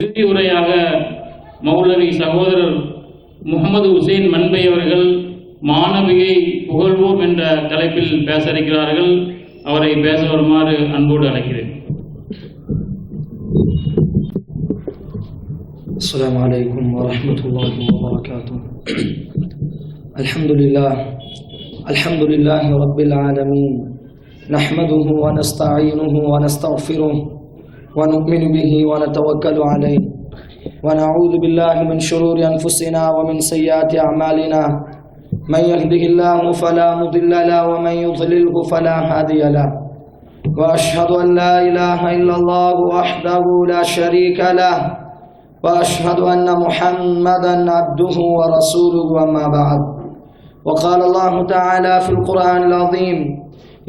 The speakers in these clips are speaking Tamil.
இறுதி உரையாக மௌலவி சகோதரர் முகமது ஹுசைன் மன்பை அவர்கள் மாணவியை புகழ்வோம் என்ற தலைப்பில் பேச இருக்கிறார்கள். அவரை பேச வருமாறு அன்போடு அழைக்கிறேன். அஸ்ஸலாமு அலைக்கும் வரஹ்மத்துல்லாஹி வபரகாத்துஹு. அல்ஹம்துலில்லாஹி ரப்பில் ஆலமீன். நஹ்மதுஹு வ நஸ்தஈனுஹு வ நஸ்தக்ஃபிருஹு வ நு'மினு பிஹி வ நதவக்கலு அலைஹி வ நஊது பில்லாஹி மின் ஷுரூரி அன்ஃபுஸினா வ மின் ஸய்யிஆத்தி அஅமாலினா. من يهده الله فلا مضل له ومن يضلله فلا هادي له واشهد ان لا اله الا الله وحده لا شريك له واشهد ان محمدا عبده ورسوله اما بعد. وقال الله تعالى في القران العظيم: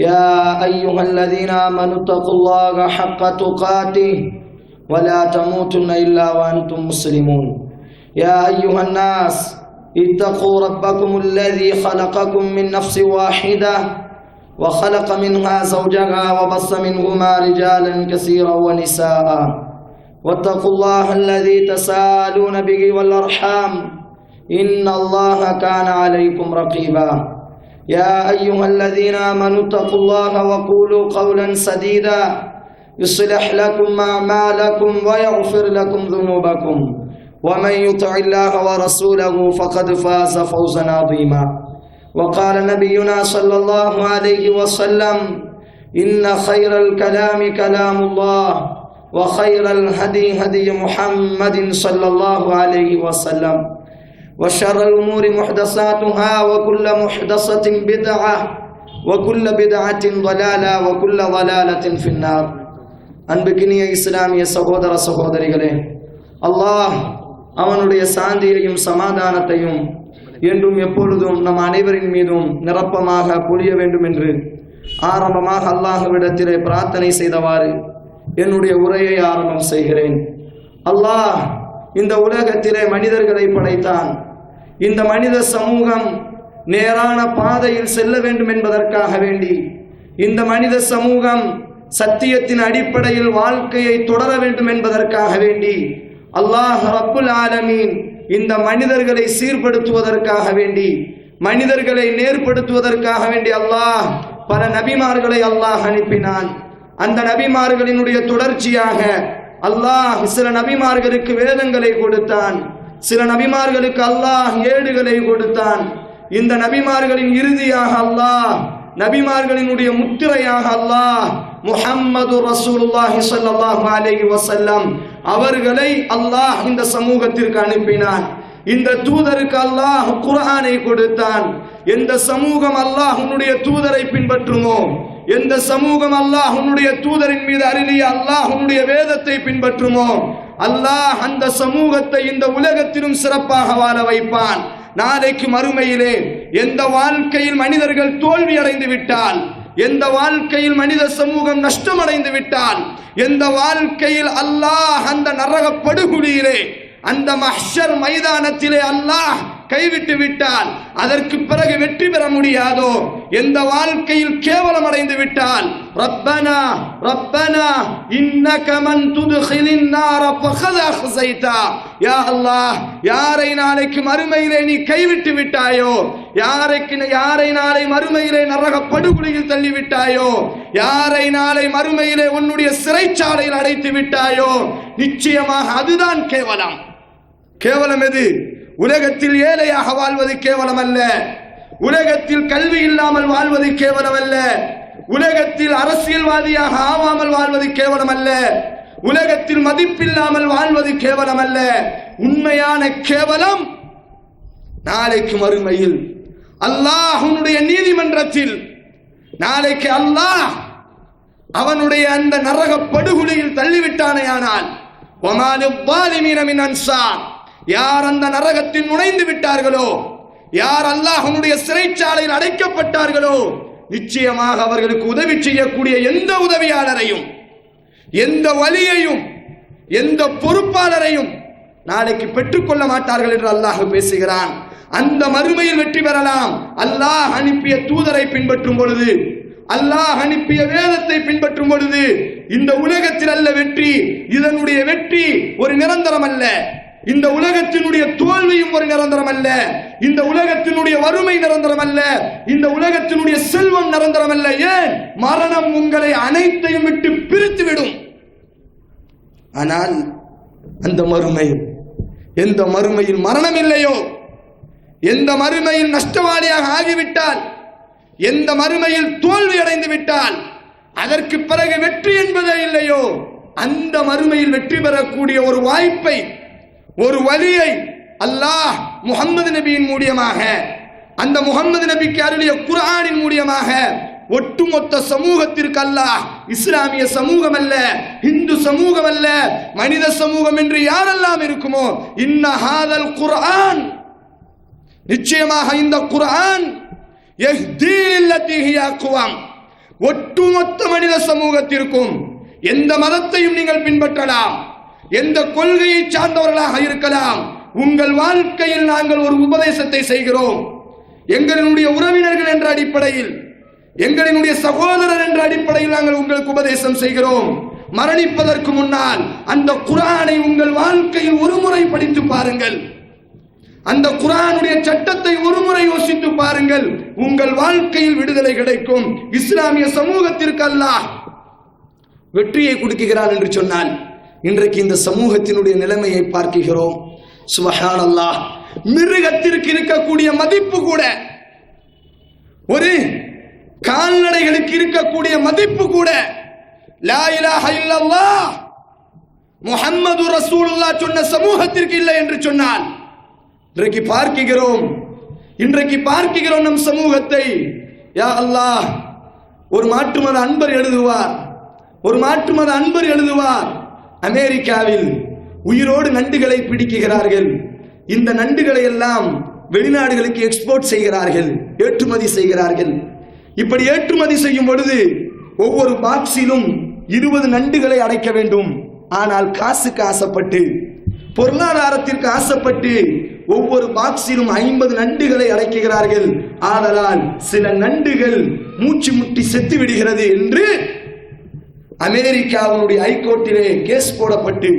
يا ايها الذين امنوا اتقوا الله حق تقاته ولا تموتن الا وانتم مسلمون. يا ايها الناس اتقوا ربكم الذي خلقكم من نفس واحدة وخلق منها زوجها وبث منهما رجالا كثيرا ونساء واتقوا الله الذي تساءلون به والأرحام إن الله كان عليكم رقيبا. يا أيها الذين آمنوا اتقوا الله وقولوا قولا سديدا يصلح لكم أعمالكم ويغفر لكم ذنوبكم ومن يطع الله ورسوله فقد فاز فوزا عظيما. وقال نبينا صلى الله عليه وسلم: إن خير الكلام كلام الله وخير الهدي هدي محمد صلى الله عليه وسلم وشر الأمور محدثاتها وكل محدثة بدعة وكل بدعة ضلالة وكل ضلالة في النار. அன்புக்கினிய இஸ்லாமிய சகோதர சகோதரிகளே, அல்லாஹ் அவனுடைய சாந்தியையும் சமாதானத்தையும் என்றும் எப்பொழுதும் நம் அனைவரின் மீதும் நிரப்பமாக பொழிய வேண்டும் என்று ஆரம்பமாக அல்லாஹ்விடத்திலே பிரார்த்தனை செய்தவாறு என்னுடைய உரையை ஆரம்பம் செய்கிறேன். அல்லாஹ் இந்த உலகத்திலே மனிதர்களை படைத்தான். இந்த மனித சமூகம் நேரான பாதையில் செல்ல வேண்டும் என்பதற்காக வேண்டி, இந்த மனித சமூகம் சத்தியத்தின் அடிப்படையில் வாழ்க்கையை தொடர வேண்டும் என்பதற்காக வேண்டி அல்லாஹ் ரப்புல் ஆலமீன் இந்த மனிதர்களை சீர்படுத்துவதற்காக வேண்டி, மனிதர்களை நேர்படுத்துவதற்காக வேண்டி அல்லாஹ் பல நபிமார்களை அல்லாஹ் அனுப்பினான். அந்த நபிமார்களினுடைய தொடர்ச்சியாக அல்லாஹ் சில நபிமார்களுக்கு வேதங்களை கொடுத்தான், சில நபிமார்களுக்கு அல்லாஹ் ஏடுகளை கொடுத்தான். இந்த நபிமார்களின் இறுதியாக அல்லாஹ் நபிமார்களினுடைய முத்திரையாக அல்லாஹ் முஹம்மது ரசூலுல்லாஹி ஸல்லல்லாஹு அலைஹி வஸல்லம் அவர்களை அல்லாஹ் இந்த சமூகத்திற்கு அனுப்பினான். இந்த தூதருக்கு அல்லாஹ் குர்ஆனை கொடுத்தான். எந்த சமூகம் அல்லாஹ்வுடைய தூதரை பின்பற்றுமோ, எந்த சமூகம் அல்லாஹ்வுடைய தூதரின் மீது அருளிய அல்லாஹ்வுடைய வேதத்தை பின்பற்றுமோ, அல்லாஹ் அந்த சமூகத்தை இந்த உலகத்திலும் சிறப்பாக வாழ வைப்பான். நாளைக்கு மறுமையிலே எந்த வாழ்க்கையில் மனிதர்கள் தோல்வி அடைந்து விட்டால், எந்த வாழ்க்கையில் மனித சமூகம் நஷ்டமடைந்து விட்டால், எந்த வாழ்க்கையில் அல்லாஹ் அந்த நரக படுகுழியிலே, அந்த மஹ்ஷர் மைதானத்திலே அல்லாஹ் கைவிட்டு விட்டால், அதற்கு பிறகு வெற்றி பெற முடியாதோ, எந்த வாழ்க்கையில் கேவலம் அடைந்து விட்டால், ரப்பனா ரப்பனா இன்னக மன் துத்கிலின் நார ஃபகத் அஹ்ஸைதா, யா அல்லாஹ் யாரை நாளைக்கு மறுமையிலே நீ கைவிட்டு விட்டாயோ, யாரை நாளை மறுமையிலே நரக படுகொலியில் தள்ளி விட்டாயோ, யாரை நாளை மறுமையிலே உன்னுடைய சிறைச்சாலையில் அடைத்து விட்டாயோ, நிச்சயமாக அதுதான் கேவலம். கேவலம் எது? உலகத்தில் ஏழையாக வாழ்வது கேவலம் அல்ல, உலகத்தில் கல்வி இல்லாமல் வாழ்வது கேவலம் அல்ல, உலகத்தில் அரசியல்வாதியாக ஆவாமல் வாழ்வது கேவலம் அல்ல, உலகத்தில் மதிப்பில்லாமல் வாழ்வது கேவலம் அல்ல. உண்மையான கேவலம் நாளைக்கு மறுமையில் அல்லாஹ்வுடைய நீதிமன்றத்தில், நாளைக்கு அல்லாஹ் அவனுடைய அந்த நரக படுகொலியில் தள்ளிவிட்டானேயானால் வமாலில் ஸாலிமீன மின் அன்சார், யார் அந்த நரகத்தில் நுழைந்து விட்டார்களோ, யார் அல்லாஹ்வுடைய சிறைச்சாலையில் அடைக்கப்பட்டார்களோ, நிச்சயமாக அவர்களுக்கு உதவி செய்யக்கூடிய எந்த உதவியாளரையும், எந்த வலியையும், எந்த பொறுப்பாளரையும் நாளைக்கு பெற்றுக்கொள்ள மாட்டார்கள் என்று அல்லாஹ் பேசுகிறான். அந்த மறுமையில் வெற்றி பெறலாம். அல்லாஹ் அனுப்பிய தூதரை பின்பற்றும் பொழுது, அல்லாஹ் அனுப்பிய வேதத்தை பின்பற்றும் பொழுது இந்த உலகத்தில் அல்ல வெற்றி, இதனுடைய வெற்றி ஒரு நிரந்தரம் அல்ல. இந்த உலகத்தினுடைய தோல்வியும் ஒரு நிரந்தரம் அல்ல. இந்த உலகத்தினுடைய வறுமை நிரந்தரம் அல்ல. இந்த உலகத்தினுடைய செல்வம் நிரந்தரம் அல்ல. ஏன்? மரணம் உங்களை அனைத்தையும் விட்டு பிரித்துவிடும். ஆனால் அந்த மறுமை, எந்த மறுமையில் மரணம் இல்லையோ, எந்த மறுமையில் நஷ்டவாளியாக ஆகிவிட்டால், எந்த மறுமையில் தோல்வி அடைந்து விட்டால், அதற்கு பிறகு வெற்றி என்பதே இல்லையோ, அந்த மறுமையில் வெற்றி பெறக்கூடிய ஒரு வாய்ப்பை, ஒரு வழியை அல்லாஹ் முஹம்மது நபியின் மூலமாக, அந்த முஹம்மது நபிக்கு அருளிய குர்ஆனின் மூலமாக ஒட்டுமொத்த சமூகத்திற்கு அல்லாஹ், இஸ்லாமிய சமூகம் அல்ல, இந்து சமூகம் அல்ல, மனித சமூகம் என்று யாரெல்லாம் இருக்குமோ, இன்ன ஹாதல் குர்ஆன், நிச்சயமாக இந்த குர்ஆன் யஹ்தி லில்லதி ஹிய அக்வம், ஒட்டுமொத்த மனித சமூகத்திற்கும், எந்த மதத்தையும் நீங்கள் பின்பற்றலாம், எந்த கொள்கையை சார்ந்தவர்களாக இருக்கலாம், உங்கள் வாழ்க்கையில் நாங்கள் ஒரு உபதேசத்தை செய்கிறோம். எங்களுடைய உறவினர்கள் என்ற அடிப்படையில், எங்களுடைய சகோதரர் என்ற அடிப்படையில் நாங்கள் உங்களுக்கு உபதேசம் செய்கிறோம். மரணிப்பதற்கு முன்னால் அந்த குர்ஆனை உங்கள் வாழ்க்கையில் ஒருமுறை படித்து பாருங்கள். அந்த குர்ஆனுடைய சட்டத்தை ஒருமுறை யோசித்து பாருங்கள். உங்கள் வாழ்க்கையில் விடுதலை கிடைக்கும். இஸ்லாமிய சமூகத்திற்கு அல்லாஹ் வெற்றியை கொடுக்கிறான் என்று சொன்னால், இன்றைக்கு இந்த சமூகத்தினுடைய நிலைமையை பார்க்கிறோம். சுப்ஹானல்லாஹ், மிருகத்திற்கு இருக்கக்கூடிய மதிப்பு கூட, ஒரு கால்நடைகளுக்கு இருக்கக்கூடிய மதிப்பு கூட, லா இலாஹ இல்லல்லாஹ் முஹம்மது ரசூலுல்லாஹ் சொன்ன சமூகத்திற்கு இல்லை என்று சொன்னால், இன்றைக்கு பார்க்கிறோம் நம் சமூகத்தை. யா அல்லாஹ், ஒரு மாற்று மத அன்பர் எழுதுவார், அமெரிக்காவில் உயிரோடு நண்டுகளை பிடிக்கிறார்கள். இந்த நண்டுகளை எல்லாம் வெளிநாடுகளுக்கு எக்ஸ்போர்ட் செய்கிறார்கள், ஏற்றுமதி செய்கிறார்கள். இப்படி ஏற்றுமதி செய்யும் பொழுது ஒவ்வொரு பாக்ஸிலும் 20 நண்டுகளை அடைக்க வேண்டும். ஆனால் காசுக்கு ஆசைப்பட்டு, பொருளாதாரத்திற்கு ஆசைப்பட்டு ஒவ்வொரு பாக்ஸிலும் 50 நண்டுகளை அடைக்கிறார்கள். ஆதலால் சில நண்டுகள் மூச்சு முட்டி செத்து விடுகிறது என்று அமெரிக்காவுடைய ஹைகோர்ட்டிலே கேஸ் போடப்பட்டு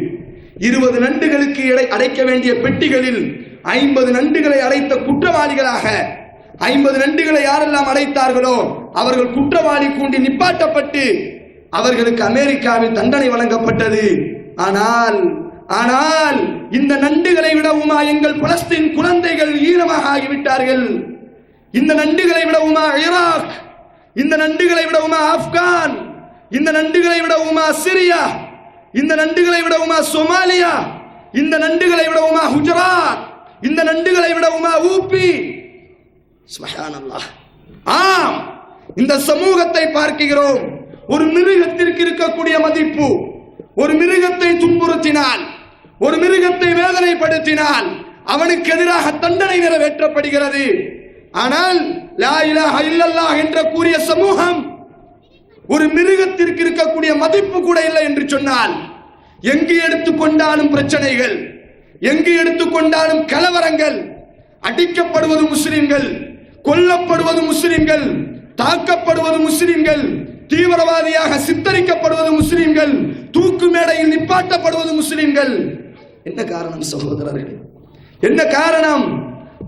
20 நண்டுகளுக்கு அடைக்க வேண்டிய பெட்டிகளில் 50 நண்டுகளை அடைத்த குற்றவாளிகளாக, 50 நண்டுகளை யாரெல்லாம் அடைத்தார்களோ அவர்கள் குற்றவாளி கூண்டி நிப்பாட்டப்பட்டு அவர்களுக்கு அமெரிக்காவில் தண்டனை வழங்கப்பட்டது. ஆனால் இந்த நண்டுகளை விடவுமா எங்கள் பலஸ்தீன் குழந்தைகள் ஈரமாக ஆகிவிட்டார்கள். இந்த நண்டுகளை விடவுமா ஈராக், இந்த நண்டுகளை விடவுமா ஆப்கான், இந்த நண்டுகளை விடவுமா சிரியா, இந்த நண்டுகளை விடவுமா சோமாலியா, இந்த நண்டுகளை விடவுமா குஜராத், இந்த நண்டுகளை விடவுமா ஊபி. சுப்ஹானல்லாஹ். ஆம், இந்த சமூகத்தை பார்க்கிறோம். ஒரு மிருகத்திற்கு இருக்கக்கூடிய மதிப்பு, ஒரு மிருகத்தை துன்புறுத்தினால், ஒரு மிருகத்தை வேதனைப்படுத்தினால் அவனுக்கு எதிராக தண்டனை நிறைவேற்றப்படுகிறது. ஆனால் லா இலாஹ இல்லல்லாஹ் என்ற கூறிய சமூகம் ஒரு மிருகத்திற்கு இருக்கக்கூடிய மதிப்பு கூட இல்லை என்று சொன்னால், எங்கு எடுத்துக்கொண்டாலும் பிரச்சனைகள், எங்கு எடுத்துக்கொண்டாலும் கலவரங்கள், அடிக்கப்படுவது முஸ்லிம்கள், கொல்லப்படுவது முஸ்லிம்கள், தாக்கப்படுவது முஸ்லிம்கள், தீவிரவாதியாக சித்தரிக்கப்படுவது முஸ்லிம்கள், தூக்கு மேடையில் நிப்பாட்டப்படுவது முஸ்லிம்கள். என்ன காரணம் சகோதரர்களே? என்ன காரணம்?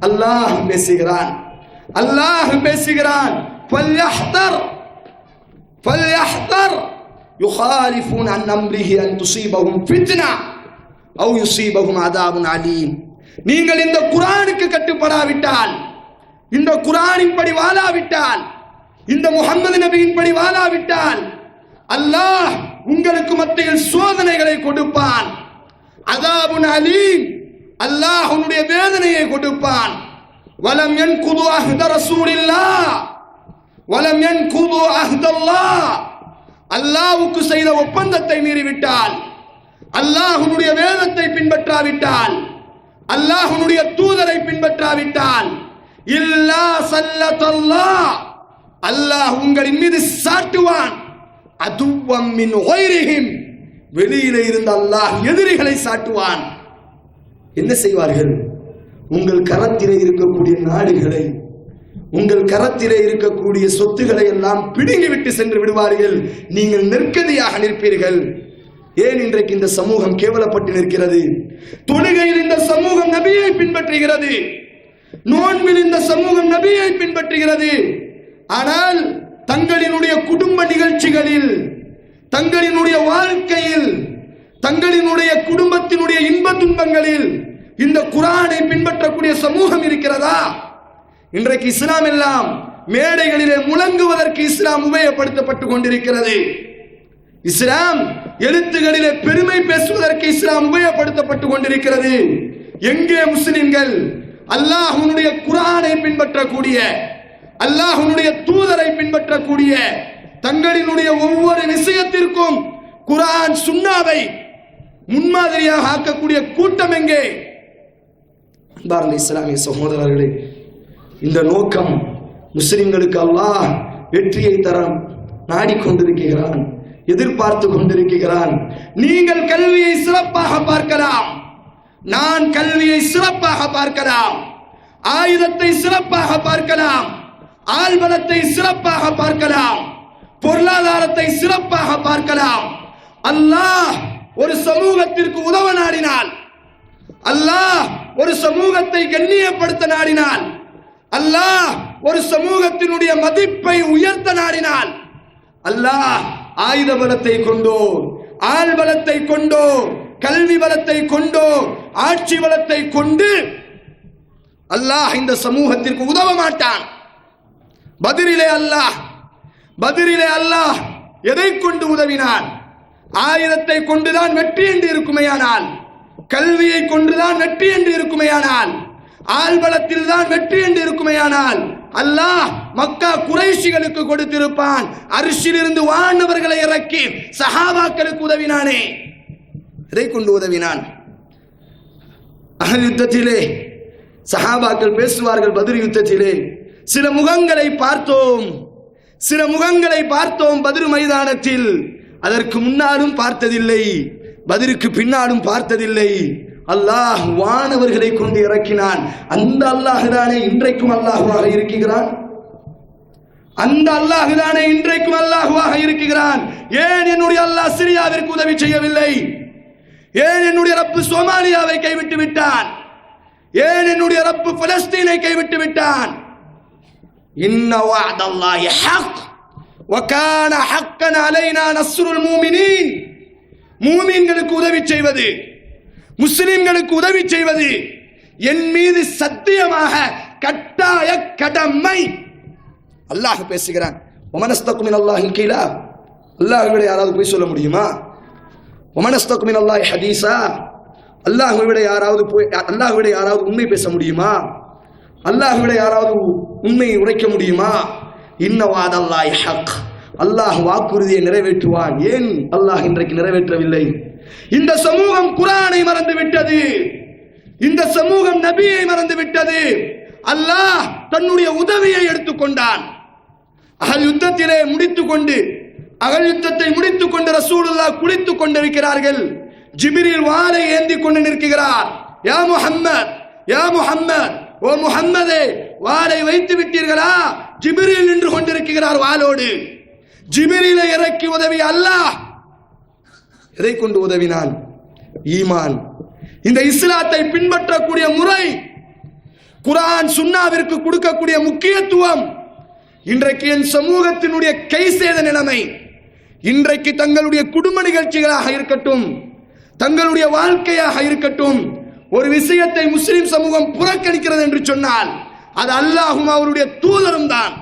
அல்லாஹ் பேசுகிறான், அல்லாஹ் பேசுகிறான். فليحذر يخالفون عن امره ان تصيبهم فتنه او يصيبهم عذاب عليم. நீங்கள் இந்த குர்ஆனுக்கு கட்டுப்படாவிட்டால், இந்த குர்ஆனின் படி வாழாவிட்டால், இந்த முஹம்மது நபியின் படி வாழாவிட்டால் அல்லாஹ் உங்களுக்கு மத்தியில் சோதனைகளை கொடுப்பான். அதாபுன் அலீம், அல்லாஹ் உன்னுடைய வேதனையை கொடுப்பான். வலம் யன்குது அஹ்த ரசூலில்லாஹ் வலம் யன்குது அஹ்தல்லாஹ், அல்லாஹ்வுக்கு செய்த ஒப்பந்தத்தை மீறிவிட்டால், அல்லாஹ்வுடைய வேதத்தை பின்பற்றாவிட்டால், அல்லாஹ்வுடைய தூதரை பின்பற்றாவிட்டால், இல்லா ஸல்லல்லாஹ், அல்லாஹ் உங்களின் மீது சாட்டுவான். அதுவம் மின் கைரிஹிம், வெளியிலே இருந்த அல்லாஹ் எதிரிகளை சாட்டுவான். என்ன செய்வார்கள்? உங்கள் கரத்திலே இருக்கக்கூடிய நாடுகளை, உங்கள் கரத்திலே இருக்கக்கூடிய சொத்துக்களை எல்லாம் பிடுங்கிவிட்டு சென்று விடுவார்கள். நீங்கள் நெருக்கடியாக நிற்பீர்கள். ஏன் இன்றைக்கு இந்த சமூகம் கேவலப்பட்டு நிற்கிறது? தொழுகையில் இந்த சமூகம் நபியை பின்பற்றுகிறது, நோன்பில் இந்த சமூகம் நபியை பின்பற்றுகிறது. ஆனால் தங்களினுடைய குடும்ப நிகழ்ச்சிகளில், தங்களினுடைய வாழ்க்கையில், தங்களினுடைய குடும்பத்தினுடைய இன்ப துன்பங்களில் இந்த குர்ஆனை பின்பற்றக்கூடிய சமூகம் இருக்கிறதா? இன்றைக்கு இஸ்லாம் எல்லாம் மேடைகளிலே முழங்குவதற்கு இஸ்லாம் உபயோகப்படுத்தப்பட்டு கொண்டிருக்கிறது. இஸ்லாம் எழுத்துகளிலே பெருமை பேசுவதற்கு இஸ்லாம் உபயோகப்படுத்தப்பட்டு கொண்டிருக்கிறது. எங்கே முஸ்லிம்கள் அல்லாஹ்வுடைய குர்ஆனை பின்பற்றக்கூடிய, அல்லாஹ்வுடைய தூதரை பின்பற்றக்கூடிய, தங்களினுடைய ஒவ்வொரு விஷயத்திற்கும் குர்ஆன் சுன்னாவை முன்மாதிரியாக ஆக்கக்கூடிய கூட்டம் எங்கே? அன்பார்ந்த இஸ்லாமிய சகோதரர்களே, இந்த நோக்கம் முஸ்லிம்களுக்கு அல்லாஹ் வெற்றியை தர நாடிக்கொண்டிருக்கிறான், எதிர்பார்த்து கொண்டிருக்கிறான். நீங்கள் கல்வியை சிறப்பாக பார்க்கலாம், நான் கல்வியை சிறப்பாக பார்க்கலாம், ஆயுதத்தை சிறப்பாக பார்க்கலாம், ஆள்பலத்தை சிறப்பாக பார்க்கலாம், பொருளாதாரத்தை சிறப்பாக பார்க்கலாம். அல்லாஹ் ஒரு சமூகத்திற்கு உதவ நாடினால், அல்லாஹ் ஒரு சமூகத்தை கண்ணியப்படுத்த நாடினால், அல்லாஹ் ஒரு சமூகத்தினுடைய மதிப்பை உயர்த்த நாடினால், அல்லாஹ் ஆயுத பலத்தை கொண்டோ, ஆள் பலத்தை கொண்டோ, கல்வி பலத்தை கொண்டோ, ஆட்சி பலத்தை கொண்டு அல்லாஹ் இந்த சமூகத்திற்கு உதவ மாட்டான். பத்ரிலே அல்லாஹ் எதை கொண்டு உதவினான்? ஆயுதத்தை கொண்டுதான் வெற்றி என்று இருக்குமேயானால், கல்வியை கொண்டுதான் வெற்றி என்று இருக்குமேயானால், ஆள்பலத்தில் தான் வெற்றி என்று இருக்குமேயானால், அல்லாஹ் மக்கா குறைஷிகளுக்கு கொடுத்திருப்பான். அரிசிலிருந்து வானவர்களை இறக்கி சஹாபாக்களுக்கு உதவினானே, எதை கொண்டு உதவினான்? அஹல் யுத்தத்திலே சஹாபாக்கள் பேசுவார்கள், பத்ர் யுத்தத்திலே சில முகங்களை பார்த்தோம் பத்ர் மைதானத்தில். அதற்கு முன்னாலும் பார்த்ததில்லை, பத்ருக்கு பின்னாலும் பார்த்ததில்லை. அல்லாஹ் வானவர்களை கொண்டு இறக்கினான். அந்த அல்லாஹ் தானே இன்றைக்கும் அல்லாஹ்வாக இருக்கிறான். அந்த அல்லாஹ் தானே இன்றைக்கும் அல்லாஹ்வாக இருக்கிறான். ஏன் என்னுடைய அல்லாஹ் சிரியாவிற்கு உதவி செய்யவில்லை? ஏன் என்னுடைய ரப்பு சோமாலியாவை கைவிட்டு விட்டான்? ஏன் என்னுடைய ரப்பு பலஸ்தீனை கைவிட்டு விட்டான்? இன்ன வஅதல்லாஹி ஹக் வகான ஹக்கன் அலைனா நஸ்ருல் மூமினீன். மூமின்களுக்கு உதவி செய்வது, முஸ்லிம்களுக்கு உதவி செய்வது என் மீது சத்தியமாக கட்டாய கடமை. அல்லாஹ் பேசுகிறான். வமனஸ்தகு மினல்லாஹில் கீலா. அல்லாஹ்வை விட யாராவது போய் சொல்ல முடியுமா? வமனஸ்தகு மினல்லாஹி ஹதீஸா. அல்லாஹ்வை விட யாராவது உண்மை பேச முடியுமா? அல்லாஹ்வை விட யாராவது உண்மையை உரைக்க முடியுமா? இன்ன வஅதல்லாஹி ஹக். அல்லாஹ் வாக்குறுதியை நிறைவேற்றுவான். ஏன் அல்லாஹ் இன்றைக்கு நிறைவேற்றவில்லை? இந்த சமூகம் குர்ஆனை மறந்து விட்டது, இந்த சமூகம் நபியை மறந்து விட்டது. அல்லாஹ் தன்னுடைய உதவியை எடுத்துக்கொண்டான். அகல் யுத்தத்திலே அகல் யுத்தத்தை முடித்துக் கொண்டு ரசூலுல்லாஹ் குளித்துக் கொண்டிருக்கிறார்கள். ஜிப்ரீல் வாளை ஏந்தி கொண்டு நிற்கிறார். யா முஹம்மத், யா முஹம்மத், ஓ முஹம்மதே, வாளை வைத்து விட்டீர்களா? ஜிப்ரீல் நின்று கொண்டிருக்கிறார் வாளோடு. ஜிப்ரீலை இறக்கி உதவிய அல்லாஹ் எதை கொண்டு உதவினான்? ஈமான். இந்த இஸ்லாத்தை பின்பற்றக்கூடிய முறை, குர்ஆன் சுன்னாவிற்கு கொடுக்கக்கூடிய முக்கியத்துவம். இன்றைக்கு என் சமூகத்தினுடைய கை சேத நிலைமை, இன்றைக்கு தங்களுடைய குடும்ப நிகழ்ச்சிகளாக இருக்கட்டும், தங்களுடைய வாழ்க்கையாக இருக்கட்டும், ஒரு விஷயத்தை முஸ்லிம் சமூகம் புறக்கணிக்கிறது என்று சொன்னால் அது அல்லாஹ்வும் அவருடைய தூதரும் தான்.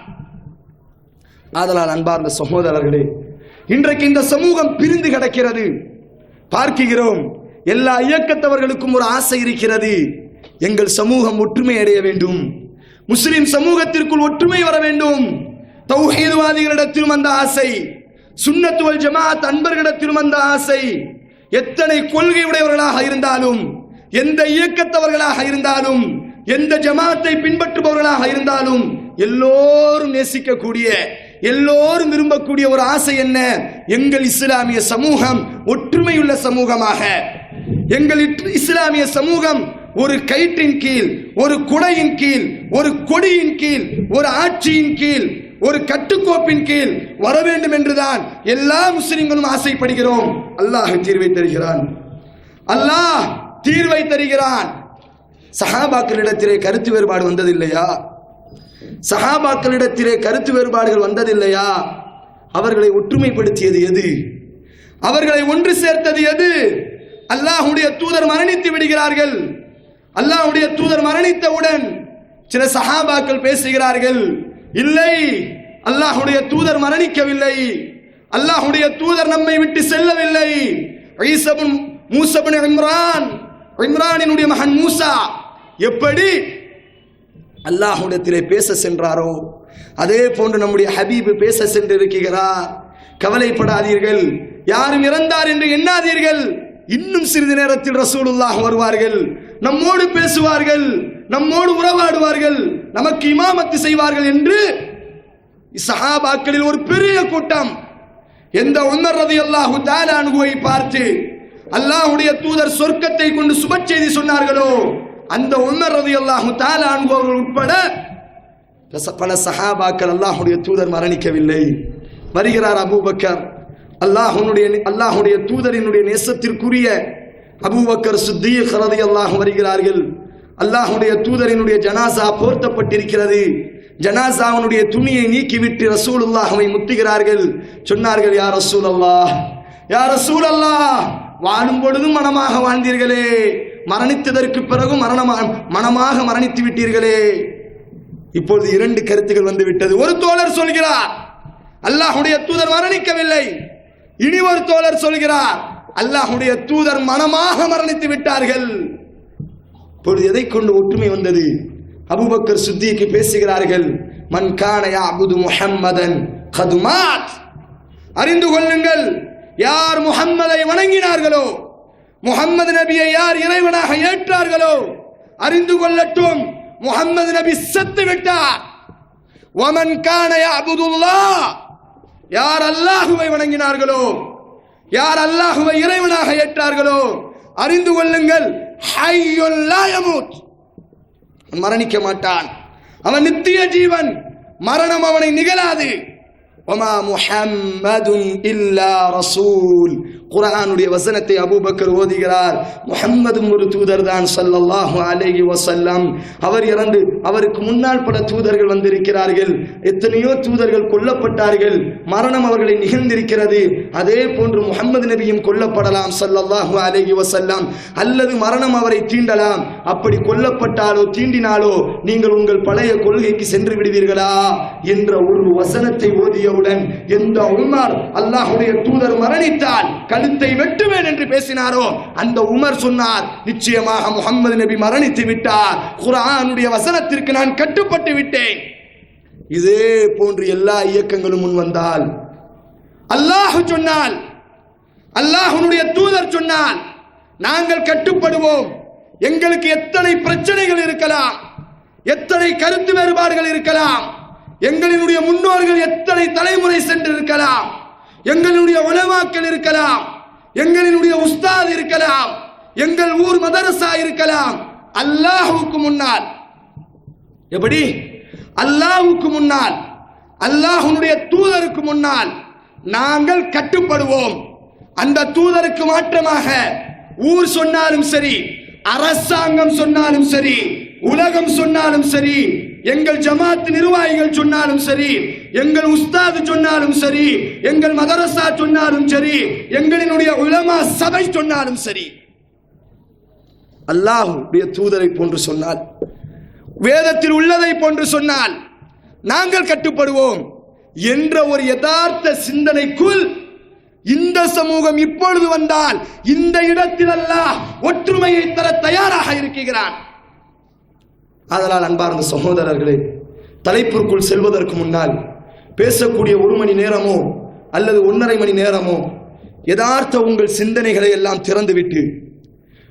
ஆதலால் அன்பார்ந்த சகோதரர்களே, இன்றைக்கு இந்த சமூகம் பிரிந்து கிடக்கிறது. பார்க்கிறோம், எல்லா இயக்கத்தவர்களுக்கும் ஒரு ஆசை இருக்கிறது, எங்கள் சமூகம் ஒற்றுமை அடைய வேண்டும், முஸ்லிம் சமூகத்திற்குள் ஒற்றுமை வர வேண்டும். தௌஹீத்வாதிகளிடத்திலும் அந்த ஆசை, சுன்னத் வல் ஜமாஅத் அன்பர்களிடத்திலும் அந்த ஆசை. எத்தனை கொள்கை உடையவர்களாக இருந்தாலும், எந்த இயக்கத்தவர்களாக இருந்தாலும், எந்த ஜமாத்தை பின்பற்றுபவர்களாக இருந்தாலும், எல்லோரும் நேசிக்கக்கூடிய, எல்லோரும் விரும்பக்கூடிய ஒரு ஆசை என்ன? எங்கள் இஸ்லாமிய சமூகம் ஒற்றுமையுள்ள சமூகமாக, எங்கள் இஸ்லாமிய சமூகம் ஒரு கயிற்றின் கீழ், ஒரு குடையின் கீழ், ஒரு கொடியின் கீழ், ஒரு ஆட்சியின் கீழ், ஒரு கட்டுக்கோப்பின் கீழ் வர வேண்டும் என்றுதான் எல்லா முஸ்லிம்களும் ஆசைப்படுகிறோம். அல்லாஹ் தீர்வை தருகிறான். அல்லாஹ் தீர்வை தருகிறான். சஹாபாக்களிடத்திலே கருத்து வேறுபாடு வந்ததில்லையா? சஹாபாக்களிடத்திலே கருத்து வேறுபாடுகள் வந்ததில்லையா? அவர்களை ஒற்றுமைப்படுத்தியது எது? அவர்களை ஒன்று சேர்த்தது எது? அல்லாஹ்வுடைய தூதர் மரணித்து விடுகிறார்கள். அல்லாஹ்வுடைய தூதர் மரணித்தவுடன் சில சஹாபாக்கள் பேசுகிறார்கள், இல்லை, அல்லாஹ்வுடைய தூதர் மரணிக்கவில்லை, அல்லாஹ்வுடைய தூதர் நம்மை விட்டு செல்லவில்லை. மூஸா இப்னு இம்ரானினுடைய மகன் மூஸா எப்படி அல்லாஹ்விடத்திலே பேச சென்றாரோ அதே போன்று நம்முடைய ஹபீப் பேச சென்றிருக்கிறார். கவலைப்படாதீர்கள், யாரும் இறந்தார் என்று எண்ணாதீர்கள். இன்னும் சிறிது நேரத்தில் ரசூலுல்லாஹ் வருவார்கள், நம்மோடு பேசுவார்கள், நம்மோடு உறவாடுவார்கள், நமக்கு இமாமத்து செய்வார்கள் என்று சஹாபாக்களில் ஒரு பெரிய கூட்டம் எந்த உமர் ரலியல்லாஹு தஆலா அன்ஹுவை பார்த்து அல்லாஹ்வுடைய தூதர் சொர்க்கத்தை கொண்டு சுப செய்தி சொன்னார்களோ அந்த உமர் ரலியல்லாஹு தஆலா அன்ஹு அவர்கள் உட்பட பல சஹாபாக்கள் அல்லாஹ்வுடைய தூதர் மரணிக்கவில்லை. வருகிறார் அபூபக்கர், அல்லாஹ்வுடைய தூதரினுடைய நேசத்திற்குரிய அபூபக்கர் சித்தீக் ரலியல்லாஹு வருகிறார்கள். அல்லாஹ்வுடைய தூதரினுடைய ஜனாசா போர்த்தப்பட்டிருக்கிறது. ஜனாசாவுடைய துணியை நீக்கிவிட்டு ரசூலுல்லாஹ்வை முத்துகிறார்கள். சொன்னார்கள், யா ரசூலல்லாஹ், யா ரசூலல்லாஹ், வாழும் பொழுதும் மனமாக வாழ்ந்தீர்களே, மரணித்ததற்கு பிறகு மனமாக மரணித்து விட்டீர்களே. இப்பொழுது இரண்டு கருத்துகள் வந்து விட்டது. ஒரு தோழர் சொல்கிறார், அல்லாஹ்வுடைய தூதர் மரணிக்கவில்லை. இனி ஒரு தோழர் சொல்கிறார், அல்லாஹ்வுடைய தூதர் மனமாக மரணித்து விட்டார்கள். இப்பொழுது எதை கொண்டு ஒற்றுமை வந்தது? அபூபக்கர் சித்தீக் பேசுகிறார்கள், மன் கான யஅபுது முஹம்மதன் கத் மாத். அறிந்து கொள்ளுங்கள், யார் முஹம்மதை வணங்கினார்களோ, முஹம்மது நபியை யார் இறைவனாக ஏற்றார்களோ, அறிந்து கொள்ளட்டும், முஹம்மது நபி செத்து விட்டார். வமன் கான யஅபுதுல்லாஹ், யார் அல்லாஹ்வை வணங்கினார்களோ, யார் அல்லாஹ்வை இறைவனாக ஏற்றார்களோ, அறிந்து கொள்ளுங்கள், ஹய்யுல் லா யமூத், மரணிக்க மாட்டான், அவன் நித்திய ஜீவன், மரணம் அவனை நிகழாது. வமா முஹம்மதுன் இல்லா ரசூல். குர்ஆனுடைய வசனத்தை அபூபக்கர் ஓதுகிறார். முஹம்மதும் ஒரு தூதர் தான் ஸல்லல்லாஹு அலைஹி வஸல்லம். அவர் இறந்து அவருக்கு முன்னால் பல தூதர்கள் வந்திருக்கிறார்கள். எத்தனையோ தூதர்கள் கொல்லப்பட்டார்கள், மரணம் அவர்களை நிகழ்ந்திருக்கிறது. அதே போன்று முஹம்மது நபியும் கொல்லப்படலாம் ஸல்லல்லாஹு அலைஹி வஸல்லம், அல்லது மரணம் அவரை தீண்டலாம். அப்படி கொல்லப்பட்டாலோ தீண்டினாலோ நீங்கள் உங்கள் பழைய கொள்கைக்கு சென்று விடுவீர்களா என்ற ஒரு வசனத்தை ஓதியவுடன் எந்த உமர் அல்லாஹ்வுடைய தூதர் மரணித்தால் கழுத்தை வெட்டுவேன் என்று பேசினாரோ அந்த உமர் சொன்னார், நிச்சயமாக முஹம்மது நபி மரணித்து விட்டார், குர்ஆனுடைய வசனத்திற்கு நான் கட்டுப்பட்டு விட்டேன். இதே போன்று எல்லா இயக்கங்களும் முன் வந்தால், அல்லாஹ் சொன்னால், அல்லாஹ்வுடைய தூதர் சொன்னால் நாங்கள் கட்டுப்படுவோம். எங்களுக்கு எத்தனை பிரச்சனைகள் இருக்கலாம், எத்தனை கருத்து வேறுபாடுகள் இருக்கலாம், எங்களினுடைய முன்னோர்கள் எத்தனை தலைமுறை சென்று இருக்கலாம், எங்களுடைய உலமாக்கள் இருக்கலாம், எங்களினுடைய உஸ்தாத் இருக்கலாம், எங்கள் ஊர் மதரசா இருக்கலாம், அல்லாஹ்வுக்கு முன்னால், எப்படி அல்லாஹ்வுக்கு முன்னால், அல்லாஹ்வுடைய தூதருக்கு முன்னால் நாங்கள் கட்டுப்படுவோம். அந்த தூதருக்கு மாற்றமாக ஊர் சொன்னாலும் சரி, அரசாங்கம் சொன்னாலும் சரி, உலகம் சொன்னாலும் சரி, எங்கள் ஜமாத் நிர்வாகிகள் சொன்னாலும் சரி, எங்கள் உஸ்தாது சொன்னாலும் சரி, எங்கள் மதரசா சொன்னாலும் சரி, எங்களினுடைய உலமா சபை சொன்னாலும் சரி, அல்லாஹ்வுடைய தூதரை போன்று சொன்னால், வேதத்தில் உள்ளதை போன்று சொன்னால் நாங்கள் கட்டுப்படுவோம் என்ற ஒரு யதார்த்த சிந்தனைக்குள் இந்த சமூகம் இப்பொழுது வந்தால் இந்த இடத்தில் அல்லாஹ் ஒற்றுமையை தர தயாராக இருக்கிறான். அதனால் அன்பார்ந்த சகோதரர்களே, தலைப்பிற்குள் செல்வதற்கு முன்னால் பேசக்கூடிய 1 மணி நேரமோ அல்லது 1.5 மணி நேரமோ யதார்த்த உங்கள் சிந்தனைகளை எல்லாம் திறந்துவிட்டு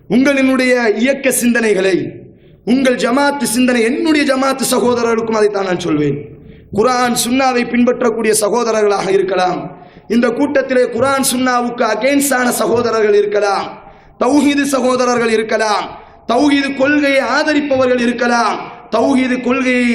உங்களினுடைய இயக்க சிந்தனைகளை, உங்கள் ஜமாத்து சிந்தனை, என்னுடைய ஜமாத்து சகோதரர்களுக்கும் அதைத்தான் நான் சொல்வேன். குர்ஆன் சுன்னாவை பின்பற்றக்கூடிய சகோதரர்களாக இருக்கலாம், இந்த கூட்டத்திலே குர்ஆன் சுன்னாவுக்கு அகைன்ஸ்டான சகோதரர்கள் இருக்கலாம், தௌஹீது சகோதரர்கள் இருக்கலாம், தௌஹீது கொள்கையை ஆதரிப்பவர்கள் இருக்கலாம், தௌஹீது கொள்கையை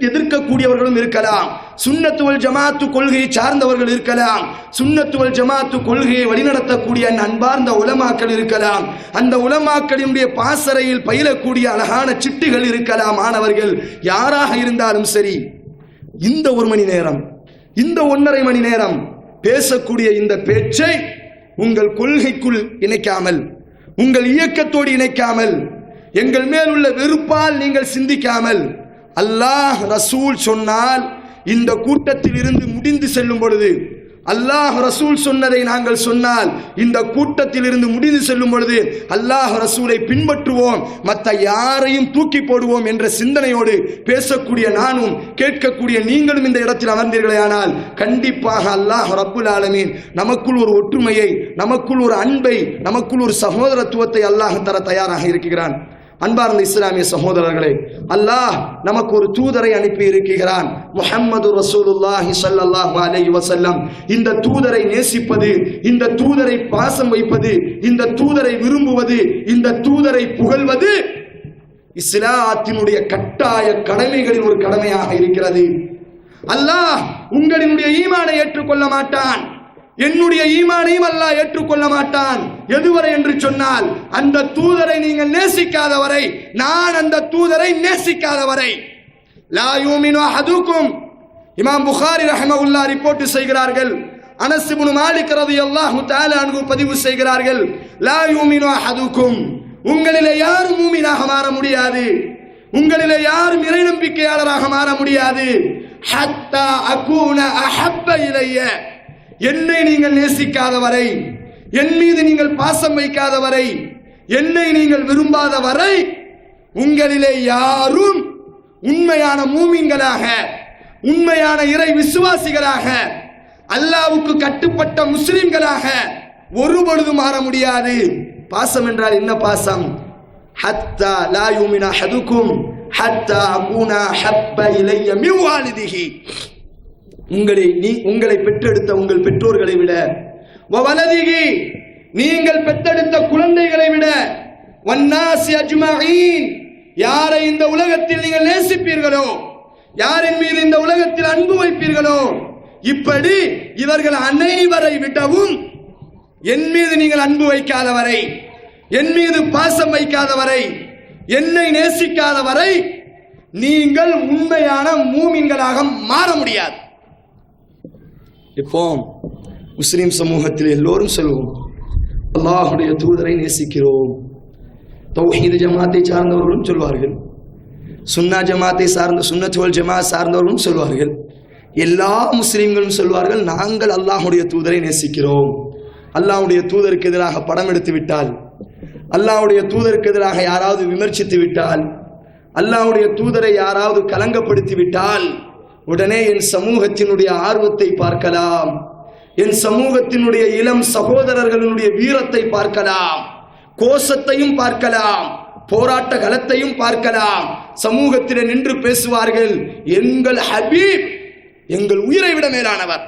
எதிர்க்கக்கூடியவர்களும் இருக்கலாம், சுன்னத்து வல் ஜமாத்து கொள்கையை சார்ந்தவர்கள் இருக்கலாம், சுன்னத்து வல் ஜமாத்து கொள்கையை வழிநடத்தக்கூடிய அன்பார்ந்த உலமாக்கள் இருக்கலாம், அந்த உலமாக்களினுடைய பாசறையில் பயிலக்கூடிய அழகான சிட்டுகள் இருக்கலாம். மாணவர்கள் யாராக இருந்தாலும் சரி, இந்த 1 மணி நேரம், இந்த 1.5 மணி நேரம் பேசக்கூடிய இந்த பேச்சை உங்கள் கொள்கைக்குள் இணைக்காமல், உங்கள் இயக்கத்தோடு இணைக்காமல், எங்கள் மேல் உள்ள வெறுப்பால் நீங்கள் சிந்திக்காமல், அல்லாஹ் ரசூல் சொன்னால் இந்த கூட்டத்தில் இருந்து முடிந்து செல்லும் பொழுது, அல்லாஹ் ரசூல் சொன்னதை நாங்கள் சொன்னால் இந்த கூட்டத்தில் இருந்து முடிந்து செல்லும் பொழுது அல்லாஹ் ரசூலை பின்பற்றுவோம், மற்ற யாரையும் தூக்கி போடுவோம் என்ற சிந்தனையோடு பேசக்கூடிய நானும் கேட்கக்கூடிய நீங்களும் இந்த இடத்தில் அமர்ந்தீர்களேயானால் கண்டிப்பாக அல்லாஹ் ரப்புல் ஆலமீன் நமக்குள் ஒரு ஒற்றுமையை, நமக்குள் ஒரு அன்பை, நமக்குள் ஒரு சகோதரத்துவத்தை அல்லாஹ் தர தயாராக இருக்கிறான். அன்பார்ந்த இஸ்லாமிய சகோதரர்களே, அல்லாஹ் நமக்கு ஒரு தூதரை அனுப்பி இருக்கிறான், முஹம்மது ரசூலுல்லாஹி ஸல்லல்லாஹு அலைஹி வஸல்லம். இந்த தூதரை நேசிப்பது, இந்த தூதரை பாசம் வைப்பது, இந்த தூதரை விரும்புவது, இந்த தூதரை புகழ்வது இஸ்லாத்தினுடைய கட்டாய கடமைகளில் ஒரு கடமையாக இருக்கிறது. அல்லாஹ் உங்களினுடைய ஈமானை ஏற்றுக்கொள்ள மாட்டான், என்னுடைய ஈமானையும் அல்லாஹ் ஏற்றுக்கொள்ள மாட்டான். எதுவரை என்று சொன்னால், அந்த தூதரை நீங்கள் நேசிக்காதவரை, நான் அந்த தூதரை நேசிக்காதவரை. லா யூமினு அஹதுக்கும், இமாம் புகாரி ரஹ்மஹுல்லாஹ் ரிப்போர்ட் செய்கிறார்கள், அனஸ் இப்னு மாலிக் ரலியல்லாஹு தஆலா அன்ஹு பதிவு செய்கிறார்கள், லா யூமினு அஹதுக்கும், உங்களிலே யாரும் மூமினாக மாற முடியாது, உங்களிலே யாரும் இறை நம்பிக்கையாளராக மாற முடியாது. ஹத்தா அகூன அஹப்ப இலைய, என்னை நீங்கள் நேசிக்காத வரை, என் மீது நீங்கள் பாசம் வைக்காத வரை, என்னை நீங்கள் விரும்பாத வரை உங்களிலே யாரும் உண்மையான மூமின்களாக, உண்மையான இறை விசுவாசிகளாக, அல்லாஹ்வுக்கு கட்டுப்பட்ட முஸ்லிம்களாக ஒருபொழுதும் மாற முடியாது. பாசம் என்றால் என்ன பாசம்? ஹத்தா லா யூமின அஹதுக்கும் ஹத்தா அகூன ஹப்ப இலைய மின் வாலிதிஹி, உங்களை பெற்றெடுத்த உங்கள் பெற்றோர்களை விட, வலதிகி, நீங்கள் பெற்றெடுத்த குழந்தைகளை விட, வன்னாசி அஜ்மஈன், யாரை இந்த உலகத்தில் நீங்கள் நேசிப்பீர்களோ, யாரின் மீது இந்த உலகத்தில் அன்பு வைப்பீர்களோ, இப்படி இவர்கள் அனைவரை விடவும் என் மீது நீங்கள் அன்பு வைக்காதவரை, என் மீது பாசம் வைக்காதவரை, என்னை நேசிக்காதவரை நீங்கள் உண்மையான மூமின்களாக மாற முடியாது. இப்போ முஸ்லிம் சமூகத்தில் எல்லோரும் சொல்லுவோம், அல்லாஹுடைய தூதரை நேசிக்கிறோம். தௌஹீது ஜமாத்தை சார்ந்தவர்களும் சொல்வார்கள், சுன்னா ஜமாத்தை சார்ந்த சுன்னத் வல் ஜமாத் சார்ந்தவர்களும் சொல்வார்கள், எல்லா முஸ்லிம்களும் சொல்வார்கள், நாங்கள் அல்லாஹுடைய தூதரை நேசிக்கிறோம். அல்லாஹுடைய தூதருக்கு எதிராக படம் எடுத்து விட்டால், அல்லாஹுடைய தூதருக்கு எதிராக யாராவது விமர்சித்து விட்டால், அல்லாஹுடைய தூதரை யாராவது கலங்கப்படுத்தி விட்டால் உடனே என் சமூகத்தினுடைய ஆர்வத்தை பார்க்கலாம், என் சமூகத்தினுடைய இளம் சகோதரர்களுடைய வீரத்தை பார்க்கலாம், கோஷத்தையும் பார்க்கலாம், போராட்ட களத்தையும் பார்க்கலாம். சமூகத்திலே நின்று பேசுவார்கள், எங்கள் ஹபீப் எங்கள் உயிரை விட மேலானவர்,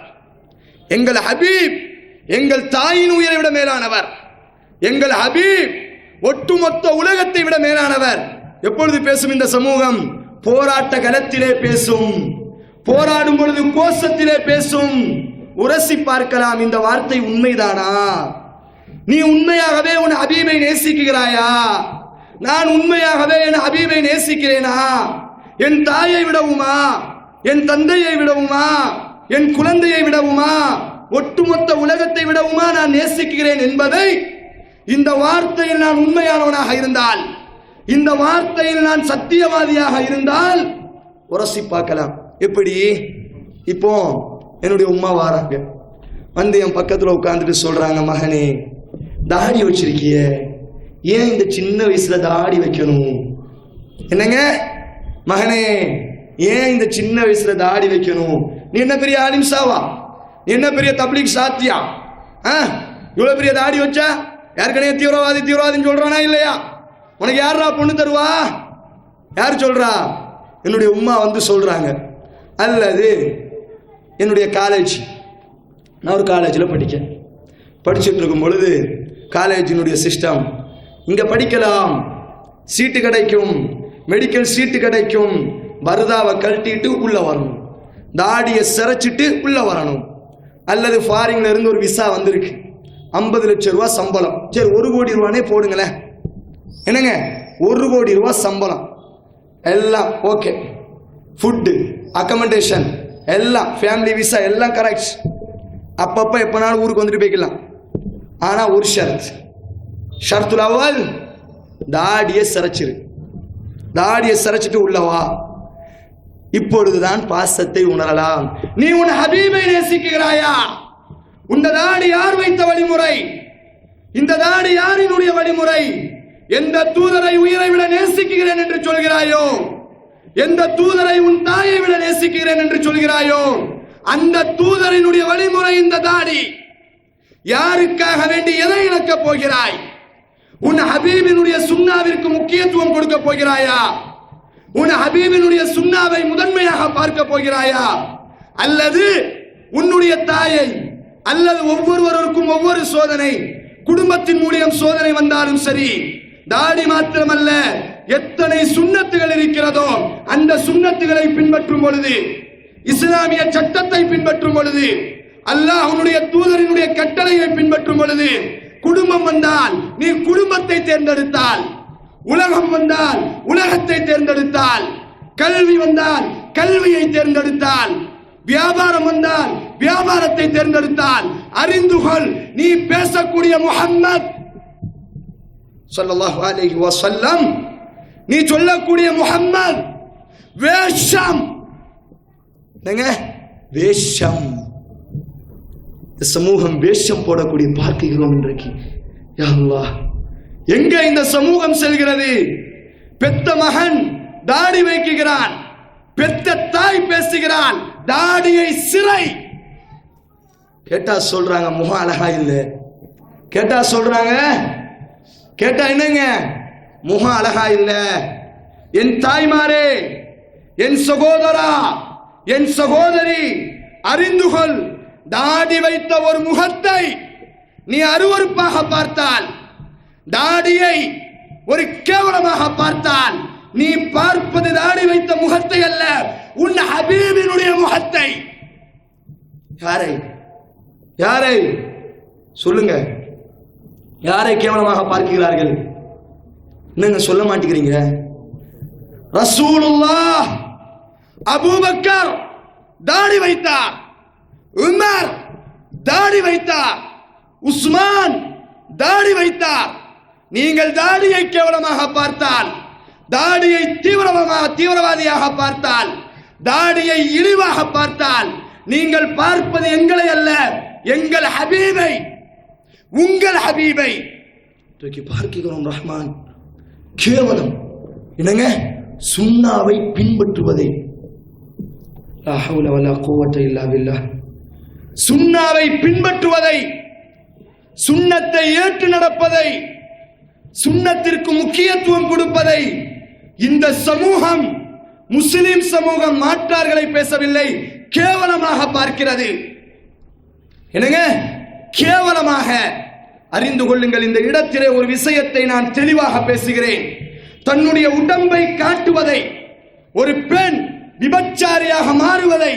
எங்கள் ஹபீப் எங்கள் தாயின் உயிரை விட மேலானவர், எங்கள் ஹபீப் ஒட்டுமொத்த உலகத்தை விட மேலானவர். எப்பொழுது பேசும் இந்த சமூகம்? போராட்ட களத்திலே பேசும், போராடும் பொழுது கோஷத்திலே பேசும். உரசி பார்க்கலாம், இந்த வார்த்தை உண்மைதானா? நீ உண்மையாகவே உன் ஹபீபை நேசிக்கிறாயா? நான் உண்மையாகவே என் ஹபீபை நேசிக்கிறேனா? என் தாயை விடவுமா, என் தந்தையை விடவுமா, என் குழந்தையை விடவுமா, ஒட்டுமொத்த உலகத்தை விடவுமா நான் நேசிக்கிறேன் என்பதை இந்த வார்த்தையில் நான் உண்மையானவனாக இருந்தால், இந்த வார்த்தையில் நான் சத்தியவாதியாக இருந்தால் உரசி பார்க்கலாம். எப்படி? இப்போ என்னுடைய உம்மா வாராங்க, வந்து என் பக்கத்தில் உட்காந்துட்டு சொல்றாங்க, மகனே தாடி வச்சிருக்கிய, ஏன் இந்த சின்ன வயசுல தாடி வைக்கணும்? என்னங்க மகனே, ஏன் இந்த சின்ன வயசுல தாடி வைக்கணும்? நீ என்ன பெரிய ஆலிம்சாவா? நீ என்ன பெரிய தப்லீக் சாத்தியா? இவ்வளவு பெரிய தாடி வச்சா யாருக்கனே தீவிரவாதின்னு சொல்றானா இல்லையா? உனக்கு யாரா பொண்ணு தருவா? யார் சொல்றா? என்னுடைய உம்மா வந்து சொல்றாங்க. அல்லது என்னுடைய காலேஜ், நான் ஒரு காலேஜில் படிச்சுட்டு இருக்கும் பொழுது காலேஜினுடைய சிஸ்டம், இங்கே படிக்கலாம், சீட்டு கிடைக்கும், மெடிக்கல் சீட்டு கிடைக்கும். பர்தாவை கழட்டிட்டு உள்ள வரணும், தாடியை சிரைச்சிட்டு உள்ள வரணும். அல்லது ஃபாரின்ல இருந்து ஒரு விசா வந்திருக்கு, 50 லட்சம் ரூபாய் சம்பளம். சரி 1 கோடி ரூபானே போடுங்களேன். என்னங்க 1 கோடி ரூபாய் சம்பளம், எல்லாம் ஓகே. ஃபுட்டு, அக்கமண்டேஷன் எல்லாம், ஃபேமிலி விசா எல்லாம் கரெக்ட். அப்பப்போ எப்போனாலும் ஊருக்கு வந்துட்டு போய்க்கலாம். ஆனால் ஒரு ஷர்த்துல் அவ்வல், தாடியை சிரைச்சிரு. தாடியை சிரைச்சிட்டு உள்ளவா. இப்பொழுதுதான் பாசத்தை உணரலாம். நீ உன் ஹபீபை நேசிக்கிறாயா? இந்த தாடி யார் வைத்த வழிமுறை? இந்த தாடி யாரினுடைய வழிமுறை? எந்த தூதரை உயிரை விட நேசிக்கிறேன் என்று சொல்கிறாயோ, எந்த தூதரை உன் தாயை விட நேசிக்கிறேன் என்று சொல்கிறாயோ, அந்த தூதரினுடைய வழிமுறை இந்த தாடி. யாருக்காக வேண்டி எதை இழக்கப் போகிறாய்? உன் ஹபீபினுடைய சுன்னாவிற்கு முக்கியத்துவம் கொடுக்க போகிறாயா? உன் ஹபீபினுடைய சுன்னாவை முதன்மையாக பார்க்க போகிறாயா? அல்லது உன்னுடைய தாயை, அல்லது ஒவ்வொருவருக்கும் ஒவ்வொரு சோதனை, குடும்பத்தின் மூலியம் சோதனை வந்தாலும் சரி, தாடி மாத்திரமல்ல எத்தனை சுன்னத்துகள் இருக்கிறதோ அந்த சுன்னத்துகளை பின்பற்றும் பொழுது, இஸ்லாமிய சட்டத்தை பின்பற்றும் பொழுது, அல்லாஹ்வுடைய தூதரினுடைய கட்டளையை பின்பற்றும் பொழுது, குடும்பம் வந்தால் நீ குடும்பத்தை தேர்ந்தெடுத்தால், உலகம் வந்தால் உலகத்தை தேர்ந்தெடுத்தால், கல்வி வந்தால் கல்வியை தேர்ந்தெடுத்தால், வியாபாரம் வந்தால் வியாபாரத்தை தேர்ந்தெடுத்தால், அறிந்து கொள், நீ பேசக்கூடிய முஹம்மத் ஸல்லல்லாஹு அலைஹி வஸல்லம், நீ சொல்லக்கூடிய முஹம்மத் வேஷம். வேஷம். சமூகம் வேஷம் போடக்கூடிய பார்க்கிறோம் இன்றைக்கு. யா அல்லாஹ், எங்க இந்த சமூகம் செல்கிறது? பெத்த மகன் தாடி வைக்கிறான், பெத்த தாய் பேசுகிறான், தாடியை சிறை. கேட்டா சொல்றாங்க முகம் அழகா இல்ல. கேட்டா சொல்றாங்க, கேட்டா என்னங்க முகம் அழகா இல்ல. என் தாய்மாரே, என் சகோதரா, என் சகோதரி, அறிந்து கொள், தாடி வைத்த ஒரு முகத்தை நீ அருவருப்பாக பார்த்தால், தாடியை ஒரு கேவலமாக பார்த்தால், நீ பார்ப்பது தாடி வைத்த முகத்தை அல்ல, உன் ஹபீபினுடைய முகத்தை. யாரை யாரை சொல்லுங்க, யாரை கேவலமாக பார்க்கிறார்கள்? என்னங்க சொல்ல மாட்டேங்கிறீங்க? ரசூலுல்லாஹ் அபூபக்கர் தாடி வைத்தார், உமர் தாடி வைத்தார், உஸ்மான் தாடி வைத்தார். நீங்கள் தாடியை கேவலமாக பார்த்தால், தாடியை தீவிரவாதியாக பார்த்தால், தாடியை இழிவாக பார்த்தால், நீங்கள் பார்ப்பது எங்களை அல்ல, எங்கள் ஹபீபை, உங்கள் ஹபீபை பார்க்கிறோம். ரஹ்மான், கேவலம். என்னங்க சுன்னாவை பின்பற்றுவதை, லா ஹவுல வலா குவத்த இல்லா பில்லாஹ், சுன்னாவை பின்பற்றுவதை, சுன்னத்தை ஏற்று நடப்பதை, சுன்னத்திற்கு முக்கியத்துவம் கொடுப்பதை இந்த சமூகம், முஸ்லிம் சமூகம் மாற்றார்களை பேசவில்லை, கேவலமாக பார்க்கிறது. என்னங்க கேவலமாக. அறிந்து கொள்ளுங்கள், இந்த இடத்திலே ஒரு விஷயத்தை நான் தெளிவாக பேசுகிறேன். தன்னுடைய உடம்பை காட்டுவதை, ஒரு பெண் விபச்சாரியாக மாறுவதை,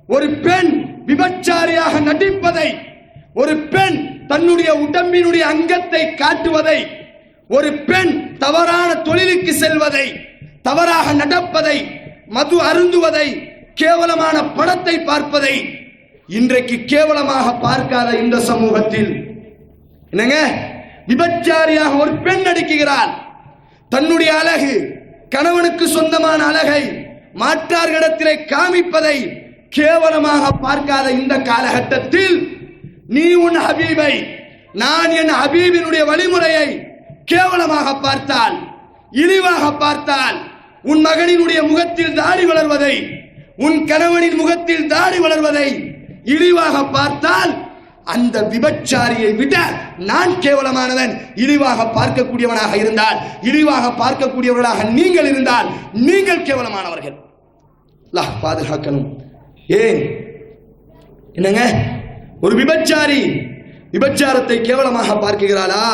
ஒரு பெண் விபச்சாரியாக நடிப்பதை, ஒரு பெண் தன்னுடைய உடம்பினுடைய அங்கத்தை காட்டுவதை, ஒரு பெண் தவறான தொழிலுக்கு செல்வதை, தவறாக நடப்பதை, மது அருந்துவதை, கேவலமான படத்தை பார்ப்பதை இன்றைக்கு கேவலமாக பார்க்காத இந்த சமூகத்தில், என்னங்க விபச்சாரியாக ஒரு பெண் நடிக்கிறாள். தன்னுடைய அழகு, கணவனுக்கு சொந்தமான அழகை மாற்றார்களிடத்திலே காமிப்பதை கேவலமாக பார்க்காத இந்த காலகட்டத்தில், நீ உன் ஹபீபை, நான் என் ஹபீபினுடைய வழிமுறையை கேவலமாக பார்த்தால், இழிவாக பார்த்தால், உன் மகனினுடைய முகத்தில் தாடி வளர்வதை, உன் கணவனின் முகத்தில் தாடி வளர்வதை இழிவாக பார்த்தால், அந்த விபச்சாரியை விட நான் கேவலமானவன். இழிவாக பார்க்கக்கூடியவனாக இருந்தால், இழிவாக பார்க்கக்கூடியவர்களாக நீங்கள் இருந்தால், நீங்கள் கேவலமானவர்கள். அல்லாஹ் பாதுகாக்கணும். ஏன் என்னங்க ஒரு விபச்சாரி விபச்சாரத்தை கேவலமாக பார்க்கிறாளா?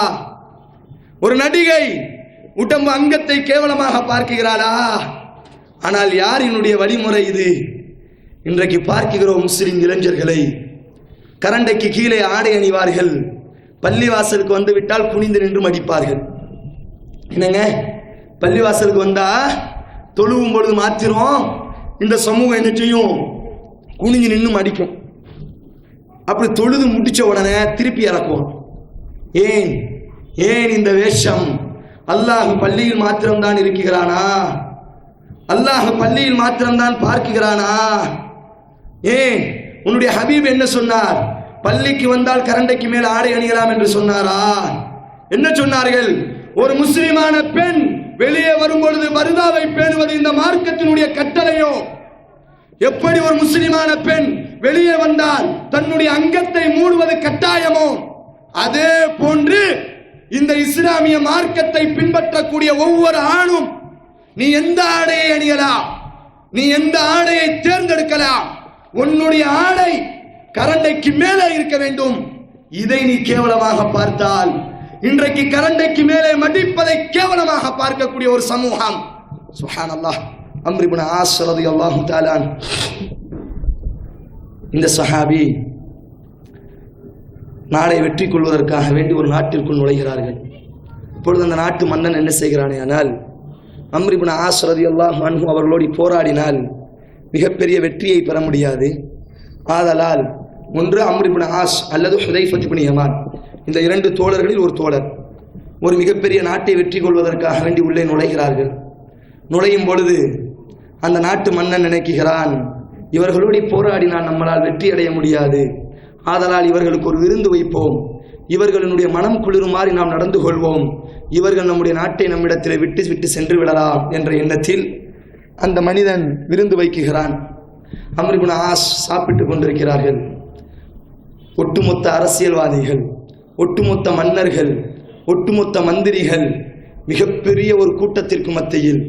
ஒரு நடிகை உடம்பு அங்கத்தை கேவலமாக பார்க்கிறாளா? ஆனால் யாரினுடைய வழிமுறை இது? இன்றைக்கு பார்க்கிறோம் முஸ்லிம் இளைஞர்களை கரண்டைக்கு கீழே ஆடை அணிவார்கள், பள்ளிவாசலுக்கு வந்து விட்டால் குனிந்து நின்று மடிப்பார்கள். என்னங்க, பள்ளிவாசலுக்கு வந்தா தொழுவும் பொழுது மாத்திரம் இந்த சமூகம் என்ன செய்யும்? குனிஞ்சு நின்று மடிக்கும். அப்படி தொழுது முடிச்ச உடனே திருப்பி இறக்கும். ஏன் ஏன் இந்த வேஷம்? அல்லாஹ் பள்ளியில் மாத்திரம்தான் இருக்கிறானா? அல்லாஹ் பள்ளியில் மாத்திரம்தான் பார்க்கிறானா? ஏன் உன்னுடைய ஹபீப் என்ன சொன்னார்? பள்ளிக்கு வந்தால் கரண்டைக்கு மேல் ஆடை அணியலாம் என்று சொன்னாரா? என்ன சொன்னார்கள்? ஒரு முஸ்லிமான பெண் வெளியே வரும் பொழுது பர்தாவை பேணுவது இந்த மார்க்கத்தினுடைய கட்டளையோ? எப்படி ஒரு முஸ்லிமான பெண் வெளியே வந்தால் தன்னுடைய அங்கத்தை மூடுவது கட்டாயமோ, அதே போன்று இந்த இஸ்லாமிய மார்க்கத்தை பின்பற்றக்கூடிய ஒவ்வொரு ஆணும் நீ எந்த ஆடையை அணியலாம், நீ எந்த ஆடையை தேர்ந்தெடுக்கலாம். உன்னுடைய ஆடை கரண்டைக்கு மேலே இருக்க வேண்டும். இதை நீ கேவலமாக பார்த்தால், இன்றைக்கு கரண்டைக்கு மேலே மடிப்பதை கேவலமாக பார்க்கக்கூடிய ஒரு சமூகம். சுப்ஹானல்லாஹ். அம்ர் இப்னு ஆஸ் ரலியல்லாஹு தஆலா இந்த சஹாபி நாளை வெற்றி கொள்வதற்காக வேண்டி ஒரு நாட்டிற்குள் நுழைகிறார்கள். இப்பொழுது அந்த நாட்டு மன்னன் என்ன செய்கிறானே ஆனால், அம்ர் இப்னு ஆஸ் ரலியல்லாஹு அன்ஹு அவர்களோடு போராடினால் மிகப்பெரிய வெற்றியை பெற முடியாது. ஆதலால் ஒன்று அம்ர் இப்னு ஆஸ் அல்லது ஹுதைஃபா இப்னு யமான், இந்த இரண்டு தோழர்களில் ஒரு தோழர் ஒரு மிகப்பெரிய நாட்டை வெற்றி கொள்வதற்காக வேண்டி உள்ளே நுழைகிறார்கள். நுழையும் பொழுது அந்த நாட்டு மன்னன் நினைக்கிறான், இவர்களோடு போராடினால் நம்மளால் வெற்றி அடைய முடியாது, ஆதலால் இவர்களுக்கு ஒரு விருந்து வைப்போம், இவர்களுடைய மனம் குளிருமாறி நாம் நடந்து கொள்வோம், இவர்கள் நம்முடைய நாட்டை நம்மிடத்தில் விட்டு விட்டு சென்று விடலாம் என்ற எண்ணத்தில் அந்த மனிதன் விருந்து வைக்குகிறான். அம்ர் இப்னு ஆஸ் சாப்பிட்டு கொண்டிருக்கிறார்கள். ஒட்டுமொத்த அரசியல்வாதிகள், ஒட்டுமொத்த மன்னர்கள், ஒட்டுமொத்த மந்திரிகள் மிகப்பெரிய ஒரு கூட்டத்திற்கு மத்தியில்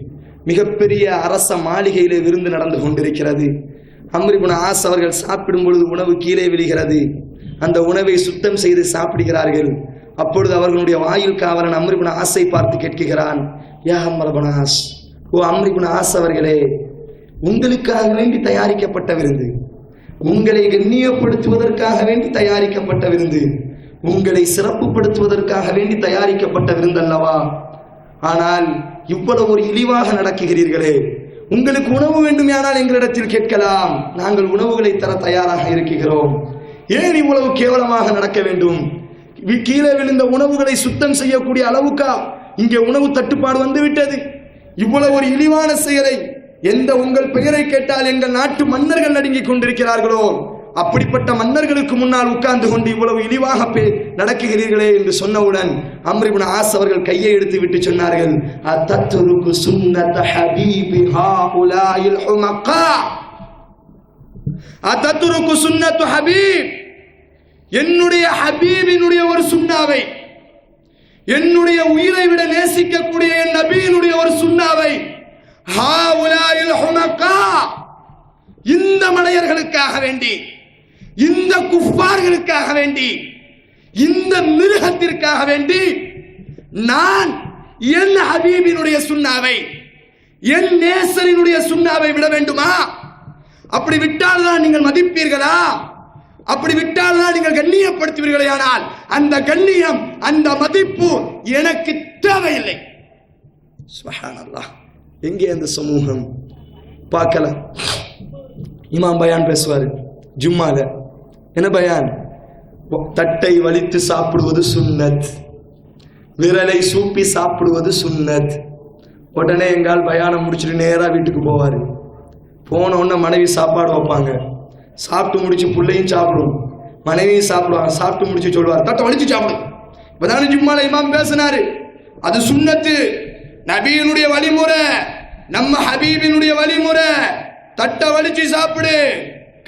மிகப்பெரிய அரச மாளிகையிலே விருந்து நடந்து கொண்டிருக்கிறது. அம்ர் இப்னு ஆஸ் அவர்கள் சாப்பிடும் பொழுது உணவு கீழே விழுகிறது. அந்த உணவை சுத்தம் செய்து சாப்பிடுகிறார்கள். அப்பொழுது அவர்களுடைய வாயில் காவலன் அம்ர் இப்னு ஆஸை பார்த்து கேட்கிறான், யா அம்ர் இப்னு ஆஸ், ஓ அம்ர் இப்னு ஆஸ் அவர்களே, உங்களுக்காக வேண்டி தயாரிக்கப்பட்ட விருந்து, உங்களை கண்ணியப்படுத்துவதற்காக வேண்டி தயாரிக்கப்பட்ட விருந்து, உங்களை சிறப்புப்படுத்துவதற்காக வேண்டி தயாரிக்கப்பட்ட விருந்து அல்லவா? ஆனால் இவ்வளவு ஒரு இழிவாக நடக்குகிறீர்களே, உங்களுக்கு உணவு வேண்டுமானால் எங்களிடத்தில் கேட்கலாம், நாங்கள் உணவுகளை தர தயாராக இருக்கிறோம். ஏன் இவ்வளவு கேவலமாக நடக்க வேண்டும்? கீழே விழுந்த உணவுகளை சுத்தம் செய்யக்கூடிய அளவுக்கா இங்கே உணவு தட்டுப்பாடு வந்துவிட்டது? இவ்வளவு ஒரு இழிவான செயலை எந்த உங்கள் பெயரை கேட்டால் எங்கள் நாட்டு மன்னர்கள் நடுங்கிக் கொண்டிருக்கிறார்களோ அப்படிப்பட்ட மன்னர்களுக்கு முன்னால் உட்கார்ந்து கொண்டு இவ்வளவு இழிவாக நடக்குகிறீர்களே என்று சொன்னவுடன் அம்ர் இப்னு ஆஸ் அவர்கள் கையை எடுத்து விட்டு சொன்னார்கள், அத்தத்ருக்கு சுன்னத ஹபீபி ஹாஉலாயில் ஹுமகா, அத்தத்ருக்கு சுன்னத்து ஹபீப், என்னுடைய ஹபீபினுடைய ஒரு சுன்னாவை, என்னுடைய உயிரை விட நேசிக்கக்கூடிய என் நபியினுடைய ஒரு சுன்னாவை, ஹாஉலாயில் ஹுமகா, இந்த மடையர்களுக்காக வேண்டி, இந்த குஃபார்களுக்காக வேண்டி, இந்த மிருகத்திற்காக வேண்டி நான் என் ஹபீபினுடைய சுன்னாவை, என் நேசரினுடைய சுன்னாவை விட வேண்டுமா? அப்படி விட்டால் தான் நீங்கள் மதிப்பீர்களா? அப்படி விட்டால் தான் நீங்கள் கண்ணியப்படுத்துவீர்களே. ஆனால் அந்த கண்ணியம், அந்த மதிப்பு எனக்கு தேவையில்லை. சுப்ஹானல்லாஹ். எங்கே அந்த சமூகம்? பார்க்கலாம். இமாம் பயான் பேசுவார் ஜும்மால. என்ன பயான்? தட்டை வலித்து சாப்பிடுவது சுன்னத், விரலை சூப்பி சாப்பிடுவது சுன்னத். உடனே எங்கால் பயானம் முடிச்சுட்டு நேராக வீட்டுக்கு போவார். போன உடனே மனைவி சாப்பாடு வைப்பாங்க. சாப்பிட்டு முடிச்சு பிள்ளையும் சாப்பிடும், மனைவியும் சாப்பிடுவாங்க. சாப்பிட்டு முடிச்சு சொல்லுவார், தட்டை வலிச்சு சாப்பிடு. இப்பதான ஜும்மால இமாம் பேசினாரு, அது சுன்னத்து, நபியினுடைய வழிமுறை, நம்ம ஹபீபினுடைய வழிமுறை. தட்டை வலிச்சு சாப்பிடு,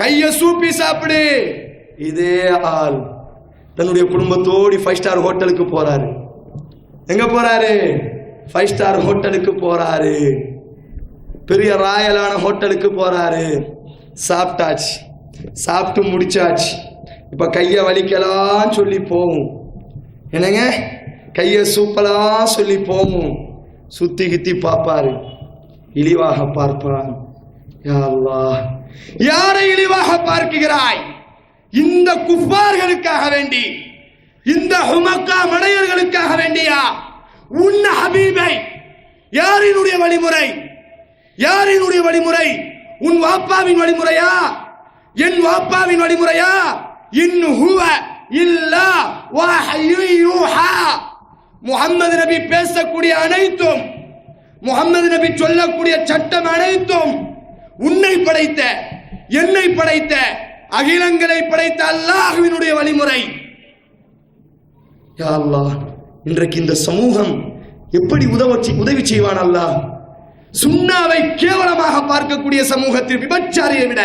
கைய சூப்பி சாப்பிடு. இதே ஆள் தன்னுடைய குடும்பத்தோடு 5 ஸ்டார் ஹோட்டலுக்கு போறாரு. எங்க போறாரு? 5 ஸ்டார் ஹோட்டலுக்கு போறாரு. பெரிய ராயலான ஹோட்டலுக்கு போறாரு. சாப்பிட்டாச்சு, சாப்பிட்டு முடிச்சாச்சு. இப்ப கைய வலிக்கலாம் சொல்லி போகும், என்னங்க கைய சூப்பலாம் சொல்லி போகும். சுத்தி கித்தி பார்ப்பாரு, இழிவாக பார்ப்பான். யா அல்லாஹ், யாரை இழிவாக பார்க்கிறாய்? இந்த குஃபார்களுக்காக வேண்டி, இந்த ஹுமக்கா மடையர்களுக்காக வேண்டியா? உன் ஹபீபை யாரினுடைய வழிமுறை? யாரினுடைய வழிமுறை? உன் வாப்பாவின் வழிமுறையா? என் வாப்பாவின் வழிமுறையா? இன் ஹுவ இல்லா வஹ்யு யூஹா. முஹம்மது நபி பேசக்கூடிய அனைத்தும், முஹம்மது நபி சொல்லக்கூடிய சட்டம் அனைத்தும் உன்னை படைத்த, என்னை படைத்த, அகிலங்களை படைத்த அல்லாஹ்வினுடைய வழிமுறை. யா அல்லாஹ், இன்றைக்கு இந்த சமூகம் எப்படி உதவி செய்வான் அல்லாஹ்? சுன்னாவை கேவலமாக பார்க்கக்கூடிய சமூகத்தில் விபச்சாரியை விட,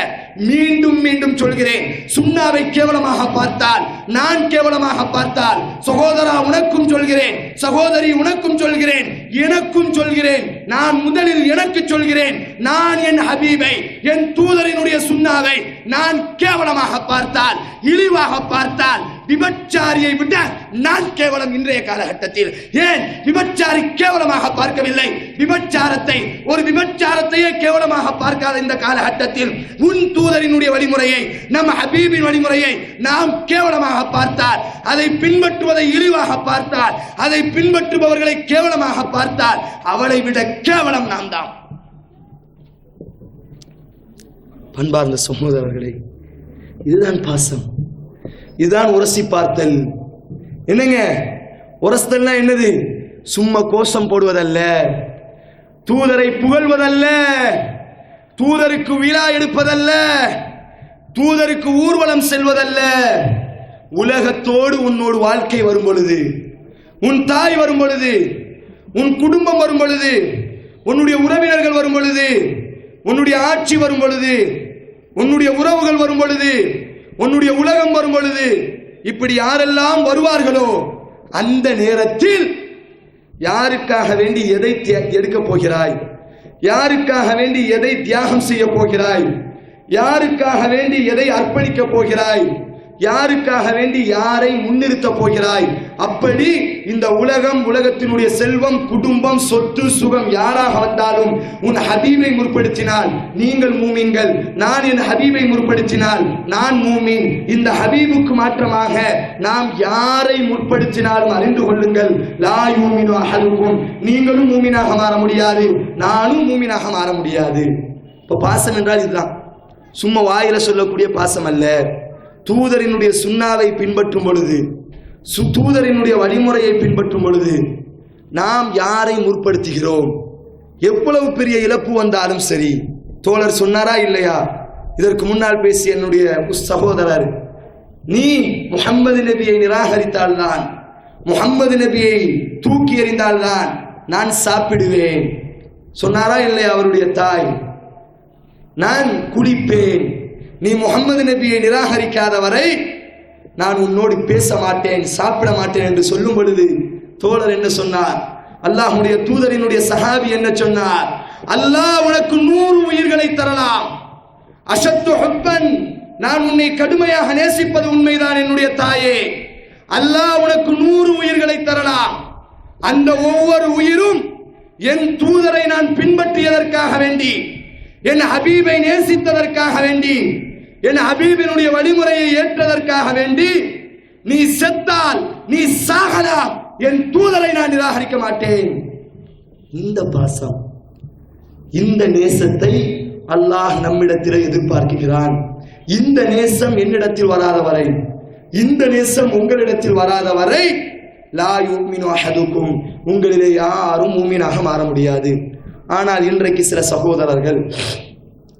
மீண்டும் மீண்டும் சொல்கிறேன், சுன்னாவை கேவலமாக பார்த்தால், நான் கேவலமாக பார்த்தால், சகோதரா உனக்கும் சொல்கிறேன், சகோதரி உனக்கும் சொல்கிறேன், எனக்கும் சொல்கிறேன், நான் முதலில் எனக்கு சொல்கிறேன், நான் என் ஹபீபை, என் தூதரினுடைய சுன்னாவை நான் கேவலமாக பார்த்தால், இழிவாக பார்த்தால், விபச்சாரியை விட நான் கேவலம். இன்றைய காலகட்டத்தில் ஏன் விபச்சாரி கேவலமாக பார்க்கவில்லை? விபச்சாரத்தை, ஒரு விபச்சாரத்தையே கேவலமாக பார்க்காத இந்த காலகட்டத்தில் உன் தூதரினுடைய வழிமுறையை, நம் ஹபீபின் வழிமுறையை நாம் கேவலமாக பார்த்தால், அதை பின்பற்றுவதை இழிவாக பார்த்தால், அதை பின்பற்றுபவர்களை கேவலமாக பார்த்தால், அவளை விட கேவலம் நாம் தான். பண்பார்ந்த சகோதரர்களே, இதுதான் பாசம், இதுதான் உரசி பார்த்தல். என்னங்க உரசல்னா என்னது? சும்மா கோஷம் போடுவதல்ல, தூதரை புகழ்வதல்ல, தூதருக்கு விழா எடுப்பதல்ல, தூதருக்கு ஊர்வலம் செல்வதல்ல. உலகத்தோடு உன்னோடு வாழ்க்கை வரும் பொழுது, உன் தாய் வரும் பொழுது, உன் குடும்பம் வரும் பொழுது, உன்னுடைய உறவினர்கள் வரும் பொழுது, உன்னுடைய ஆட்சி வரும் பொழுது, உன்னுடைய உறவுகள் வரும் பொழுது, உன்னுடைய உலகம் வரும் பொழுது, இப்படி யாரெல்லாம் வருவார்களோ அந்த நேரத்தில் யாருக்காக வேண்டி எதை எடுக்க போகிறாய்? யாருக்காக வேண்டி எதை தியாகம் செய்ய போகிறாய்? யாருக்காக வேண்டி எதை அர்ப்பணிக்க போகிறாய்? யாருக்காக வேண்டி யாரை முன்னிறுத்த போகிறாய்? அப்படி இந்த உலகம், உலகத்தினுடைய செல்வம், குடும்பம், சொத்து, சுகம் யாராக வந்தாலும் உன் ஹபீபை முற்படுத்தினால் நீங்கள் மூமின்கள், நான் என் ஹபீபை முற்படுத்தினால் நான் மூமின். இந்த ஹபீபுக்கு மாற்றமாக நாம் யாரை முற்படுத்தினாலும் அறிந்து கொள்ளுங்கள், லா யூமினு அஹதுக்கும், நீங்களும் மூமினாக மாற முடியாது, நானும் மூமினாக மாற முடியாது. இப்ப பாசம் என்றால் இதுதான், சும்மா வாயில சொல்லக்கூடிய பாசம் அல்ல. தூதரினுடைய சுன்னாவை பின்பற்றும் பொழுது, தூதரினுடைய வழிமுறையை பின்பற்றும் பொழுது நாம் யாரை முற்படுத்துகிறோம்? எவ்வளவு பெரிய இழப்பு வந்தாலும் சரி. தோழர் சொன்னாரா இல்லையா? இதற்கு முன்னால் பேசிய என்னுடைய சகோதரர், நீ முஹம்மது நபியை நிராகரித்தால்தான், முஹம்மது நபியை தூக்கி எறிந்தால்தான் நான் சாப்பிடுவேன் சொன்னாரா இல்லையா? அவருடைய தாய், நான் குடிப்பேன், நீ முஹம்மது நபியை நிராகரிக்காத வரை நான் உன்னோடு பேச மாட்டேன், சாப்பிட மாட்டேன் என்று சொல்லும் பொழுது தோழர் என்ன சொன்னார்? அல்லாஹ்வுடைய தூதரினுடைய சஹாபி என்ன சொன்னார்? அல்லாஹ் உனக்கு 100 உயிர்களை தரலாம், அஷத்து ஹுப்பன், நான் உன்னை கடுமையாக நேசிப்பது உண்மைதான் என்னுடைய தாயே, அல்லாஹ் உனக்கு 100 உயிர்களை தரலாம், அந்த ஒவ்வொரு உயிரும் என் தூதரை நான் பின்பற்றியதற்காக வேண்டி, என் ஹபீபை நேசித்ததற்காக வேண்டி, என் ஹபீபினுடைய வழிமுறையை ஏற்றதற்காக வேண்டி, நீ செத்தால் நீ சாகலாம், என் தூதரை நான் நிராகரிக்க மாட்டேன். இந்த பாசம், இந்த நேசத்தை அல்லாஹ் நம்மிடத்தில் எதிர்பார்க்கிறான். இந்த நேசம் என்னிடத்தில் வராத வரை, இந்த நேசம் உங்களிடத்தில் வராத வரை லா யூமினு அஹதுக்கும், உங்களிலே யாரும் மூமினாக மாற முடியாது. ஆனால் இன்றைக்கு சில சகோதரர்கள்,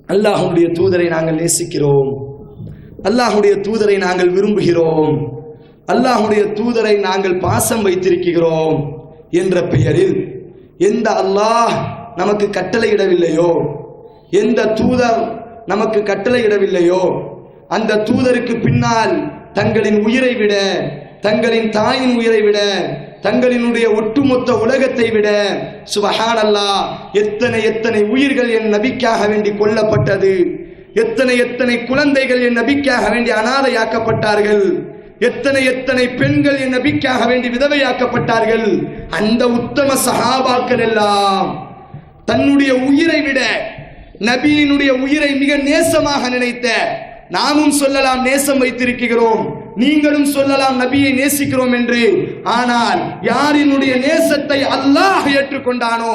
அல்லாஹ்வுடைய தூதரை நாங்கள் நேசிக்கிறோம், அல்லாஹ்வுடைய தூதரை நாங்கள் விரும்புகிறோம், அல்லாஹ்வுடைய தூதரை நாங்கள் பாசம் வைத்திருக்கிறோம் என்ற பெயரில் எந்த அல்லாஹ் நமக்கு கட்டளையிடவில்லையோ, எந்த தூதர் நமக்கு கட்டளையிடவில்லையோ, அந்த தூதருக்கு பின்னால் தங்களின் உயிரை விட, தங்களின் தாயின் உயிரை விட, தங்களினுடைய ஒட்டுமொத்த உலகத்தை விட, சுபஹானல்லாஹ், எத்தனை எத்தனை உயிர்கள் என் நபிக்காக வேண்டி கொல்லப்பட்டது, எத்தனை எத்தனை குழந்தைகள் என் நபிக்காக வேண்டி அனாதையாக்கப்பட்டார்கள், எத்தனை எத்தனை பெண்கள் என் நபிக்காக வேண்டி விதவையாக்கப்பட்டார்கள். அந்த உத்தம சஹாபாக்கள் எல்லாம் தன்னுடைய உயிரை விட நபியினுடைய உயிரை மிக நேசமாக நினைத்த, நாமும் சொல்லலாம் நேசம் வைத்திருக்கிறோம், நீங்களும் சொல்லலாம் நபியை நேசிக்கிறோம் என்று. ஆனால் யாரினுடைய நேசத்தை அல்லாஹ் ஏற்றுக்கொண்டானோ,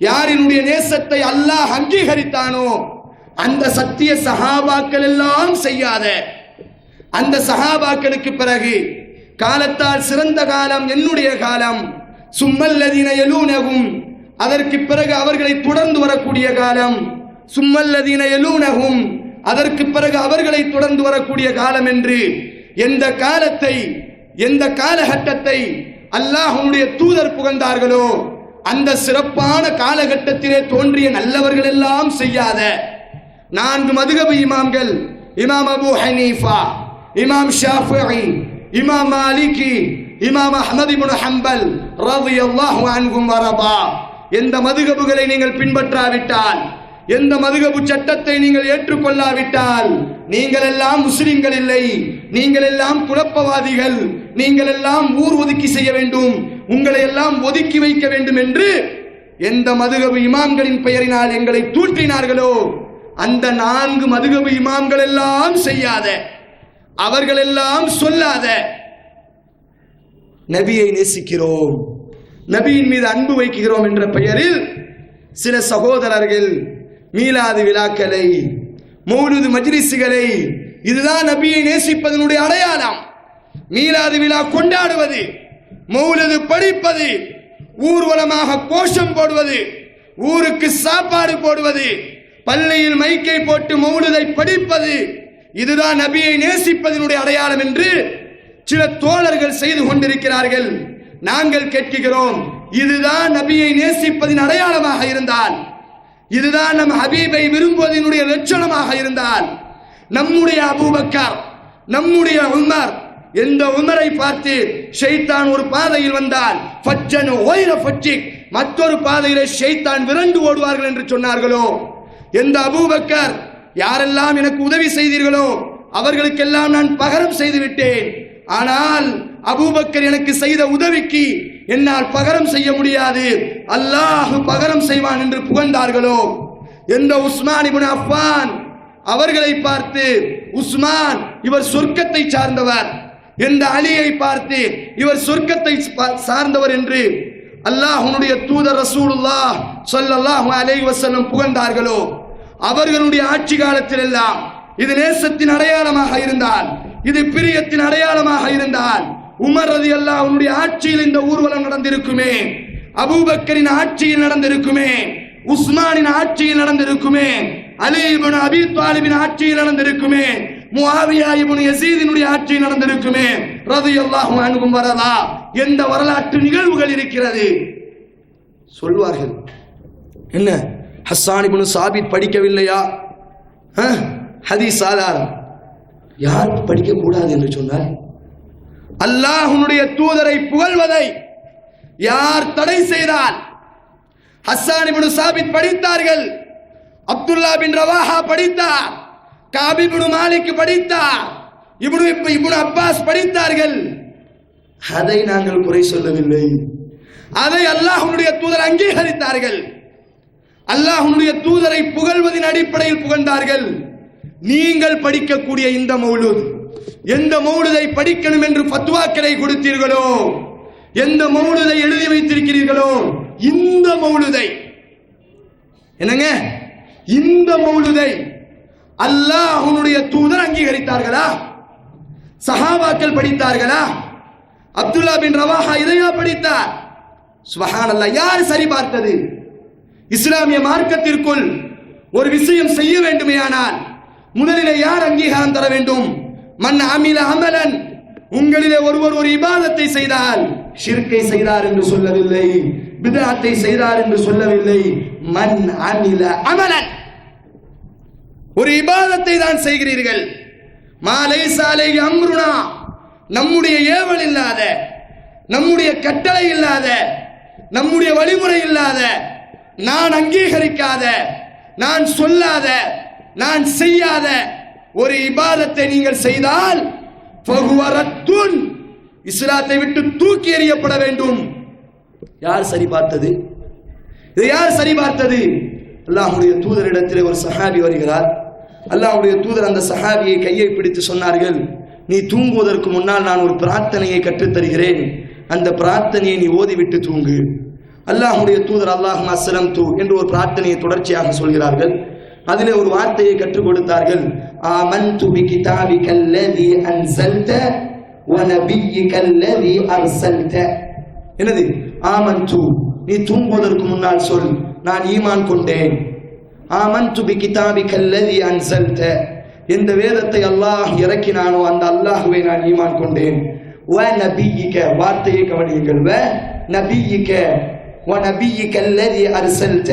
யாரினுடைய நேசத்தை அல்லாஹ் அங்கீகரித்தானோ, அந்த சத்திய சஹாபாக்கள் எல்லாம் செய்யாத, அந்த சஹாபாக்களுக்கு பிறகு காலத்தால் சிறந்த காலம் என்னுடைய காலம், சும்மல்லதீன யலூனஹும், அதற்கு பிறகு அவர்களை தொடர்ந்து வரக்கூடிய காலம், சும்மல்லதீன யலூனஹும், அதற்கு பிறகு அவர்களை தொடர்ந்து வரக்கூடிய காலம் என்று எந்த காலத்தை, எந்த காலகட்டத்தை அல்லாஹ்வுடைய தூதர் புகழ்ந்தார்களோ அந்த சிறப்பான காலகட்டத்திலே தோன்றிய நல்லவர்கள் எல்லாம் செய்யாத 4 மதுஹப் இமாம்கள், இமாம் அபூ ஹனீஃபா, இமாம் ஷாஃபிஈ, இமாம் மாலிகி, இமாம் அஹ்மத் இப்னு ஹம்பல் ரலியல்லாஹு அன்ஹும் வரதா, எந்த மதுஹபுகளை நீங்கள் பின்பற்றாவிட்டால், எந்த மதுஹபு சட்டத்தை நீங்கள் ஏற்றுக்கொள்ளாவிட்டால் நீங்கள் எல்லாம் முஸ்லிம்கள் இல்லை, நீங்கள் எல்லாம் குழப்பவாதிகள், நீங்கள் எல்லாம் ஊர் ஒதுக்கி செய்ய வேண்டும், உங்களை எல்லாம் ஒதுக்கி வைக்க வேண்டும் என்று எந்த மதுஹபு இமாம்களின் பெயரினால் எங்களை தூற்றினார்களோ அந்த 4 மதுஹபு இமாம்கள் எல்லாம் செய்யாத, அவர்கள் எல்லாம் சொல்லாத, நபியை நேசிக்கிறோம், நபியின் மீது அன்பு வைக்கிறோம் என்ற பெயரில் சில சகோதரர்கள் மீலாது விழாக்களை, மௌலூது மஜ்லிஸ்களை, இதுதான் நபியை நேசிப்பதனுடைய அடையாளம். மீலாது விழா கொண்டாடுவது, மௌலூது படிப்பது, ஊர்வலமாக கோஷம் போடுவது, ஊருக்கு சாப்பாடு போடுவது, பள்ளியில் மைக்கை போட்டு மௌலூதை படிப்பது, இதுதான் நபியை நேசிப்பதனுடைய அடையாளம் என்று சில தோழர்கள் செய்து கொண்டிருக்கிறார்கள். நாங்கள் கேட்கிறோம், இதுதான் நபியை நேசிப்பதின் அடையாளமாக இருந்தால், இதுதான் நம் ஹபீபை விரும்புவதனுடைய லட்சணமாக இருந்தால், நம்முடைய அபூபக்கர், நம்முடைய உமர், எந்த உமரை பார்த்து ஷைத்தான் ஒரு பாதையில் வந்தால் ஃபஜ்ஜன் ஒய்ர ஃபஜ்ஜிக், மற்றொரு பாதையிலே ஷைத்தான் விரண்டு ஓடுவார்கள் என்று சொன்னார்களோ, எந்த அபூபக்கர் யாரெல்லாம் எனக்கு உதவி செய்தீர்களோ அவர்களுக்கெல்லாம் நான் பகரம் செய்து விட்டேன், ஆனால் அபூபக்கர் எனக்கு செய்த உதவிக்கு என்னால் பகரம் செய்ய முடியாது, அல்லாஹ் பகரம் செய்வான் என்று புகழ்ந்தார்களோ, எந்த உஸ்மான் இப்னு அஃபான் அவர்களை பார்த்து உஸ்மான் இவர் சொர்க்கத்தை சார்ந்தவர், எந்த அலியை பார்த்து இவர் சொர்க்கத்தை சார்ந்தவர் என்று அல்லாஹ்வுடைய தூதர் ரசூலுல்லாஹ் ஸல்லல்லாஹு அலைஹி வஸல்லம் புகழ்ந்தார்களோ, அவர்களுடைய ஆட்சி காலத்தில் எல்லாம் இது நேசத்தின் அடையாளமாக இருந்தால், இது பிரியத்தின் அடையாளமாக இருந்தால், உமர் ரலியல்லாஹு அன்ஹுடைய ஆட்சியில் இந்த ஊர்வலம் நடந்திருக்குமே, அபூபக்கரின் ஆட்சியில் நடந்திருக்குமே, உஸ்மானின் ஆட்சியில் நடந்திருக்குமே, அலி இப்னு அபீ தாலிபின் ஆட்சியில் நடந்திருக்குமே, முஆவியா இப்னு யஸீதினுடைய ஆட்சியில் நடந்திருக்குமே ரலியல்லாஹு அன்ஹும் வரலா, எந்த வரலாற்று நிகழ்வுகள் இருக்கிறது சொல்வார்கள். என்ன ஹஸ்ஸான் இப்னு சாபித் படிக்கவில்லையா? ஹதீஸ் ஆதாரம். யார் படிக்க கூடாது என்று சொன்னார்? அல்லாஹ்வுடைய தூதரை புகழ்வதை யார் தடை செய்தால்? ஹஸ்ஸான் இப்னு சாபித் படித்தார்கள், அப்துல்லா பின் ரவாஹா படித்தார், காப் இப்னு மாலிக் படித்தார், இப்னு அப்பாஸ் படித்தார்கள். அதை நாங்கள் குறை சொல்லவில்லை, அதை அல்லாஹ்வுடைய தூதர் அங்கீகரித்தார்கள், அல்லாஹ்வுடைய தூதரை புகழ்வதின் அடிப்படையில் புகழ்ந்தார்கள். நீங்கள் படிக்கக்கூடிய இந்த மௌலூத், எந்த மௌலூதை படிக்கணும் என்று ஃபத்வாக்களை கொடுத்தீர்களோ, எந்த மௌலூதை எழுதி வைத்திருக்கிறீர்களோ, இந்த மௌலூதை, என்னங்க இந்த மௌலூதை அல்லாஹ்வுடைய தூதர் அங்கீகரித்தார்களா? சஹாபாக்கள் படித்தார்களா? அப்துல்லா பின் ரவாஹா இதையா படித்தார்? சுப்ஹானல்லாஹ். யார் சரி பார்த்தது? இஸ்லாமிய மார்க்கத்திற்குள் ஒரு விஷயம் செய்ய வேண்டுமேயானால் முதலிலே யார் அங்கீகாரம் தர வேண்டும்? மன் அமில அமலன், உங்களிலே ஒருவர் ஒரு இபாதத்தை செய்தால் ஷிர்கை செய்தார் என்று சொல்லவில்லை, பித்அத்தை செய்தார் என்று சொல்லவில்லை. மன் அமில அமலன், ஒரு இபாதத்தை தான் செய்கிறீர்கள், மா லைஸ அலைஹி அம்ருனா, நம்முடைய ஏவல் இல்லாத, நம்முடைய கட்டளை இல்லாத, நம்முடைய வழிமுறை இல்லாத, நான் அங்கீகரிக்காத, நான் சொல்லாத, நான் செய்யாத ஒரு இபாதத்தை நீங்கள் செய்தால் ஃபஹுவரத்துன், இஸ்லாத்தை விட்டு தூக்கி எறியப்பட வேண்டும். யார் சரி பார்த்தது? இதை யார் சரி பார்த்தது? அல்லாஹ்வுடைய தூதரிடத்தில் ஒரு சஹாபி வருகிறார். அல்லாஹ்வுடைய தூதர் அந்த சஹாபியை கையை பிடித்து சொன்னார்கள், நீ தூங்குவதற்கு முன்னால் நான் ஒரு பிரார்த்தனையை கற்றுத்தருகிறேன், அந்த பிரார்த்தனையை நீ ஓதிவிட்டு தூங்கு. அல்லாஹ்வுடைய தூதர் அல்லாஹும்ம அஸ்ஸலம்து என்று ஒரு பிரார்த்தனையை தொடர்ச்சியாக சொல்கிறார்கள். அதிலே ஒரு வார்த்தையை கற்றுக் கொடுத்தார்கள், ஆமன்து பிகிதாபிகல்லதி அன்ஸல்த வ நபியிகல்லதி அர்ஸல்த. என்னது? ஆமன்து, நீ தூங்குவதற்கு முன்னால் சொல், நான் ஈமான் கொண்டேன். ஆமன்து பிகிதாபிகல்லதி அன்ஸல்த, எந்த வேதத்தை அல்லாஹ் இறக்கினானோ அந்த அல்லாஹ்வை நான் ஈமான் கொண்டேன். வ நபியிக, வார்த்தையை கவனியுங்கள், வ நபியிக வ நபியிகல்லதி அர்ஸல்த,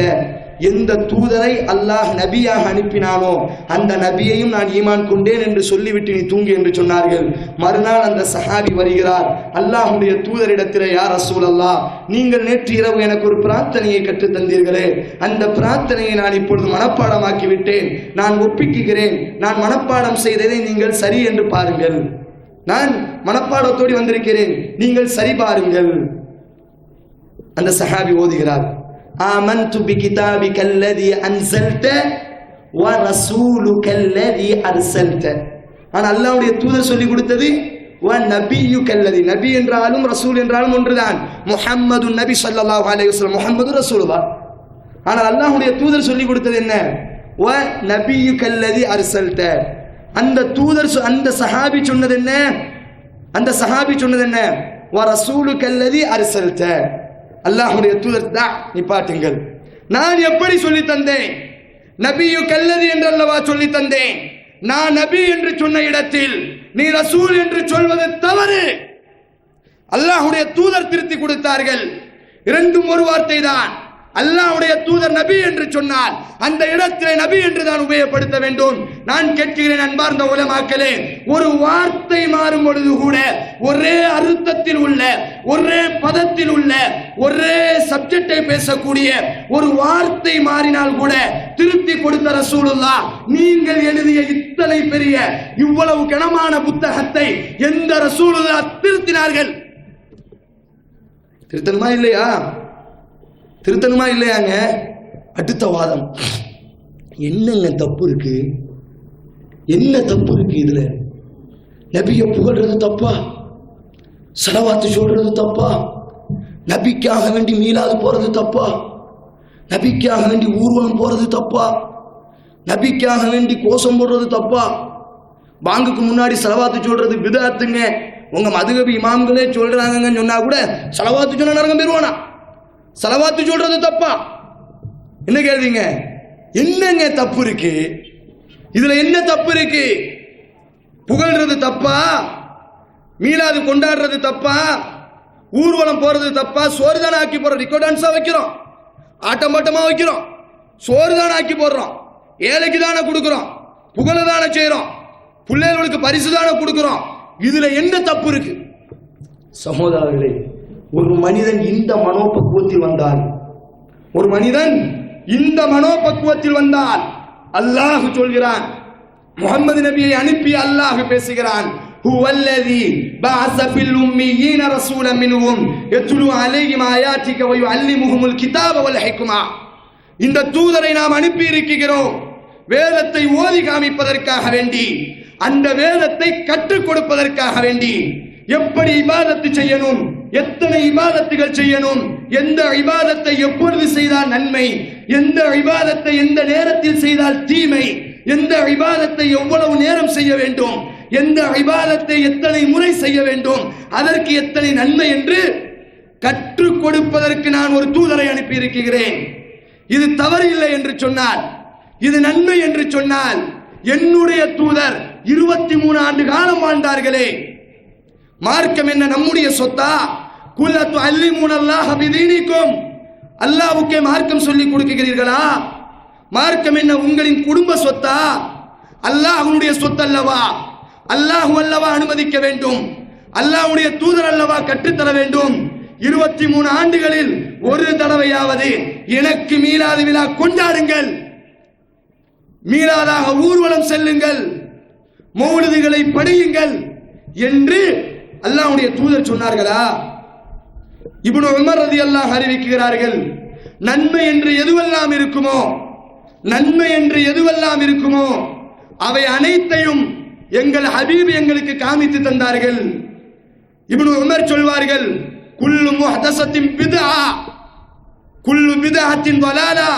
எந்த தூதரை அல்லாஹ் நபியாக அனுப்பினானோ அந்த நபியையும் நான் ஈமான் கொண்டேன் என்று சொல்லிவிட்டு நீ தூங்கு என்று சொன்னார்கள். மறுநாள் அந்த சஹாபி வருகிறார். அல்லாஹ்வுடைய தூதரிடத்தில், யா ரசூலல்லாஹ், நீங்கள் நேற்று இரவு எனக்கு ஒரு பிரார்த்தனையை கற்றுத் தந்தீர்களே, அந்த பிரார்த்தனையை நான் இப்பொழுது மனப்பாடமாக்கி விட்டேன், நான் ஒப்பிக்குகிறேன், நான் மனப்பாடம் செய்ததை நீங்கள் சரி என்று பாருங்கள், நான் மனப்பாடத்தோடு வந்திருக்கிறேன், நீங்கள் சரி பாருங்கள். அந்த சஹாபி ஓதுகிறார், ஆமன்து பிகிதாபிகல்லதி அன்ஸல்த வ ரசூலுகல்லதி அர்ஸல்த. ஆனால் அல்லாஹ்வுடைய தூதர் சொல்லி கொடுத்தது வ நபியுகல்லதி, நபி என்றாலும் ரசூல் என்றாலும் ஒன்றுதான். முஹம்மது நபி ஸல்லல்லாஹு அலைஹி வஸல்லம், முஹம்மது ரசூலுல்லாஹ். ஆனால் அல்லாஹ்வுடைய தூதர் சொல்லி கொடுத்தது என்ன? வ நபியுகல்லதி அர்ஸல்த. அந்த தூதர் அந்த சஹாபி சொன்னது என்ன? அந்த சஹாபி சொன்னது என்ன? வ ரசூலுகல்லதி அர்ஸல்த. அல்லாஹ்வுடைய தூதர் தான் நிப்பாட்டுங்கள். நான் எப்படி சொல்லி தந்தேன்? நபியு கல்லதி என்று அல்லவா சொல்லி தந்தேன். நான் நபி என்று சொன்ன இடத்தில் நீ ரசூல் என்று சொல்வது தவறு. அல்லாஹ்வுடைய தூதர் திருத்தி கொடுத்தார்கள். இரண்டும் ஒரு வார்த்தை தான். அல்லாஹ்வுடைய தூதர் நபி என்று சொன்னால் அந்த இடத்திலே நபி என்று தான் உபயோகப்படுத்த வேண்டும். நான் கேட்கிறேன் அன்பார்ந்த உலமாக்களே, ஒரு வார்த்தை மாறும் பொழுது கூட ஒரே அர்த்தத்தில் உள்ள, ஒரே பதத்தில் உள்ள, ஒரே சப்ஜெக்டை பேசக்கூடிய ஒரு வார்த்தை மாறினால் கூட திருத்தி கொடுத்த ரசூலுல்லாஹ், நீங்கள் எழுதிய இத்தனை பெரிய இவ்வளவு கனமான புத்தகத்தை எந்த ரசூலுல்லாஹ் திருத்தினார்கள்? திருத்தணுமா இல்லையா? திருத்தணுமா இல்லையாங்க? அடுத்த வாதம், என்னங்க தப்பு இருக்கு? என்ன தப்பு இருக்கு இதுல? நபியை புகழ்றது தப்பா? ஸலவாத்து சொல்றது தப்பா? நபிக்காக வேண்டி மீலாது போறது தப்பா? நபிக்காக வேண்டி ஊர்வலம் போறது தப்பா? நபிக்காக வேண்டி கோஷம் போடுறது தப்பா? பாங்குக்கு முன்னாடி ஸலவாத்து சொல்றது பிதஅத்துங்க. உங்க மதுஹப் இமாம்களே சொல்றாங்கன்னு சொன்னா கூட ஸலவாத்து சொன்னா நரகம் போயிருவானா? ஸலவாத்து சொல்றது தப்பா? என்ன கேள்விங்க? என்னங்க தப்பு இருக்கு இதுல? என்ன தப்பு இருக்கு? புகழ்றது தப்பா? மீலாது கொண்டாடுறது தப்பா? ஊர்வலம் போறது தப்பா? சோறு தானே ஆக்கி போடுறோம், ரிகார்டான்ஸா வைக்கிறோம், ஆட்டம் பாட்டமா வைக்கிறோம், சோறு தானே ஆக்கி போடுறோம், ஏழைக்கு தானே கொடுக்கிறோம், புகழ தானே செய்யறோம், பிள்ளைகளுக்கு பரிசு தானே கொடுக்கிறோம். இதுல என்ன தப்பு இருக்கு? சகோதரர்களே, ஒரு மனிதன் இந்த மனோபக்குவத்தில் வந்தால், ஒரு மனிதன் இந்த மனோபக்குவத்தில் வந்தால், அல்லாஹ் சொல்கிறான், முஹம்மது நபியை அனுப்பி அல்லாஹ் பேசுகிறான், ஹுவல்லதி பஅஸ ஃபில் உம்மiyyin ரசூலன் மின்ஹும் யத்லு அலைஹிம் ஆயாத்திக வ யுஅல்லிமுஹுமுல் கிதாப வல் ஹிக்மா. இந்த தூதரை நாம் அனுப்பி இருக்கிறோம் வேதத்தை ஓதி காமிப்பதற்காக வேண்டி, அந்த வேதத்தை கற்றுக் கொடுப்பதற்காக வேண்டி, எப்படி இபாதத்து செய்யணும், எத்தனை இபாதத்துகள் செய்யணும், எந்த இபாதத்தை எப்பொழுது செய்தால் நன்மை, எந்த இபாதத்தை எந்த நேரத்தில் செய்தால் தீமை, எந்த இபாதத்தை எவ்வளவு நேரம் செய்ய வேண்டும், எந்த இபாதத்தை எத்தனை முறை செய்ய வேண்டும், அதற்கு எத்தனை நன்மை என்று கற்றுக் கொடுப்பதற்கு நான் ஒரு தூதரை அனுப்பி இருக்கிறேன். இது தவறு இல்லை என்று சொன்னால், இது நன்மை என்று சொன்னால், என்னுடைய தூதர் 23 ஆண்டு காலம் வாழ்ந்தார்களே, மார்க்கம் என்ன நம்முடைய சொத்தா? குல்லத்து அல்லிமுனல்லாஹ பிதீனிக்கும், அல்லாஹ்வுக்கே மார்க்கம் சொல்லி கொடுக்கிறீர்களா? மார்க்கம் என்ன உங்களின் குடும்ப சொத்தா? அல்லாஹ்வுடைய சொத்து அல்லவா? அல்லாஹ் அல்லவா அனுமதிக்க வேண்டும், அல்லாஹ்வுடைய தூதர் அல்லவா கற்றுத்தர வேண்டும். 23 ஆண்டுகளில் ஒரு தடவையாவது எனக்கு மீலாது விழா கொண்டாடுங்கள், மீலாதாக ஊர்வலம் செல்லுங்கள், மௌலிதுகளை படியுங்கள். என்று அல்லாஹ்வுடைய தூதர் சொன்னார்களா? இப்னு உமர் ரலியல்லாஹு அறிவிக்கிறார்கள், நன்மை என்று எதுவெல்லாம் இருக்குமோ, நன்மை என்று எதுவெல்லாம் இருக்குமோ அவை அனைத்தையும் எங்கள் ஹபீப் எங்களுக்கு காமித்து தந்தார்கள். இப்னு உமர் சொல்வார்கள், குல்லு முஹ்தஸத்தின் பித்ஆ குல்லு பித்அத்தின் வலாலா,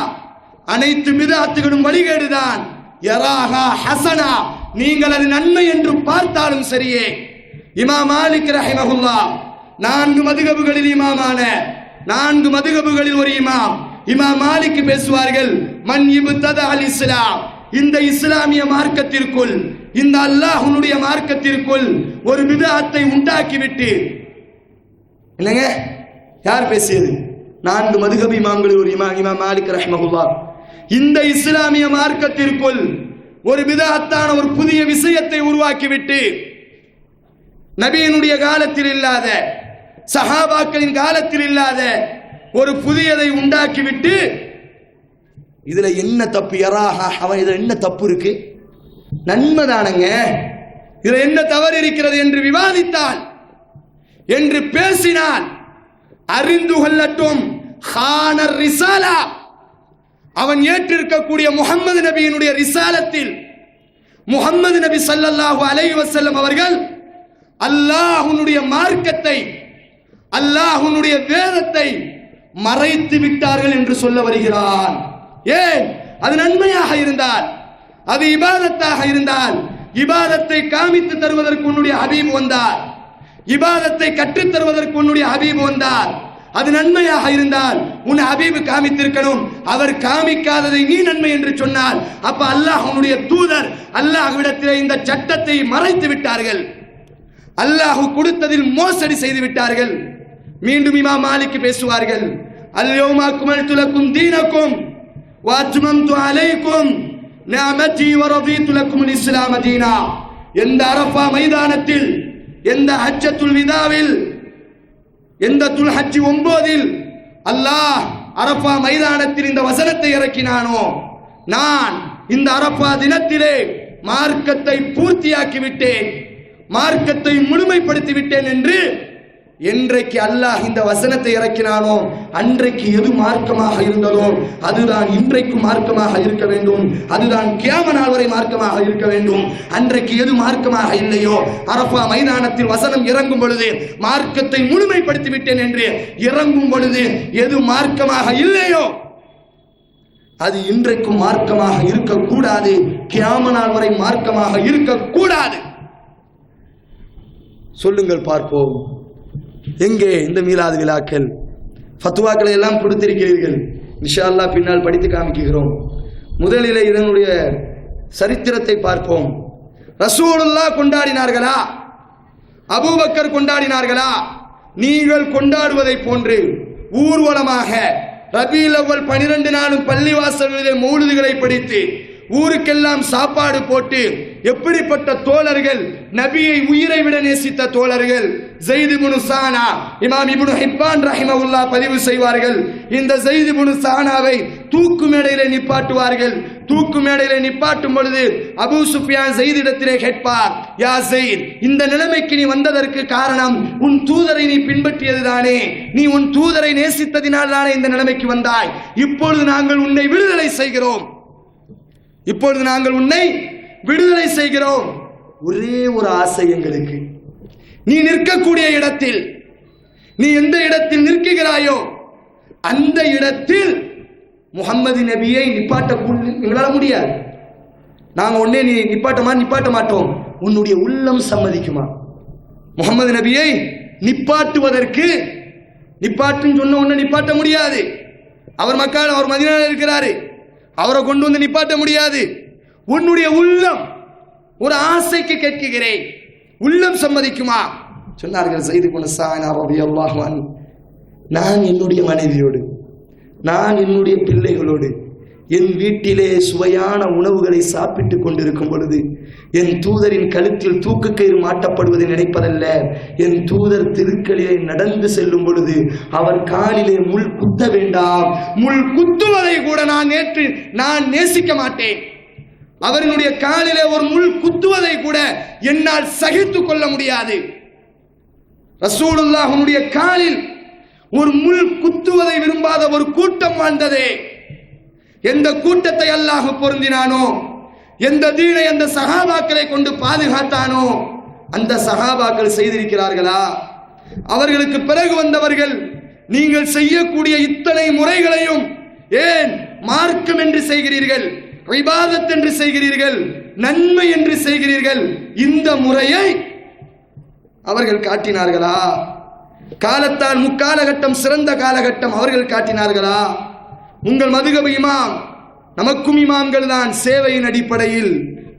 அனைத்து பித்அத்துகளும் வழிகேடுதான். யராஹா ஹஸனா, நீங்கள் அது நன்மை என்று பார்த்தாலும் சரியே. இமாம் மாலிக் ரஹிமஹுல்லாஹ் 4 மதுஹபுகளில் இமாமான 4 மதுஹபுகளில் ஒரு இமாம் மாலிக் பேசுவார்கள், மன் இப்ததா அல் இஸ்லாம், இந்த இஸ்லாமிய மார்க்கத்திற்குள், இந்த அல்லாஹ்வுடைய மார்க்கத்திற்குள் ஒரு பித்அத்தை உண்டாக்கிவிட்டு, என்னங்க யார் பேசியது? 4 மதுஹப் இமாம்களில் ஒரு இமாம் மாலிக் ரஹிமஹுல்லாஹ், இந்த இஸ்லாமிய மார்க்கத்திற்குள் ஒரு பித்அத்தான ஒரு புதிய விஷயத்தை உருவாக்கிவிட்டு, நபியினுடைய காலத்தில் இல்லாத, சஹாபாக்களின் காலத்தில் இல்லாத ஒரு புதியதை உண்டாக்கிவிட்டு, இதுல என்ன தப்பு? யராஹா, அவன் இதுல என்ன தப்பு இருக்கு? நன்மைதானங்க, இதுல என்ன தவறு இருக்கிறது என்று விவாதித்தால், என்று பேசினால், அறிந்து கொள்ளட்டும், ஹானர் ரிசாலா, அவன் ஏற்றிருக்கக்கூடிய முஹம்மது நபியினுடைய ரிசாலத்தில் முஹம்மது நபி ஸல்லல்லாஹு அலைஹி வஸல்லம் அவர்கள் அல்லாஹ்வுடைய மார்க்கத்தை, அல்லாஹ்வுடைய வேதத்தை மறைத்து விட்டார்கள் என்று சொல்ல வருகிறான். ஏன்? அது நன்மையாக இருந்தால், அது இபாதத்தாக இருந்தால், இபாதத்தை காமித்து தருவதற்கு உன்னுடைய ஹபீப் வந்தார், இபாதத்தை கற்றுத் தருவதற்கு உன்னுடைய ஹபீப் வந்தார். அது நன்மையாக இருந்தால் உன் ஹபீப் காமித்திருக்கணும். அவர் காமிக்காததை நீ நன்மை என்று சொன்னால், அப்ப அல்லாஹ்வுடைய தூதர் அல்லாஹ்விடத்திலே இந்த சட்டத்தை மறைத்து விட்டார்கள், அல்லாஹ் கொடுத்ததில் மோசடி செய்து விட்டார்கள். மீண்டும் இமாம் மாலிக் பேசுவார்கள், அல்யௌம அக்மல்து லக்கும் தீனக்கும் வ அத்மம்து அலைக்கும் நிஅமதி வ ரதீது லக்கும் அல் இஸ்லாம் தீனா. எந்த அரஃபா மைதானத்தில், எந்த ஹஜ்ஜத்துல் விதாவில், எந்த துல் ஹஜ் 9 அல்லாஹ் அரஃபா மைதானத்தில் இந்த வசனத்தை இறக்கினானோ, நான் இந்த அரஃபா தினத்திலே மார்க்கத்தை பூர்த்தியாக்கி விட்டேன், மார்க்கத்தை முழுமைப்படுத்தி விட்டேன் என்று என்றைக்கு அல்லாஹ் இந்த வசனத்தை இறக்கினானோ, அன்றைக்கு எது மார்க்கமாக இருந்ததோ அதுதான் இன்றைக்கும் மார்க்கமாக இருக்க வேண்டும், அதுதான் கியாம நாள் வரை மார்க்கமாக இருக்க வேண்டும். அன்றைக்கு எது மார்க்கமாக இல்லையோ, அரஃபா மைதானத்தில் வசனம் இறங்கும் பொழுது மார்க்கத்தை முழுமைப்படுத்தி விட்டேன் என்று இறங்கும் பொழுது எது மார்க்கமாக இல்லையோ அது இன்றைக்கும் மார்க்கமாக இருக்கக்கூடாது, கியாம நாள் வரை மார்க்கமாக இருக்கக்கூடாது. சொல்லுங்கள் பார்ப்போம், எங்கே இந்த மீலாது விழாக்கள்? ஃபத்வாக்களை எல்லாம் கொடுத்திருக்கிறீர்கள், இன்ஷா அல்லாஹ் பின்னால் படித்து காமிக்கிறோம். முதலிலே இதனுடைய சரித்திரத்தை பார்ப்போம். ரசூலுல்லாஹ் கொண்டாடினார்களா? அபூபக்கர் கொண்டாடினார்களா? நீங்கள் கொண்டாடுவதை போன்று ஊர்வலமாக ரபீல் அவ்வல் 12 நாளும் பள்ளிவாசல்களிலே மௌலிதுகளை படித்து ஊருக்கெல்லாம் சாப்பாடு போட்டு, எப்படிப்பட்ட தோழர்கள், நபியை உயிரை விட நேசித்த தோழர்கள். ஸைத் இப்னு ஸானா, இமாம் இப்னு ஹிப்பான் ரஹிமஹுல்லாஹ் பதிவு செய்வார்கள், இந்த ஸைத் இப்னு ஸானாவை தூக்கு மேடையிலே நிப்பாட்டுவார்கள். தூக்கு மேடையிலே நிப்பாட்டும் பொழுது அபூ சுஃபியான் ஸைதிடத்திலே கேட்பார், யா ஸைத், இந்த நிலைமைக்கு நீ வந்ததற்கு காரணம் உன் தூதரை நீ பின்பற்றியதுதானே, நீ உன் தூதரை நேசித்ததினால் தானே இந்த நிலைமைக்கு வந்தாய். இப்பொழுது நாங்கள் உன்னை விடுதலை செய்கிறோம், இப்பொழுது நாங்கள் உன்னை விடுதலை செய்கிறோம். ஒரே ஒரு ஆசை எங்களுக்கு, நீ நிற்கக்கூடிய இடத்தில், நீ எந்த இடத்தில் நிற்கிறாயோ அந்த இடத்தில் முஹம்மது நபியை நிப்பாட்ட எங்களால முடியாது. நாங்க உடனே நீ நிப்பாட்ட மாட்டோம், உன்னுடைய உள்ளம் சம்மதிக்குமா? முஹம்மது நபியை நிப்பாட்டுவதற்கு, நிப்பாட்டுன்னு சொன்ன உடனே நிப்பாட்ட முடியாது. அவர் மக்கள், அவர் மதீனாவில் இருக்கிறாரு, அவரை கொண்டு வந்து நிப்பாட்ட முடியாது. உன்னுடைய உள்ளம் ஒரு ஆசைக்கு கேட்கிறேன், உள்ளம் சம்மதிக்குமா? சொன்னார்கள் ஸைத் இப்னு ஸானா ரலியல்லாஹு அன்ஹு, நான் என்னுடைய மனைவியோடு, நான் என்னுடைய பிள்ளைகளோடு என் வீட்டிலே சுவையான உணவுகளை சாப்பிட்டு கொண்டிருக்கும் பொழுது என் தூதரின் கழுத்தில் தூக்கு கயிறு மாட்டப்படுவதை நினைப்பதல்ல, என் தூதர் திருக்களிலே நடந்து செல்லும் பொழுது அவர் காலிலே முள் குத்த வேண்டாம், முள் குத்துவதை கூட நான் நேசிக்க மாட்டேன். அவர்களுடைய காலிலே ஒரு முள் குத்துவதை கூட என்னால் சகித்துக் கொள்ள முடியாது. ரசூலுல்லாஹ்வுடைய காலில் ஒரு முள் குத்துவதை விரும்பாத ஒரு கூட்டம் வாழ்ந்ததே. எந்த கூட்டத்தை அல்லாஹ் பொருந்தினானோ, எந்த தீனை அந்த சஹாபாக்களை கொண்டு பாதுகாத்தானோ அந்த சஹாபாக்கள் செய்திருக்கிறார்களா? அவர்களுக்கு பிறகு வந்தவர்கள் நீங்கள் செய்யக்கூடிய இத்தனை முறைகளையும் ஏன் மார்க்கம் என்று செய்கிறீர்கள், இபாதத் என்று செய்கிறீர்கள், நன்மை என்று செய்கிறீர்கள், இந்த முறையை அவர்கள் காட்டினார்களா? காலத்தால் முக்காலகட்டம் சிறந்த காலகட்டம் அவர்கள் காட்டினார்களா? உங்கள் மதுகபு இமாம், நமக்கும் இமாம்கள் தான் சேவையின் அடிப்படையில்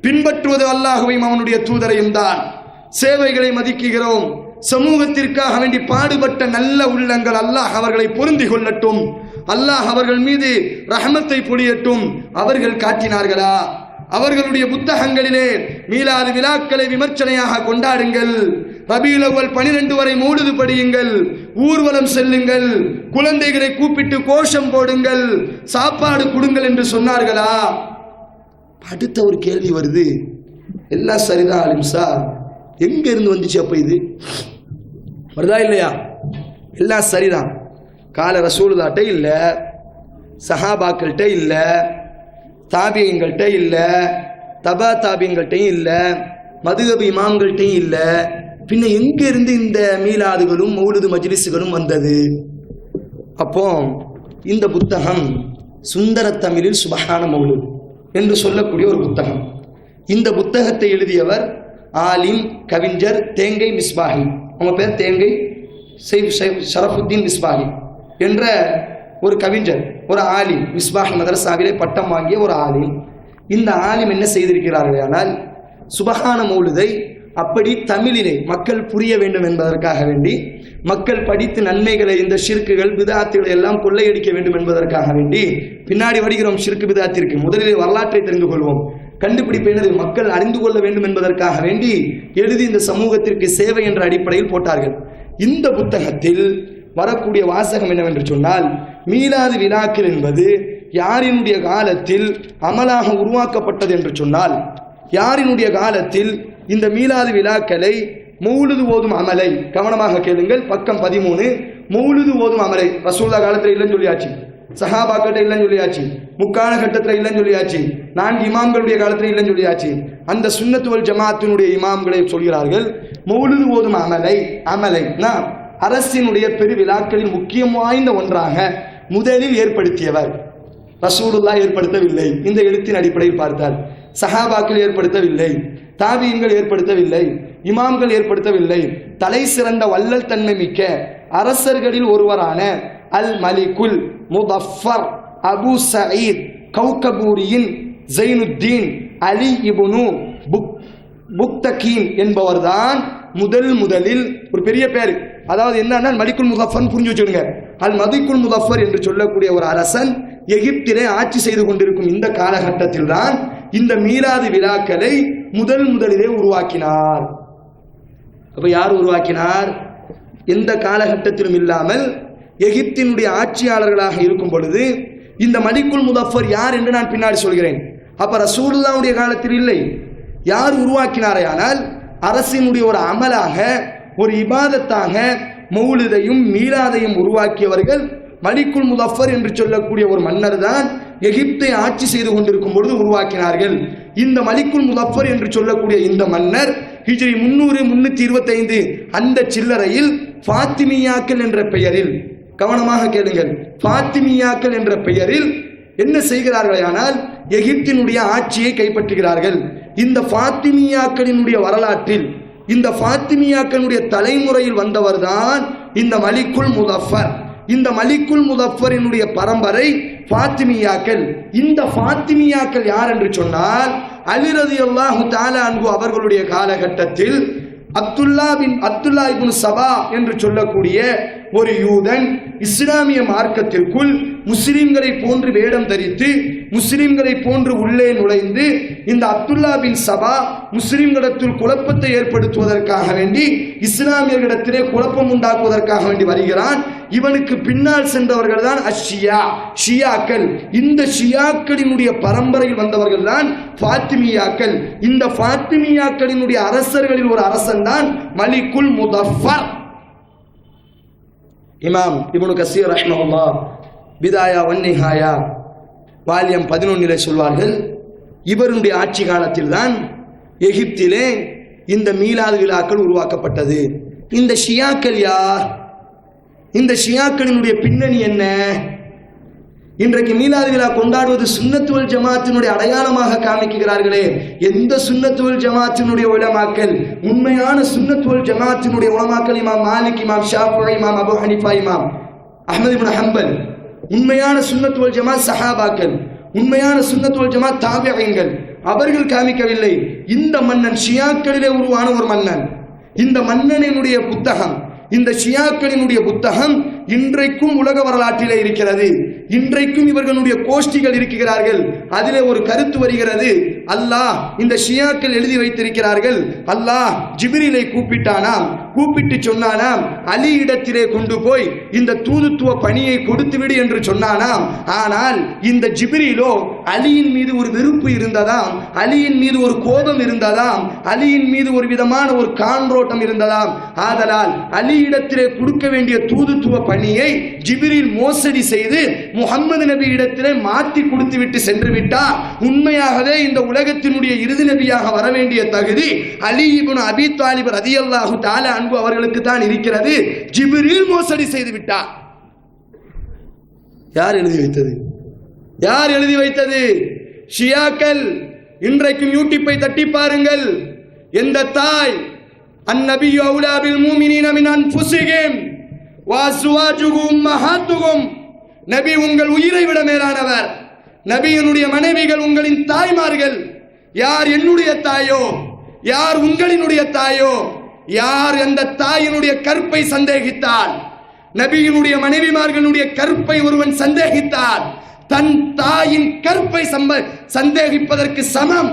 பின்பற்றுவது அல்லாஹ்வையும் அவனுடைய தூதரையும் தான். சேவைகளை மதிக்குகிறோம். சமூகத்திற்காக வேண்டி பாடுபட்ட நல்ல உள்ளங்கள் அல்லாஹ் அவர்களை பொருந்தி கொள்ளட்டும், அல்லாஹ் அவர்கள் மீது ரஹமத்தை பொழியட்டும். அவர்கள் காட்டினார்களா? அவர்களுடைய புத்தகங்களிலே மீலாது விழாக்களை விமர்சனையாக கொண்டாடுங்கள், ரபீல் அவ்வல் 12 வரை மௌலிது படியுங்கள், ஊர்வலம் செல்லுங்கள், குழந்தைகளை கூப்பிட்டு கோஷம் போடுங்கள், சாப்பாடு கொடுங்கள் என்று சொன்னார்களா? அடுத்த ஒரு கேள்வி வருது, எல்லாம் சரிதான் அலிம்சா, எங்க இருந்து வந்துச்சு அப்ப இது? வருதா இல்லையா? எல்லாம் சரிதான். கால ரசூலுல்லாஹ்ட்ட இல்ல, சஹாபாக்கள்கிட்ட இல்ல, தாபியங்கள்கிட்ட இல்ல, தபா தாபியங்கள்கிட்டையும் இல்ல, மதுகபு இமாம்கள்கிட்டையும் இல்ல, பின்ன எங்க இருந்து இந்த மீலாதுகளும் மௌலிது மஜ்லிஸுகளும் வந்தது? அப்போ இந்த புத்தகம் சுந்தர தமிழில் சுபஹான மௌலித் என்று சொல்லக்கூடிய ஒரு புத்தகம். இந்த புத்தகத்தை எழுதியவர் ஆலிம் கவிஞர் தேங்கை மிஸ்பாஹி. அவங்க பேர் தேங்கை ஷரஃபுத்தீன் மிஸ்பாஹி என்ற ஒரு கவிஞர், ஒரு ஆலிம், மிஸ்பாஹி மதரசாவிலே பட்டம் வாங்கிய ஒரு ஆலிம். இந்த ஆலிம் என்ன செய்திருக்கிறார்கள் ஆனால், சுபஹான மௌலிதை அப்படி தமிழிலே மக்கள் புரிய வேண்டும் என்பதற்காக வேண்டி, மக்கள் படித்து நன்மைகளை, இந்த ஷிர்க்குகள் பிதாத்துகளை எல்லாம் கொள்ளையடிக்க வேண்டும் என்பதற்காக வேண்டி, பின்னாடி வருகிறோம் ஷிர்க்கு பிதாத்திற்கு, முதலில் வரலாற்றை தெரிந்து கொள்வோம், கண்டுபிடிப்பு என்னது மக்கள் அறிந்து கொள்ள வேண்டும் என்பதற்காக வேண்டி எழுதி இந்த சமூகத்திற்கு சேவை என்ற அடிப்படையில் போட்டார்கள். இந்த புத்தகத்தில் வரக்கூடிய வாசகம் என்னவென்று சொன்னால், மீலாது விழாக்கள் என்பது யாரினுடைய காலத்தில் அமலாக உருவாக்கப்பட்டது என்று சொன்னால், யாரினுடைய காலத்தில் இந்த மீலாது விழாக்களை மௌலிது ஓதும் அமலை, கவனமாக கேளுங்கள், பக்கம் 13, மௌலிது ஓதும் அமலை ரசூலுல்லாஹ் காலத்தில் இல்லைன்னு சொல்லியாச்சு, சஹாபாக்கிட்ட இல்லைன்னு சொல்லியாச்சு, முக்கால கட்டத்தில் இல்லைன்னு சொல்லியாச்சு, 4 இமாம்களுடைய காலத்தில் இல்லைன்னு சொல்லியாச்சு. அந்த சுன்னத் வல் ஜமாஅத்தினுடைய இமாம்களை சொல்கிறார்கள், மௌலிது ஓதும் அமலைனா அரசினுடைய பெரு விழாக்களில் முக்கியம் வாய்ந்த ஒன்றாக முதலில் ஏற்படுத்தியவர் ரசூலுல்லாஹ் ஏற்படுத்தவில்லை. இந்த எழுத்தின் அடிப்படையில் பார்த்தால் சஹாபாக்கள் ஏற்படுத்தவில்லை, தாபியீன்கள் ஏற்படுத்தவில்லை, இமாம்கள் ஏற்படுத்தவில்லை. தலை சிறந்த வள்ளல் தன்மை மிக்க அரசர்களில் ஒருவரான அல் மலிகுல் முதஃபர் அபு சயீத் கௌகபூரியின் ஜைனுத்தீன் அலி இப்னு புக்தகீன் என்பவர்தான் முதலில் ஒரு பெரிய பேர். அதாவது என்னன்னா மலிகுல் முதஃபர் புரிஞ்சு வச்சுடுங்க. அல் மலிகுல் முதஃபர் என்று சொல்லக்கூடிய ஒரு அரசன் எகிப்திலே ஆட்சி செய்து கொண்டிருக்கும் இந்த காலகட்டத்தில் தான் இந்த மீலாது விழாக்களை முதலிலே உருவாக்கினார். அப்ப யார் உருவாக்கினார்? எந்த காலகட்டத்திலும் இல்லாமல் எகிப்தினுடைய ஆட்சியாளர்களாக இருக்கும் பொழுது இந்த மலிகுல் முதஃபர் யார் என்று நான் பின்னாடி சொல்கிறேன். அப்ப ரசூலுல்லாஹ்வுடைய காலத்தில் இல்லை. யார் உருவாக்கினாரே ஆனால் அரசினுடைய ஒரு அமலாக, ஒரு இபாதத்தாக மௌலிதையும் மீலாதையும் உருவாக்கியவர்கள் மலிகுல் முதஃபர் என்று சொல்லக்கூடிய ஒரு மன்னர் தான் எகிப்தை ஆட்சி செய்து கொண்டிருக்கும் பொழுது உருவாக்கினார்கள். இந்த மலிகுல் முதஃபர் என்று சொல்லக்கூடிய இந்த மன்னர் ஹிஜ்ரி 325 அந்த சில்லறையில் ஃபாத்திமியாக்கள் என்ற பெயரில், கவனமாக கேளுங்கள், ஃபாத்திமியாக்கள் என்ற பெயரில் என்ன செய்கிறார்கள் ஆனால் எகிப்தினுடைய ஆட்சியை கைப்பற்றுகிறார்கள். இந்த ஃபாத்திமியாக்களினுடைய வரலாற்றில், இந்த ஃபாத்திமியாக்களுடைய தலைமுறையில் வந்தவர் தான் இந்த மலிகுல் முதஃபர். இந்த மலிகுல் முதஃபரினுடைய பரம்பரை ஃபாத்திமியாக்கள். இந்த ஃபாத்திமியாக்கள் யார் என்று சொன்னால், அலி ரலியல்லாஹு தஆலா அன்ஹு அவர்களுடைய காலகட்டத்தில் அப்துல்லா இப்னு சபா என்று சொல்லக்கூடிய ஒரு யூதன் இஸ்லாமிய மார்க்கத்திற்குள் முஸ்லிம்களை போன்று வேடம் தரித்து முஸ்லிம்களை போன்று உள்ளே நுழைந்து இந்த அப்துல்லா பின் சபா முஸ்லிம்களிடத்தில் குழப்பத்தை ஏற்படுத்துவதற்காக வேண்டி இஸ்லாமியர்களிடத்திலே குழப்பம் உண்டாக்குவதற்காக வேண்டி வருகிறான். இவனுக்கு பின்னால் சென்றவர்கள் தான் ஷியாக்கள். இந்த ஷியாக்களினுடைய பரம்பரையில் வந்தவர்கள் தான் ஃபாத்திமியாக்கள். இந்த ஃபாத்திமியாக்களினுடைய அரசர்களில் ஒரு அரசன் தான் மலிக்குல் முதஃபர். இமாம் இப்னு கஸீர் ரஹ்மஹுல்லாஹ் பிதாயா வன் நிஹாயா வால்யம் 11 சொல்வார்கள், இவருடைய ஆட்சி காலத்தில் தான் எகிப்திலே இந்த மீலாது விழாக்கள் உருவாக்கப்பட்டது. இந்த ஷியாக்கள் யார்? இந்த ஷியாக்களினுடைய பின்னணி என்ன? இன்றைக்கு மீலாது விழா கொண்டாடுவது சுன்னத்து வல் ஜமாத்தினுடைய அடையாளமாக காமிக்கிறார்களே, எந்த சுன்னத்து வல் ஜமாத்தினுடைய உலமாக்கள், உண்மையான சுன்னத்து வல் ஜமாத்தினுடைய உலமாக்கள் இமாம் மாலிக், இமாம் ஷாஃபிஈ, இமாம் அபூ ஹனீஃபா, இமாம் அஹ்மத் இப்னு ஹம்பல், உண்மையான சுன்னத்து வல் ஜமாத் சஹாபாக்கள், உண்மையான சுன்னத்து வல் ஜமாத் தாபிஈன்கள், அவர்கள் காமிக்கவில்லை. இந்த மன்னன் ஷியாக்களிலே உருவான ஒரு மன்னன். இந்த மன்னனினுடைய புத்தகம், இந்த ஷியாக்களினுடைய புத்தகம் இன்றைக்கும் உலக வரலாற்றிலே இருக்கிறது. இன்றைக்கும் இவர்களுடைய கோஷ்டிகள் இருக்கிறார்கள். அதிலே ஒரு கருத்து வருகிறது, அல்லாஹ் இந்த ஷியாக்கள் எழுதி வைத்திருக்கிறார்கள், அல்லாஹ் ஜிப்ரீலை கூப்பிட்டானாம், கூப்பிட்டு சொன்னானாம் அலி இடத்திலே கொண்டு போய் இந்த தூதுத்துவ பணியை கொடுத்துவிடு என்று சொன்னானாம். ஆனால் இந்த ஜிப்ரீலோ அலியின் மீது ஒரு வெறுப்பு இருந்ததாம், அலியின் மீது ஒரு கோபம் இருந்ததாம், அலியின் மீது ஒரு விதமான ஒரு கான்றோட்டம் இருந்ததாம். ஆதலால் அலி இடத்திலே கொடுக்க வேண்டிய தூதுத்துவ பணியை ஜிப்ரீல் மோசடி செய்து முஹம்மது நபி இடத்திலே மாற்றி கொடுத்து விட்டு சென்று விட்டார். உண்மையாகவே இந்த உலகத்தினுடைய இறுதி நபியாக வர வேண்டிய தகுதி அலி இப்னு அபீ தாலிப் ரலியல்லாஹு தஆலா அன்ஹு அவர்களுக்கு தான் இருக்கிறது. ஜிப்ரீல் மோசடி செய்து விட்டார். யார் எழுதி வைத்தது? யார் எழுதி வைத்தது? ஷியாக்கள். இன்றைக்கும் யூடியூப்பை தட்டி பாருங்கள். எந்த தாய் அந்நபியு அவுலா பில் முஃமினீன மின் அன்ஃபுஸிஹிம் வ அஸ்வாஜுஹும் உம்மஹாத்துஹும், நபி உங்கள் உயிரை விட மேலானவர், நபியினுடைய மனைவிகள் உங்களின் தாய்மார்கள். யார் என்னுடைய தாயோ, யார் உங்களினுடைய தாயோ, யார் அந்த தாயினுடைய கற்பை சந்தேகித்தால், நபியினுடைய மனைவிமார்களுடைய கற்பை ஒருவன் சந்தேகித்தால் தன் தாயின் கற்பை சந்தேகிப்பதற்கு சமம்.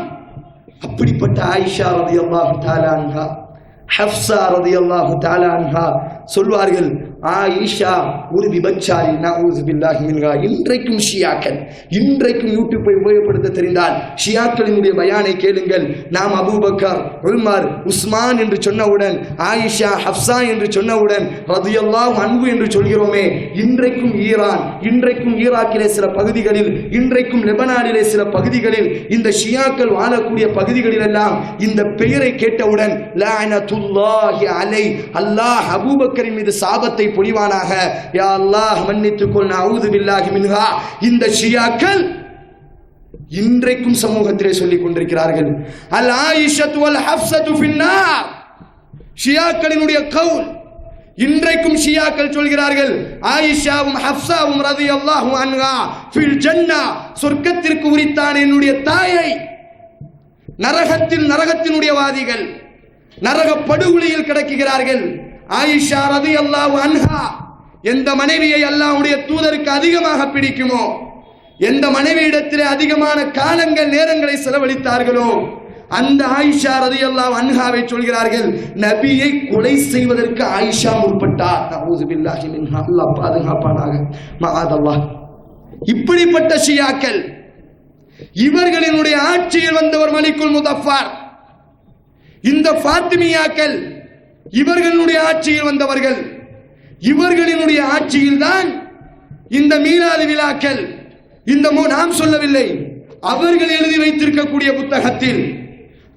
அப்படிப்பட்ட ஆயிஷா ரலியல்லாஹு தஆலா அன்ஹா, ஹஃப்ஸா ரலியல்லாஹு தஆலா அன்ஹா சொல்வார்கள், ஆயிஷா ஒரு விபச்சாரி, நஊது பில்லாஹி மின்ஹா. இன்றைக்கும் ஷியாக்கள், இன்றைக்கும் யூடியூப்பை உபயோகப்படுத்த தெரிந்தால் ஷியாக்களினுடைய பயானை கேளுங்கள். நாம் அபூபக்கர், உமர், உஸ்மான் என்று சொன்னவுடன், ஆயிஷா, ஹஃப்ஸா என்று சொன்னவுடன் ரலியல்லாஹு அன்ஹு என்று சொல்கிறோமே. இன்றைக்கும் ஈரான், இன்றைக்கும் ஈராக்கிலே சில பகுதிகளில், இன்றைக்கும் லெபனானிலே சில பகுதிகளில், இந்த ஷியாக்கள் வாழக்கூடிய பகுதிகளில் எல்லாம் இந்த பெயரை கேட்டவுடன் லஅனத்துல்லாஹி அலை, அல்லாஹ் அபூபக்கரின் மீது சாபத்தை பொழிவானாக, யா அல்லாஹ் மன்னித்துக்கொள், நஊது பில்லாஹி மின்ஹா. இந்த ஷியாக்கள் இன்றைக்கும் சமூகத்திலே சொல்லிக் கொண்டிருக்கிறார்கள், அல் ஆயிஷத்து வல் ஹஃப்ஸத்து ஃபின்னார். ஷியாக்களினுடைய கவுல். இன்றைக்கும் ஷியாக்கள் சொல்கிறார்கள், ஆயிஷாவும் ஹஃப்ஸாவும் ரலியல்லாஹு அன்ஹா ஃபில் ஜன்னah, சொர்க்கத்திற்கு உரித்தான் என்னுடைய தாயை. நரகத்தினுடைய வாதிகள் நரக படுகொலியில் கிடக்கிறார்கள். ஆயிஷா ரலியல்லாஹு அன்ஹா எந்த மனைவியை அல்லாஹ்வுடைய தூதருக்கு அதிகமாக பிடிக்குமோ, எந்த மனைவியிடத்திலே அதிகமான காலங்கள் நேரங்களை செலவழித்தார்களோ, அந்த ஆயிஷா ரலியல்லாஹு அன்ஹாவை சொல்கிறார்கள், நபியை கொலை செய்வதற்கு ஆயிஷா முற்பட்டார். நஊது பில்லாஹி மின்ஹா. அல்லாஹ் பாதுகாப்பானாக. மஆதல்லாஹ். இப்படிப்பட்ட ஷியாக்கள், இவர்களினுடைய ஆட்சியில் வந்தவர் மலிக்குல் முதஃபர். இந்த ஃபாத்திமியாக்கள் இவர்களுடைய ஆட்சியில் வந்தவர்கள். இவர்களினுடைய ஆட்சியில் தான் இந்த மீலாது விழாக்கள், இந்த நாம் சொல்லவில்லை, அவர்கள் எழுதி வைத்திருக்கக்கூடிய புத்தகத்தில்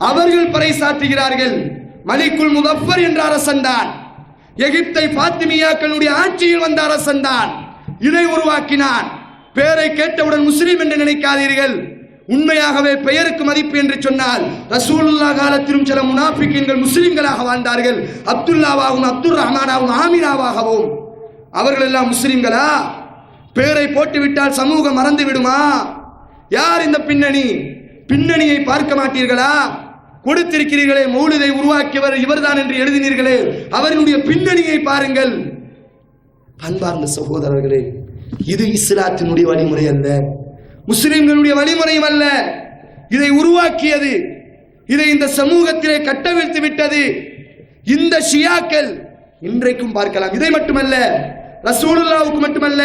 அவர்கள் பறைசாற்றுகிறார்கள். மலிக்குல் முதஃபர் என்ற அரசன் தான், எகிப்தை ஃபாத்திமியாக்களுடைய ஆட்சியில் வந்த அரசன் தான் இதை உருவாக்கினான். பெயரை கேட்டவுடன் முஸ்லிம் என்று நினைக்காதீர்கள். உண்மையாகவே பெயருக்கு மதிப்பு என்று சொன்னால் ரசூலுல்லாஹ் காலத்திலும் சில முனாஃபிகீன்கள் முஸ்லிம்களாக வாழ்ந்தார்கள். அப்துல்லாவாகவும் அப்துர் ரஹ்மானாவும் ஆமினாவாகவும். அவர்கள் எல்லாம் முஸ்லிம்களா? பெயரை போட்டுவிட்டால் சமூகம் மறந்து விடுமா? யார் இந்த பின்னணியை பார்க்க மாட்டீர்களா? கொடுத்திருக்கிறீர்களே, மௌலிதை உருவாக்கியவர் இவர்தான் என்று எழுதினீர்களே, அவர்களுடைய பின்னணியை பாருங்கள். பண்பார்ந்த சகோதரர்களே, இது இஸ்லாத்தினுடைய வழிமுறை அல்ல, முஸ்லிம்களுடைய வழிமுறையும் அல்ல. இதை உருவாக்கியது, இதை இந்த சமூகத்திலே கட்டவிழ்த்து விட்டது இந்த ஷியாக்கள். இன்றைக்கும் பார்க்கலாம். இதை மட்டுமல்ல, ரசூலுல்லாஹ்வுக்கு மட்டுமல்ல,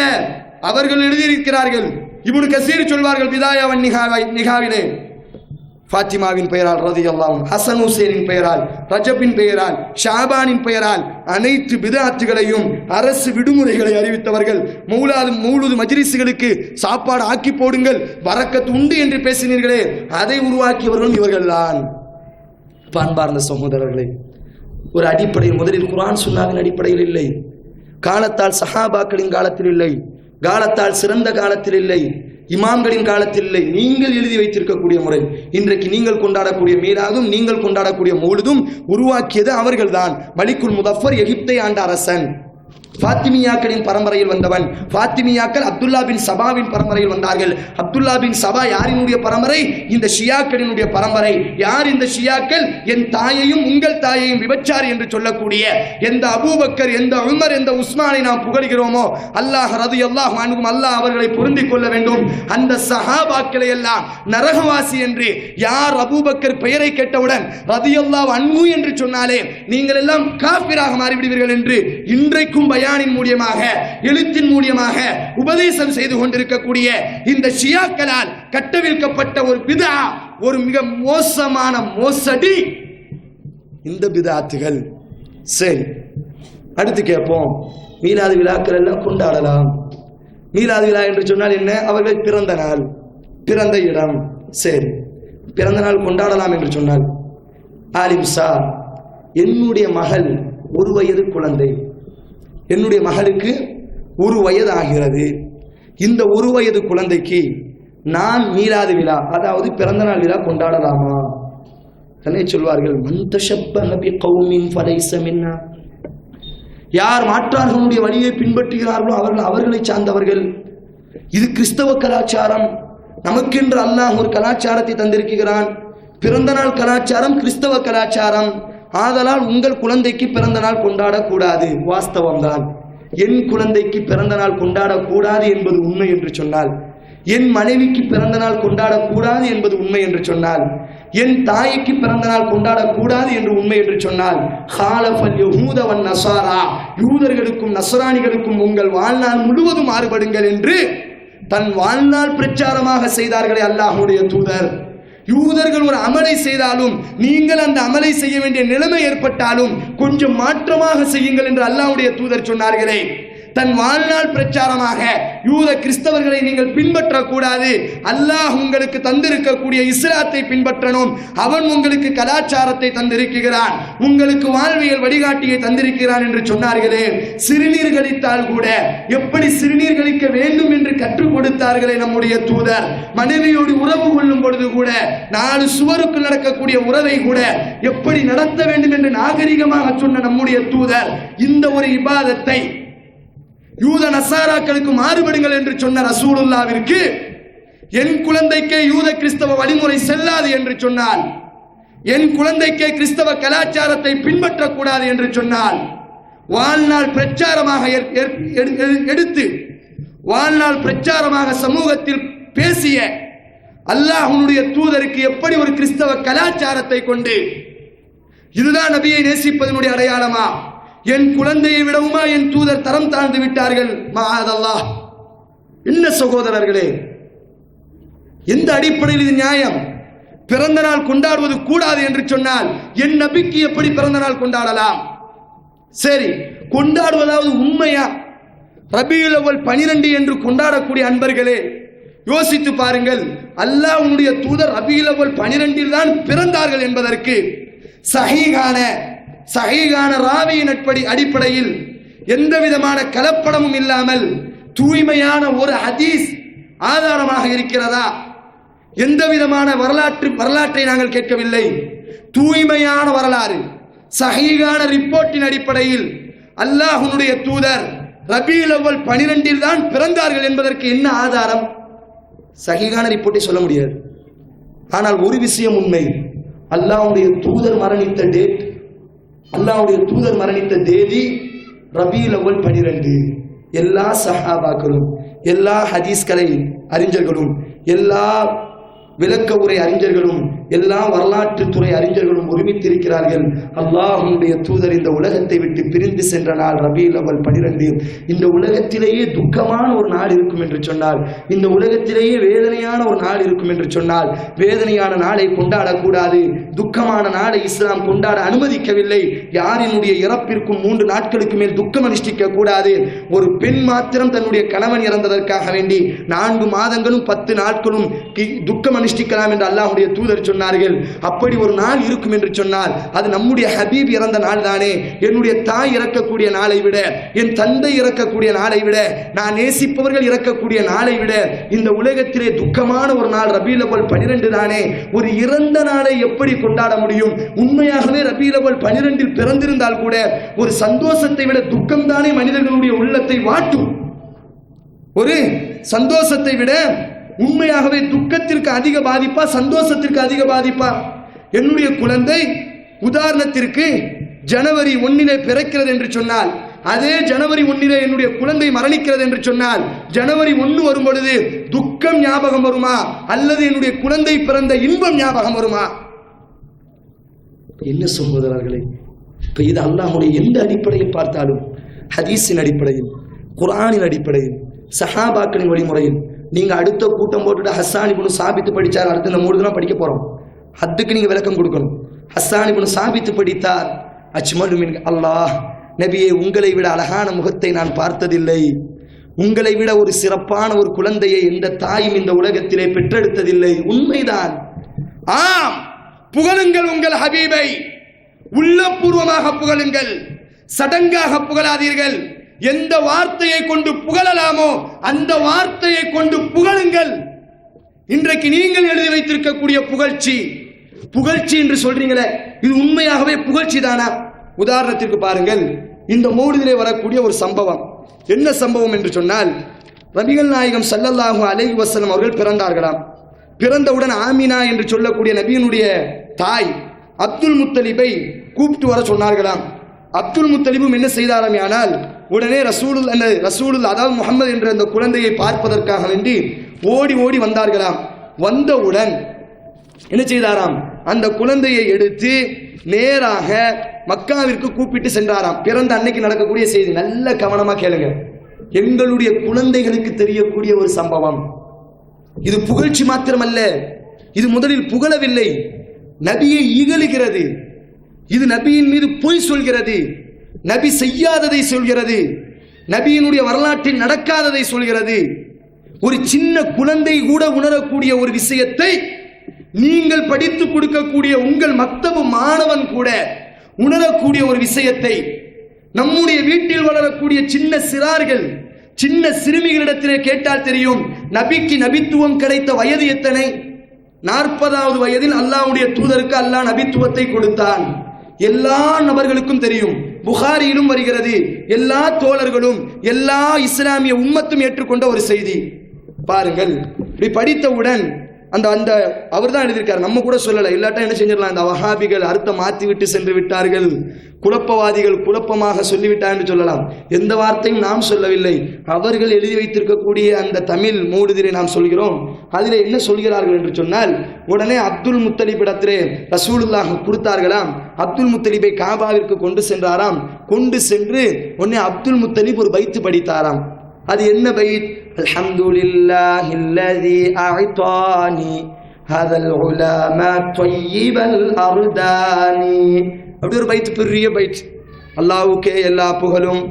அவர்கள் எழுதியிருக்கிறார்கள். இப்னு கஸீர் சொல்வார்கள் பிதாயா வன் நிகாவிலே, ஃபாத்திமாவின் பெயரால் ரலியல்லாஹு அன்ஹு, ஹசன் ஹுசைனின் பெயரால், ரஜபின் பெயரால், ஷாபானின் பெயரால் அனைத்து பிதஅத்துகளையும் அரசு விடுமுறைகளை அறிவித்தவர்கள். மௌலூது மஜ்லிஸ்களுக்கு சாப்பாடு ஆக்கி போடுங்கள், பரக்கத் உண்டு என்று பேசினீர்களே, அதை உருவாக்கியவர்களும் இவர்கள்தான். பண்பார்ந்த சகோதரர்களே, ஒரு அடிப்படையில் முதலில் குர்ஆன் சுன்னாவின் அடிப்படையில் இல்லை, காலத்தால் சஹாபாக்களின் காலத்தில் இல்லை, காலத்தால் சிறந்த காலத்தில் இல்லை, இமாம்களின் காலத்தில் இல்லை, நீங்கள் எழுதி வைத்திருக்கக்கூடிய முறை. இன்றைக்கு நீங்கள் கொண்டாடக்கூடிய மீலாதும் நீங்கள் கொண்டாடக்கூடிய மௌலிதும் உருவாக்கியது அவர்கள்தான். மலிக்குல் முதஃபர் எகிப்தை ஆண்ட அரசன், ஃபாத்திமியாக்களின் பரம்பரையில் வந்தவன். ஃபாத்திமியாக்கள் அப்துல்லா பின் சபாவின் பரம்பரையில் வந்தார்கள். அப்துல்லா பின் சபா யாரினுடைய பரம்பரை? இந்த ஷியாக்களினுடைய பரம்பரை. யார் இந்த ஷியாக்கள்? என் தாயையும் உங்கள் தாயையும் விபச்சாரி என்று சொல்லக்கூடிய எந்த அபூபக்கர், எந்த உமர், எந்த உஸ்மானை நாம் புகழ்கிறோமோ, அல்லாஹ் ரலியல்லாஹு அன்ஹும், அல்லாஹ் அவர்களை பொருந்திக் கொள்ள வேண்டும். அந்த சஹாபாக்களை எல்லாம் நரகவாசி என்று யார் அபூபக்கர் பெயரை கேட்டவுடன் ரலியல்லாஹு அன்ஹு என்று சொன்னாலே நீங்கள் எல்லாம் காஃபிராக மாறிவிடுவீர்கள் என்று இன்றைக்கும் பயானின் மூலமாக, எழுத்தின் மூலமாக உபதேசம் செய்து கொண்டிருக்கக்கூடிய இந்த ஷியாக்களால் கட்டவிழ்க்கப்பட்ட ஒரு பிதா, ஒரு மிக மோசமான மோசடி இந்த பிதாத்துகள். சரி, அடுத்து கேட்போம். மீலாது விழாக்கள் எல்லாம் கொண்டாடலாம். மீலாது விழா என்று சொன்னால் என்ன? அவர்கள் பிறந்த நாள், பிறந்த இடம். சரி, பிறந்த நாள் கொண்டாடலாம் என்று சொன்னால், ஆலிம் சார், என்னுடைய மகள் 1 வயது குழந்தை, என்னுடைய மகளுக்கு 1 வயது ஆகிறது. இந்த 1 வயது குழந்தைக்கு நான் மீலாது விழா, அதாவது பிறந்த நாள் விழா கொண்டாடலாமா? தன்னை சொல்வார்கள், மன் தஷப்பஹ பிகௌமின் ஃபலைஸ மின்னா, யார் மாற்றார்களுடைய வழியை பின்பற்றுகிறார்களோ அவர்கள் அவர்களை சார்ந்தவர்கள். இது கிறிஸ்தவ கலாச்சாரம். நமக்கென்று அல்லாஹ் ஒரு கலாச்சாரத்தை தந்திருக்கிறான். பிறந்த நாள் கலாச்சாரம் கிறிஸ்தவ கலாச்சாரம். ஆதலால் உங்கள் குழந்தைக்கு பிறந்த நாள் கொண்டாடக்கூடாது. வாஸ்தவம்தான். என் குழந்தைக்கு பிறந்த நாள் கொண்டாடக்கூடாது என்பது உண்மை என்று சொன்னால், என் மனைவிக்கு பிறந்த நாள் கொண்டாடக்கூடாது என்பது உண்மை என்று சொன்னால், என் தாய்க்கு பிறந்த நாள் கொண்டாடக்கூடாது என்று உண்மை என்று சொன்னால், ஹாலஃபல் யஹூத வன் நஸாரா, யூதர்களுக்கும் நஸ்ரானிகளுக்கும் உங்கள் வாழ்நாள் முழுவதும் மாறுபடுங்கள் என்று தன் வாழ்நாள் பிரச்சாரமாக செய்தார்களே அல்லாஹ்வுடைய தூதர். யூதர்கள் ஒரு அமலை செய்தாலும் நீங்கள் அந்த அமலை செய்ய வேண்டிய நிலைமை ஏற்பட்டாலும் கொஞ்சம் மாற்றமாக செய்யுங்கள் என்று அல்லாஹ்வுடைய தூதர் சொன்னார்களே. தன் வாழ்நாள் பிரச்சாரமாக யூத கிறிஸ்தவர்களை நீங்கள் பின்பற்றக்கூடாது, அல்லாஹ் உங்களுக்கு தந்திருக்கக்கூடிய இஸ்லாத்தை பின்பற்றணும், அவன் உங்களுக்கு கலாச்சாரத்தை தந்திருக்கிறான், உங்களுக்கு வாழ்வியல் வழிகாட்டியை தந்திருக்கிறான் என்று சொன்னார்களே. சிறுநீர் கழித்தால் கூட எப்படி சிறுநீர் கழிக்க வேண்டும் என்று கற்றுக் கொடுத்தார்களே நம்முடைய தூதர். மனைவியோடு உறவு கொள்ளும் பொழுது கூட 4 சுவருக்கு நடக்கக்கூடிய உறவை கூட எப்படி நடத்த வேண்டும் என்று நாகரிகமாக சொன்ன நம்முடைய தூதர் இந்த ஒரு இபாதத்தை யூத நசாராக்களுக்கு மாறுபடுங்கள் என்று சொன்ன ரசூலுல்லாவிற்கு என் குழந்தைக்கே யூத கிறிஸ்தவ வழிமுறை செல்லாது என்று சொன்னால், என் குழந்தைக்கே கிறிஸ்தவ கலாச்சாரத்தை பின்பற்றக்கூடாது என்று சொன்னால், வாழ்நாள் பிரச்சாரமாக எடுத்து வாழ்நாள் பிரச்சாரமாக சமூகத்தில் பேசிய அல்லாஹ்வுடைய தூதருக்கு எப்படி ஒரு கிறிஸ்தவ கலாச்சாரத்தை கொண்டு இதுதான் நபியை நேசிப்பதனுடைய அடையாளமா? என் குழந்தையை விடவுமா என் தூதர் தரம் தாழ்ந்து விட்டார்கள்? மஆதல்லாஹ். என்ன சகோதரர்களே, எந்த அடிப்படையில் இது நியாயம்? பிறந்த நாள் கொண்டாடுவது கூடாது என்று சொன்னால் என் நபிக்கு எப்படி பிறந்த நாள் கொண்டாடலாம்? சரி, கொண்டாடுவதாவது உண்மையா? ரபியுல் அவ்வல் 12 என்று கொண்டாடக்கூடிய அன்பர்களே, யோசித்து பாருங்கள். அல்லாஹ்வுடைய தூதர் ரபியுல் அவ்வல் 12 தான் பிறந்தார்கள் என்பதற்கு சஹீஹான ராவியின் அடிப்படையில் எந்த விதமான கலப்படமும் இல்லாமல் தூய்மையான ஒரு ஹதீஸ் ஆதாரமாக இருக்கிறதா? எந்த விதமான வரலாற்றை நாங்கள் கேட்கவில்லை. தூய்மையான வரலாறு, சஹீஹான ரிப்போர்ட்டின் அடிப்படையில் அல்லாஹ்வுடைய தூதர் ரபியுல் அவ்வல் 12 தான் பிறந்தார்கள் என்பதற்கு என்ன ஆதாரம்? சஹீஹான ரிப்போர்ட்டை சொல்ல முடியாது. ஆனால் ஒரு விஷயம் உண்மை, அல்லாஹ்வுடைய தூதர் மரணித்த டேட், அல்லாஹ்வுடைய தூதர் மரணித்த தேதி ரபியுல் அவ்வல் 12. எல்லா சஹாபாக்களும், எல்லா ஹதீஸ்கலை அறிஞர்களும், எல்லா விளக்க உரை அறிஞர்களும், எல்லா வரலாற்று துறை அறிஞர்களும் ஒருமித்திருக்கிறார்கள். அல்லாஹ்வுடைய தூதர் இந்த உலகத்தை விட்டு பிரிந்து சென்ற நாள் ரபீஉல் அவ்வல் 12. இந்த உலகத்திலேயே துக்கமான ஒரு நாள் இருக்கும் என்று சொன்னால், இந்த உலகத்திலேயே வேதனையான ஒரு நாள் இருக்கும் என்று சொன்னால், வேதனையான நாளை கொண்டாடக்கூடாது, துக்கமான நாளை இஸ்லாம் கொண்டாட அனுமதிக்கவில்லை. யாரினுடைய இறப்பிற்கும் 3 நாட்களுக்கு மேல் துக்கம் அனுஷ்டிக்க கூடாது. ஒரு பெண் மாத்திரம் தன்னுடைய கணவன் இறந்ததற்காக வேண்டி 4 மாதங்களும் 10 நாட்களும் துக்கம் அனுஷ்டிக்கலாம் என்று அல்லாஹ்வுடைய தூதர் சொன்னார்கள். அப்படி ஒரு நாள் இருக்கும் என்று சொன்னால் அது நம்முடைய ஹபீப் இறந்த நாள் தானே. என்னுடைய தாய் இறக்கக்கூடிய நாளை விட, என் தந்தை இறக்கக்கூடிய நாளை விட, நான் நேசிப்பவர்கள் இறக்கக்கூடிய நாளை விட இந்த உலகத்திலே துக்கமான ஒரு நாள் ரபீஉல் அவ்வல் 12 தானே. ஒரு இறந்த நாளை எப்படி கொண்டாட முடியும்? உண்மையாகவே ரபீஉல் அவ்வல் 12 பிறந்திருந்தால் கூட ஒரு சந்தோஷத்தை விட துக்கம் தானே மனிதர்களுடைய உள்ளத்தை வாட்டும். ஒரு சந்தோஷத்தை விட உண்மையாகவே துக்கத்திற்கு அதிக பாதிப்பா, சந்தோஷத்திற்கு அதிக பாதிப்பா? என்னுடைய குழந்தை உதாரணத்திற்கு ஜனவரி 1 பிறக்கிறது என்று சொன்னால், அதே ஜனவரி 1 என்னுடைய குழந்தை மரணிக்கிறது என்று சொன்னால், ஜனவரி 1 வரும் பொழுது துக்கம் ஞாபகம் வருமா, அல்லது என்னுடைய குழந்தை பிறந்த இன்பம் ஞாபகம் வருமா? என்ன சகோதரர்களே, இப்ப இது அல்லாஹ்வுடைய எந்த அடிப்படையில் பார்த்தாலும், ஹதீஸின் அடிப்படையில், குர்ஆனின் அடிப்படையில், சஹாபாக்களின் வழிமுறையில், நீங்க அடுத்த கூட்டம் போட்டுட்டு ஹஸ்ஸான் இப்னு சாபித் படிச்சார், அடுத்து இந்த 3 தினம் படிக்க போறோம், அதுக்கு நீங்க விளக்கம் கொடுக்கணும். ஹஸ்ஸான் இப்னு சாபித் படித்தார், அஜ்மலு மின் அல்லாஹ், நபியே உங்களை விட அழகான முகத்தை நான் பார்த்ததில்லை, உங்களை விட ஒரு சிறப்பான ஒரு குழந்தையை எந்த தாயும் இந்த உலகத்திலே பெற்றெடுத்ததில்லை. உண்மைதான். ஆம், புகழுங்கள் உங்கள் ஹபீபை, உள்ளபூர்வமாக புகழுங்கள், சடங்காக புகழாதீர்கள். எந்த வார்த்தையை கொண்டு புகழலாமோ அந்த வார்த்தையை கொண்டு புகழுங்கள். இன்றைக்கு நீங்கள் எழுதி வைத்திருக்கக்கூடிய புகழ்ச்சி என்று சொல்றீங்களே, இது உண்மையாகவே புகழ்ச்சி தானா? உதாரணத்திற்கு பாருங்கள், இந்த மௌலிதிலே வரக்கூடிய ஒரு சம்பவம். என்ன சம்பவம் என்று சொன்னால், நபிகள் நாயகம் ஸல்லல்லாஹு அலைஹி வஸல்லம் அவர்கள் பிறந்தார்களாம். பிறந்தவுடன் ஆமினா என்று சொல்லக்கூடிய நபியினுடைய தாய் அப்துல் முத்தலிபை கூப்பிட்டு வர சொன்னார்களாம். அப்துல் முத்தலிபும் என்ன செய்தாராம் ஆனால், உடனே ரசூலுல்லாஹ் அதாவது முஹம்மது என்ற அந்த குழந்தையை பார்ப்பதற்காக வேண்டி ஓடி ஓடி வந்தார்களாம். வந்தவுடன் என்ன செய்தாராம், அந்த குழந்தையை எடுத்து நேராக மக்காவிற்கு கூப்பிட்டு சென்றாராம். பிறந்த அன்னைக்கு நடக்கக்கூடிய செய்தி, நல்ல கவனமா கேளுங்க. எங்களுடைய குழந்தைகளுக்கு தெரியக்கூடிய ஒரு சம்பவம். இது புகழ்ச்சி மாத்திரமல்ல, இது முதலில் புகழவில்லை, நபியை இகழுகிறது. இது நபியின் மீது பொய் சொல்கிறது, நபி செய்யாததை சொல்கிறது, நபியினுடைய வரலாற்றில் நடக்காததை சொல்கிறது. ஒரு சின்ன குழந்தை கூட உணரக்கூடிய ஒரு விஷயத்தை நீங்கள் படித்து கொடுக்கக்கூடிய உங்கள் மக்தபு மாணவன் கூட உணரக்கூடிய ஒரு விஷயத்தை நம்முடைய வீட்டில் வளரக்கூடிய சின்ன சிறார்கள், சின்ன சிறுமிகளிடத்திலே கேட்டால் தெரியும். நபிக்கு நபித்துவம் கிடைத்த வயது எத்தனை? 40வது வயதில் அல்லாஹ்வுடைய தூதருக்கு அல்லாஹ் நபித்துவத்தை கொடுத்தான். எல்லா நபர்களுக்கும் தெரியும், புகாரியிலும் வருகிறது, எல்லா தோழர்களும் எல்லா இஸ்லாமிய உம்மத்தும் ஏற்றுக்கொண்ட ஒரு செய்தி. பாருங்கள், இப்படி படித்தவுடன் அந்த அவர் தான் எழுதியிருக்கார், நம்ம கூட சொல்லலை. இல்லாட்டா என்ன செஞ்சிடலாம், இந்த வஹாபிகள் அர்த்தம் மாற்றி விட்டு சென்று விட்டார்கள், குழப்பவாதிகள் குழப்பமாக சொல்லிவிட்டார் என்று சொல்லலாம். எந்த வார்த்தையும் நாம் சொல்லவில்லை, அவர்கள் எழுதி வைத்திருக்கக்கூடிய அந்த தமிழ் மௌலிதிலே நாம் சொல்கிறோம். அதில் என்ன சொல்கிறார்கள் என்று சொன்னால், உடனே அப்துல் முத்தலிபிடத்திலே ரசூலுல்லாஹ் கொடுத்தார்களாம். அப்துல் முத்தலிபை காபாவிற்கு கொண்டு சென்றாராம். கொண்டு சென்று உடனே அப்துல் முத்தலிப் ஒரு பைத்து படித்தாராம். அது என்ன பைத்? அல்ஹம்துலில்லாஹில்லதி அஅதானி ஹதல் உலமா த்வய்யிபல் அர்தானி. அப்படி ஒரு பைத், பெரிய பைத். அல்லாஹ்வுக்கே எல்லா புகழும்,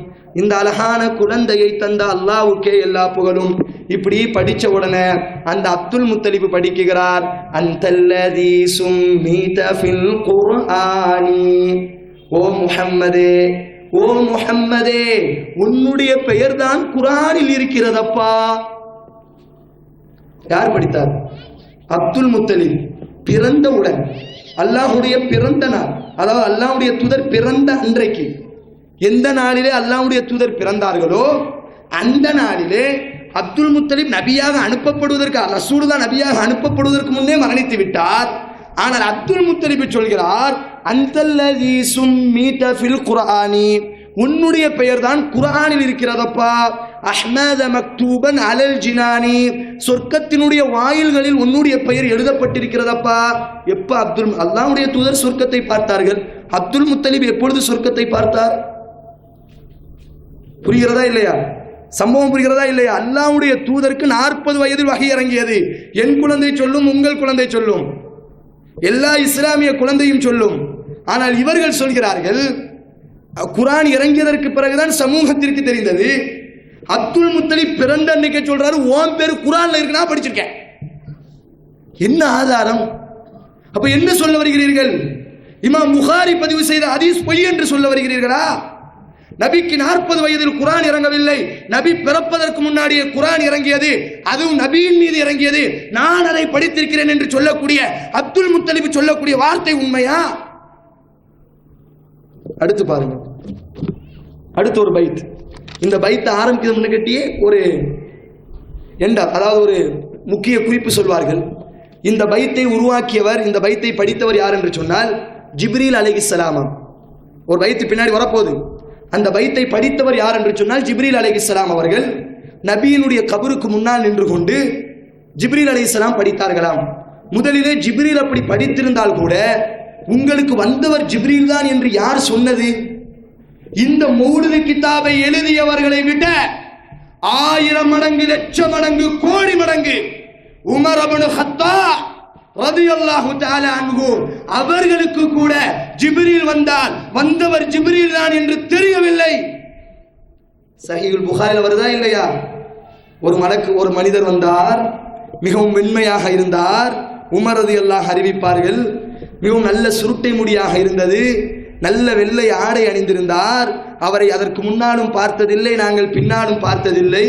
இந்த அழகான குழந்தையை தந்த அல்லாஹ்வுக்கே எல்லா புகழும். இப்படி படிச்ச உடனே அந்த அப்துல் முத்தலிப் படிக்கிறார், அன்தல்லதி சும்மீத ஃபில் குர்ஆனி, ஓ முஹம்மதே, ஓ முஹம்மதே, உன்னுடைய பெயர் தான் குர்ஆனில் இருக்கிறதப்பா. யார் படித்தார்? அப்துல் முத்தலிப். பிறந்தவுடன் அல்லாஹ்வுடைய பிறந்த நாள், அதாவது அல்லாஹ்வுடைய தூதர் பிறந்த அன்றைக்கு, எந்த நாளிலே அல்லாஹ்வுடைய தூதர் பிறந்தார்களோ அந்த நாளிலே அப்துல் முத்தலிப் நபியாக அனுப்பப்படுவதற்கு, ரசூலுல்லாஹ் நபியாக அனுப்பப்படுவதற்கு முன்னே மரணித்து விட்டார். ஆனால் அப்துல் முத்தலிப் சொல்கிறார், அன்தல்லதி சும்மீத ஃபில் குர்ஆனி, உன்னுடைய பெயர் தான் குர்ஆனில் இருக்கிறதப்பா. அஹ்மத மக்தூபன் அலல் ஜினானி, சொர்க்கத்தினுடைய வாயில்களில் உன்னுடைய பெயர் எழுதப்பட்டிருக்கிறதப்பா. எப்ப அல்லாஹ்வுடைய தூதர் சொர்க்கத்தை பார்த்தார்கள்? அப்துல் முத்தலிப் எப்பொழுது சொர்க்கத்தை பார்த்தார்? புரிகிறதா இல்லையா? சம்பவம் புரிகிறதா இல்லையா? அல்லாஹ்வுடைய தூதருக்கு 40 வயதில் வஹி இறங்கியது. என் குழந்தை சொல்லும், உங்கள் குழந்தை சொல்லும், எல்லா இஸ்லாமிய குழந்தையும் சொல்லும். ஆனால் இவர்கள் சொல்கிறார்கள் குர்ஆன் இறங்கியதற்கு பிறகுதான் சமூகத்திற்கு தெரிந்தது. அப்துல் முத்தலிப் பிறந்த அன்னைக்கு சொல்றாரு, ஓம் பேர் குர்ஆன்ல இருக்குன்னா படிச்சிருக்கேன். என்ன ஆதாரம்? அப்ப என்ன சொல்ல வருகிறீர்கள்? இமாம் புகாரி பதிவு செய்த ஹதீஸ் பொய் என்று சொல்ல வருகிறீர்களா? நபிக்கு 40 வயதில் குர்ஆன் இறங்கவில்லை. நபி பிறப்பதற்கு முன்னாடியே குர்ஆன் இறங்கியது, அதுவும் நபியின் மீது இறங்கியது. நான் அதை படித்திருக்கிறேன் என்று சொல்லக்கூடிய அப்துல் முத்தலிப் சொல்லக்கூடிய வார்த்தை உண்மையா? அடுத்து பாருங்க, அடுத்து ஒரு பைத். இந்த பைத்தை ஆரம்பிக்கிறது முன்னகட்டியே ஒரு அதாவது ஒரு முக்கிய குறிப்பு சொல்வார்கள். இந்த பைத்தை உருவாக்கியவர், இந்த பைத்தை படித்தவர் யார் என்று சொன்னால் ஜிப்ரீல் அலைஹிஸ்ஸலாம். ஒரு பைத்து பின்னாடி வரப்போகுது. அந்த பைத்தை படித்தவர் யார் என்று சொன்னால் ஜிப்ரீல் அலைஹிஸ்ஸலாம் அவர்கள் நபியினுடைய கபருக்கு முன்னால் நின்று கொண்டு ஜிப்ரீல் அலைஹிஸ்ஸலாம் படித்தார்களாம். முதலிலே ஜிப்ரீல் அப்படி படித்திருந்தால் கூட உங்களுக்கு வந்தவர் ஜிப்ரீல் தான் என்று யார் சொன்னது? இந்த மௌலிது கிதாபை எழுதியவர்களை விட 1000 மடங்கு, லட்சம் மடங்கு, கோடி மடங்கு உமர் இப்னு கத்தாப் ரலியல்லாஹு தஆலா அன்ஹு அவர்களுக்கு கூட ஜிப்ரீல் வந்தவர் ஜிப்ரீல் தான் என்று தெரியவில்லை. சஹீஹுல் புகாரில வருதா இல்லையா? ஒரு மனிதர் வந்தார், மிகவும் மென்மையாக இருந்தார். உமர் ரலியல்லாஹு அறிவிப்பார்கள், மிகவும் நல்ல சுருட்டை முடியாக இருந்தது, நல்ல வெள்ளை ஆடை அணிந்திருந்தார். அவரை அதற்கு முன்னாலும் பார்த்ததில்லை, நாங்கள் பின்னாலும் பார்த்ததில்லை.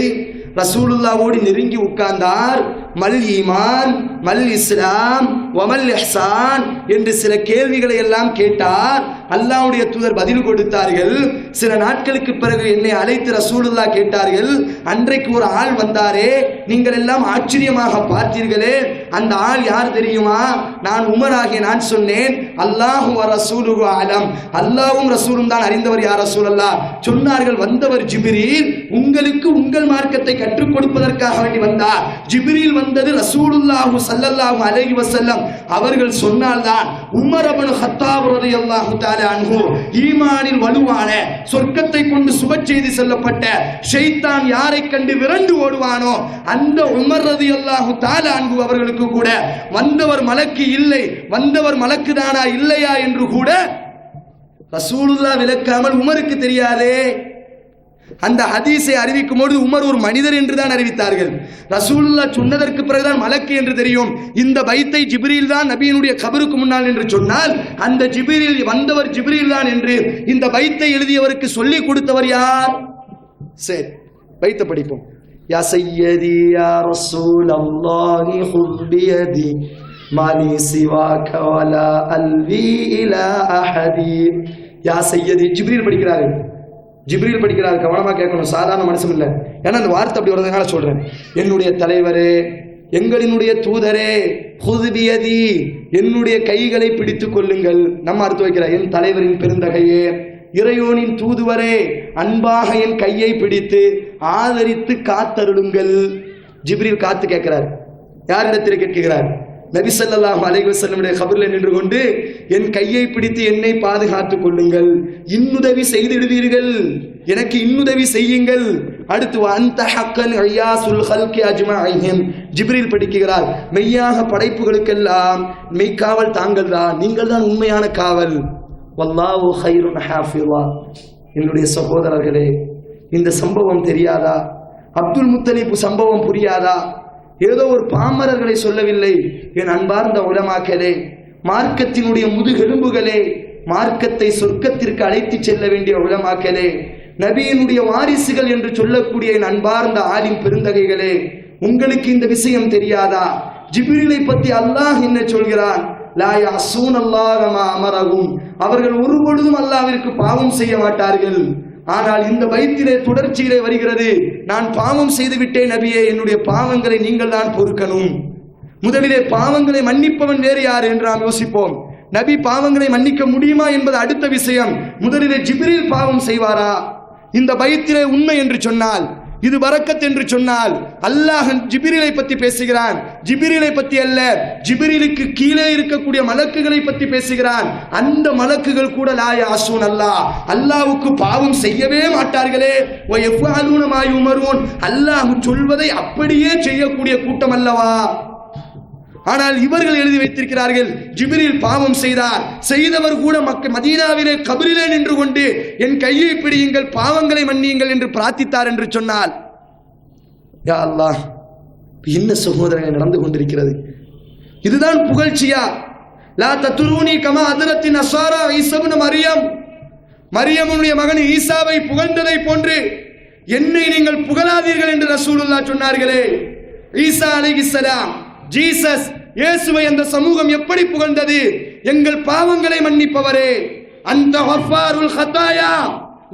ரசூலுல்லாவோடு நெருங்கி உட்கார்ந்தார். மல் ஈமான், மல் இஸ்லாம், வமல் இஹ்சான் என்று சில கேள்விகளை எல்லாம் கேட்டார். அல்லாஹ்வுடைய தூதர் பதில் கொடுத்தார்கள். சில நாட்களுக்கு பிறகு என்னை அழைத்து ரசூலுல்லாஹ் கேட்டார்கள், அன்றைக்கு ஒரு ஆள் வந்தாரே, நீங்கள் எல்லாம் ஆச்சரியமாக பார்த்தீர்களே, அந்த ஆள் யார் தெரியுமா? நான் உமராகிய நான் சொன்னேன், அல்லாஹு வ ரசூலுஹு அலம், அல்லாஹ்வும் ரசூலும் தான் அறிந்தவர் யார் ரசூலல்லாஹ். சொன்னார்கள், வந்தவர் ஜிப்ரீல், உங்களுக்கு உங்கள் மார்க்கத்தை கற்றுக் கொடுப்பதற்காக வேண்டி வந்தார். ஜிப்ரீல் வந்தது ரசூலுல்லாஹ் ஸல்லல்லாஹு அலைஹி வஸல்லம் அவர்கள் சொன்னால்தான். உமர் இப்னு கத்தாப் ரலியல்லாஹு தஆலா அன்ஹு ஈமானில் வலுவான, சொர்க்கத்தை கொண்டு சுப செய்தி சொல்லப்பட்ட ஷைத்தான் யாரை கண்டு விரண்டு ஓடுவானோ அந்த உமர் ரலியல்லாஹு தஆலா அன்ஹு அவர்களுக்கு கூட வந்தவர் மலக்கு இல்லை, வந்தவர் மலக்கு தானா இல்லையா என்று கூட ரசூலுல்லாஹ் விளக்காமல் உமருக்கு தெரியாதே. அந்த ஹதீஸை அறிவிக்கும் பொழுது உமர் ஒரு மனிதர் என்று தான் அறிவித்தார்கள். ரசூலுல்லாஹ் சொன்னதற்கு பிறகுதான் மலக்கு என்று தெரியும். இந்த பைத்தை ஜிப்ரீல் தான் நபியினுடைய கபருக்கு முன்னால் என்று சொன்னால் அந்த ஜிப்ரீல் வந்தவர் ஜிப்ரீல் தான் என்று இந்த பைத்தை எழுதியவருக்கு சொல்லிக் கொடுத்தவர் யார்? சரி, பைத்தை படிப்போம். யா சய்யதி யா ரசூலல்லாஹி ஹுத் பியதி மாலி சிவாக வலா அல்வி இலா அஹதி. யா சய்யதி ஜிப்ரீல் படிக்கிறார்கள். ஜிப்ரீல் படிக்கிறார், கவனமா கேட்கணும், சாதாரண மனுஷன் இல்லை. ஏன்னா அந்த வார்த்தை அப்படி வரதுனால சொல்றேன். என்னுடைய தலைவரே, எங்களினுடைய தூதரே, ஹுத் பியதி என்னுடைய கைகளை பிடித்துக் கொள்ளுங்கள். நம்ம அர்த்தம் வைக்கிறார், என் தலைவரின் பெருந்தகையே, இறையோனின் தூதுவரே, அன்பாக என் கையை பிடித்து ஆதரித்து காத்தருளுங்கள். ஜிப்ரீல் காத்து கேட்கிறார். யாரிடத்தில் கேட்கிறார்? நபி ஸல்லல்லாஹு அலைஹி வஸல்லமுடைய கபரில் நின்று கொண்டு என் கையை பிடித்து என்னை பாதுகாத்துக் கொள்ளுங்கள், இன்னுதவி செய்திடுவீர்கள், எனக்கு இன்னுதவி செய்யுங்கள். அடுத்து அந்த ஹக்கன் ஐயாசுல் ஹல்கி அஜ்மஈன். ஜிப்ரீல் படிக்கிறார், மெய்யாக படைப்புகளுக்கெல்லாம் மெய்க்காவல் தாங்கள் தான், நீங்கள் தான் உண்மையான காவல். வல்லாஹு கைருன் ஹாஃபிவா. என்னுடைய சகோதரர்களே, இந்த சம்பவம் தெரியாதா? அப்துல் முத்தலிப் சம்பவம் புரியாதா? ஏதோ ஒரு பாமரர்களை சொல்லவில்லை. என் அன்பார்ந்த உலமாக்களே, மார்க்கத்தினுடைய முதுகெலும்புகளே, மார்க்கத்தை சொர்க்கத்திற்கு அழைத்து செல்ல வேண்டிய உலமாக்களே, நபியினுடைய வாரிசுகள் என்று சொல்லக்கூடிய என் அன்பார்ந்த ஆலிம் பெருந்தகைகளே, உங்களுக்கு இந்த விஷயம் தெரியாதா? ஜிப்ரீலை பற்றி அல்லாஹ் என்ன சொல்கிறான்? லா யஸூனல்லாஹ மா அமரஹும், அவர்கள் ஒருபொழுதும் அல்லாஹ்விற்கு பாவம் செய்ய மாட்டார்கள். ஆனால் இந்த பைத்திலே தொடர்ச்சியிலே வருகிறது, நான் பாவம் செய்து விட்டேன் நபியே, என்னுடைய பாவங்களை நீங்கள் தான் பொறுக்கணும். முதலிலே பாவங்களை மன்னிப்பவன் வேறு யார் என்று நாம் யோசிப்போம். நபி பாவங்களை மன்னிக்க முடியுமா என்பது அடுத்த விஷயம். முதலிலே ஜிப்ரீல் பாவம் செய்வாரா? இந்த பைத்திலே உண்மை என்று சொன்னால் இது பரக்கத் என்று சொன்னால் அல்லாஹ் ஜிப்ரீலை பற்றி பேசுகிறான். ஜிப்ரீலை பற்றி அல்ல, ஜிப்ரீலுக்கு கீழே இருக்கக்கூடிய மலக்குகளை பற்றி பேசுகிறான். அந்த மலக்குகள் கூட லா யாசூன் அல்லாஹ், அல்லாஹ்வுக்கு பாவம் செய்யவே மாட்டார்களே. வ யஃஅலூன மா யுமரூன், அல்லாஹ் சொல்வதை அப்படியே செய்யக்கூடிய கூட்டம் அல்லவா. ஆனால் இவர்கள் எழுதி வைத்திருக்கிறார்கள், ஜிப்ரீல் பாவம் செய்தார், செய்தவர் கூட மதீனாவிலே கபரிலே நின்று கொண்டு என் கையை பிடியுங்கள், பாவங்களை மன்னியுங்கள் என்று பிரார்த்தித்தார் என்று சொன்னால், யா அல்லாஹ், என்ன சகோதரனை நடந்து கொண்டிருக்கிறது? இதுதான் புகழ்ச்சியா? லா தத்ரூனி கமா அதரத்தின் நஸாரா ஈஸா இப்னு மரியம், மரியமுடைய மகன் ஈசாவை புகழ்ந்ததை போன்று என்னை நீங்கள் புகழாதீர்கள் என்று ரசூலுல்லாஹ் சொன்னார்களே. ஈசா அலைஹிஸ்ஸலாம், ஜீசஸ், இயேசுவை அந்த சமூகம் எப்படி புகழ்ந்தது? எங்கள் பாவங்களை மன்னிப்பவரே, அந்த கஃபாருல் ஹதாயா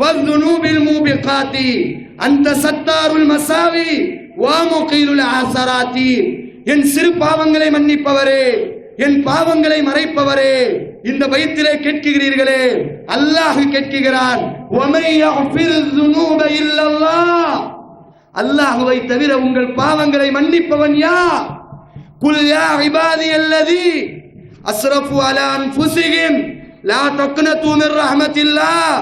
வذுனூபில் மூபிகாத்தி, அந்த சத்தாருல் மசாவி வ முகீலுல் ஆஸராத்தி, என் சிறு பாவங்களை மன்னிப்பவரே, என் பாவங்களை மறைப்பவரே. இந்த பைத்திலே கேட்கிறீர்களே, அல்லாஹ் கேட்கிறான், வமை யஃபிரு ذுனூப இல்லல்லாஹ், அல்லாஹ்வை தவிர உங்கள் பாவங்களை மன்னிப்பவன் யார்? குல் யா இபாதியல்லதி அஸ்ரஃபு அலா அன்ஃபுஸிஹிம் லா தக்னது மிர் ரஹ்மத்தில்லாஹ்,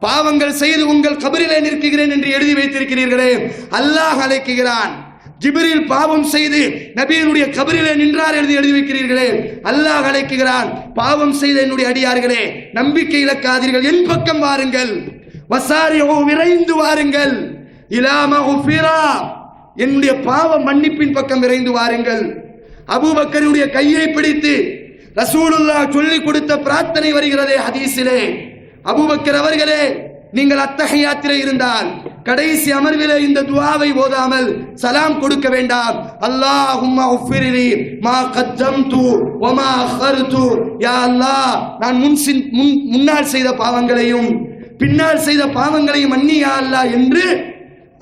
பாவங்கள் செய்து உங்கள் கபரிலே நிற்கிறேன் என்று எழுதி வைத்திருக்கிறீர்களே, அல்லாஹ் அழைக்கிறான். ஜிப்ரீல் பாவம் செய்து நபியினுடைய கபரிலே நின்றார் என்று எழுதி வைக்கிறீர்களே, அல்லாஹ் அழைக்கிறான். பாவம் செய்த என்னுடைய அடியார்களே, நம்பிக்கை இழக்காதீர்கள், என் பக்கம் வாருங்கள். வசாரிஹு, விரைந்து வாருங்கள். இலா மக்ஃபிரா, என்னுடைய பாவ மன்னிப்பின் பக்கம் விரைந்து வாருங்கள். அபூபக்கருடைய கையை பிடித்து ரசூலுல்லாஹ் சொல்லிக் கொடுத்த பிரார்த்தனை வருகிறதே ஹதீஸிலே. அபூபக்கர் அவர்களே, நீங்கள் அத்தஹியாத்திலே இருந்தால் கடைசி அமர்விலே இந்த துஆவை ஓதாமல் சலாம் கொடுக்க வேண்டாம். அல்லாஹும்ம உஃபிரிலி மா கத்தம்து வ மா அഖர்து, யா அல்லாஹ், நான் முன்னால் செய்த பாவங்களையும் பின்னால் செய்த பாவங்களையும் மன்னி யா அல்லாஹ் என்று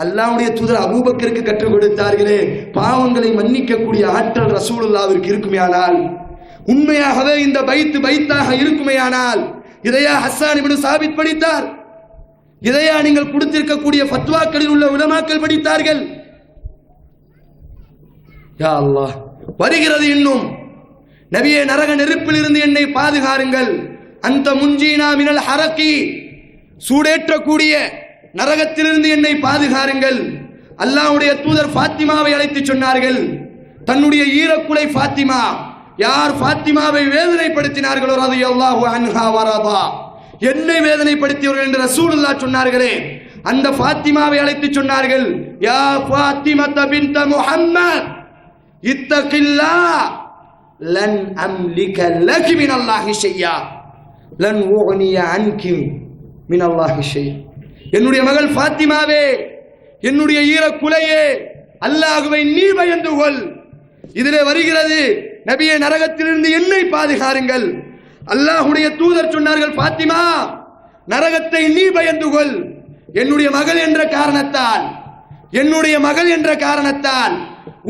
அல்லாஹ்வுடைய தூதர் அபூபக்கருக்கு கற்றுக் கொடுத்தார்களே. பாவங்களை மன்னிக்கக்கூடிய ஆற்றல் ரசூலுல்லாஹ்விற்கு இருக்குமேயானால், உண்மையாகவே இந்த பைத்தாக இருக்குமேயானால், இதையா ஹஸ்ஸான் இப்னு சாபித் படித்தார்? இதையா நீங்கள் கொடுத்திருக்கக்கூடிய ஃபத்வாக்களில் உள்ள உலமாக்கள் படித்தார்கள்? யா அல்லாஹ், வருகிறது இன்னும், நபியே, நரக நெருப்பில் இருந்து என்னை பாதுகாருங்கள். அந்த முன்ஜீனா மினல் ஹரக்கி, சூடேற்றக்கூடிய நரகத்திலிருந்து என்னை பாதுகாருங்கள். அல்லாஹ்வுடைய தூதர் ஃபாத்திமாவை அழைத்து சொன்னார்கள், தன்னுடைய ஈரக்குலை ஃபாத்திமா. யார் ஃபாத்திமாவை வேதனைப்படுத்தினார்களோ ரலியல்லாஹு அன்ஹா வரதா, என்னை வேதனைப்படுத்தியவர்கள் என்று ரசூலுல்லாஹ் சொன்னார்களே, அந்த ஃபாத்திமாவை அழைத்து சொன்னார்கள், யா ஃபாத்திமத பின்த முஹம்மத் இத்தகில்லாஹ் லன் அம்லிக லகி மினல்லாஹி ஷையா லன் உக்னிய அன்கி மினல்லாஹி ஷையா. என்னுடைய மகள் ஃபாத்திமாவே, என்னுடைய ஈரக்குலையே, அல்லாஹ்வை நீ பயந்து கொள். இதிலே வருகிறது, நபியே, நரகத்திலிருந்து என்னை பாதுகாருங்கள். அல்லாஹ்வுடைய தூதர் சொன்னார்கள், ஃபாத்திமா, நரகத்தை நீ பயந்து கொள். என்னுடைய மகள் என்ற காரணத்தால், என்னுடைய மகள் என்ற காரணத்தால்,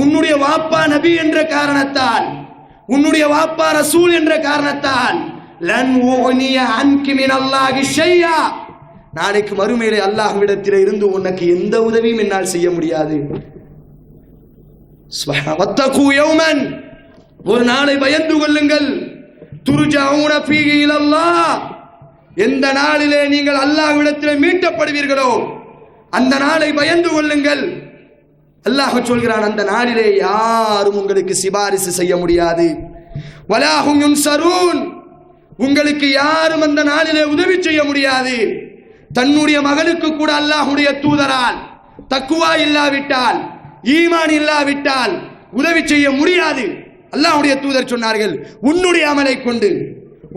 உன்னுடைய வாப்பா நபி என்ற காரணத்தால், உன்னுடைய வாப்பா ரசூல் என்ற காரணத்தால், லன் உக்னிய அன்கி மினல்லாஹி ஷையா, நாளைக்கு மறுமையிலே அல்லாஹ்விடத்திலே இருந்து உனக்கு எந்த உதவியும் என்னால் செய்ய முடியாது. வத்தகு யௌமன், ஒரு நாளை பயந்து கொள்ளுங்கள். துர்ஜஊன ஃபீஹி இலல்லாஹ், எந்த நாளிலே நீங்கள் அல்லாஹ்விடத்திலே மீட்டப்படுவீர்களோ அந்த நாளை பயந்து கொள்ளுங்கள். அல்லாஹ் சொல்கிறான், அந்த நாளிலே யாரும் உங்களுக்கு சிபாரிசு செய்ய முடியாது. வலாஹும் யுன்சரூன், உங்களுக்கு யாரும் அந்த நாளிலே உதவி செய்ய முடியாது. தன்னுடைய மகனுக்கு கூட அல்லாஹ்வுடைய தூதரால் தக்குவா இல்லாவிட்டால், ஈமான் இல்லாவிட்டால் உதவி செய்ய முடியாது. அல்லாஹ்வுடைய தூதர் சொன்னார்கள், உன்னுடைய அமலை கொண்டு,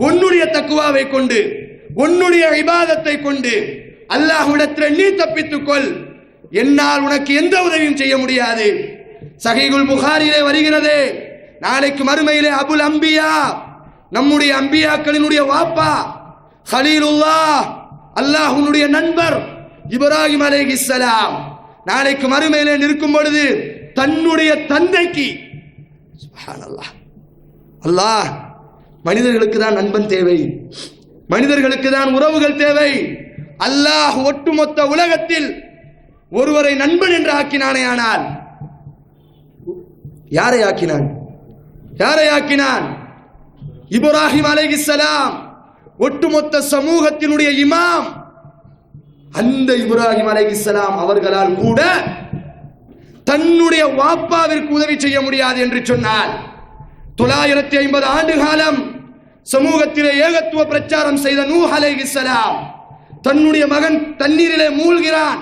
உன்னுடைய தக்குவாவை கொண்டு, உன்னுடைய இபாதத்தை கொண்டு அல்லாஹ்விடத்தில் நீ தப்பித்துக்கொள், என்னால் உனக்கு எந்த உதவியும் செய்ய முடியாது. சஹீஹுல் புகாரியிலே வருகிறது, நாளைக்கு மறுமையிலே அபுல் அம்பியா, நம்முடைய அம்பியாக்களினுடைய வாப்பா ஹலீலுல்லாஹ், அல்லாஹ்வுடைய நண்பர் இப்ராஹிம் அலைஹிஸ்ஸலாம், நாளைக்கு மறுமையிலே நிற்கும் பொழுது தன்னுடைய தந்தைக்கு, சுப்ஹானல்லாஹ், அல்லாஹ், மனிதர்களுக்கு தான் நண்பன் தேவை, மனிதர்களுக்கு தான் உறவுகள் தேவை. அல்லாஹ் ஒட்டுமொத்த உலகத்தில் ஒருவரை நண்பன் என்று ஆக்கினானே, ஆனால் யாரை ஆக்கினான்? யாரை ஆக்கினான்? இப்ராஹிம் அலைஹிஸ்ஸலாம், ஒட்டுமொத்த சமூகத்தினுடைய இமாம். அந்த இப்ராஹிம் அலைஹிஸ்ஸலாம் அவர்களால் கூட தன்னுடைய வாப்பாவிற்கு உதவி செய்ய முடியாது என்று சொன்னார். 950 ஆண்டு காலம் சமூகத்திலே ஏகத்துவ பிரச்சாரம் செய்த நூஹ் அலைஹிஸ்ஸலாம் தன்னுடைய மகன் தண்ணீரிலே மூழ்கிறான்.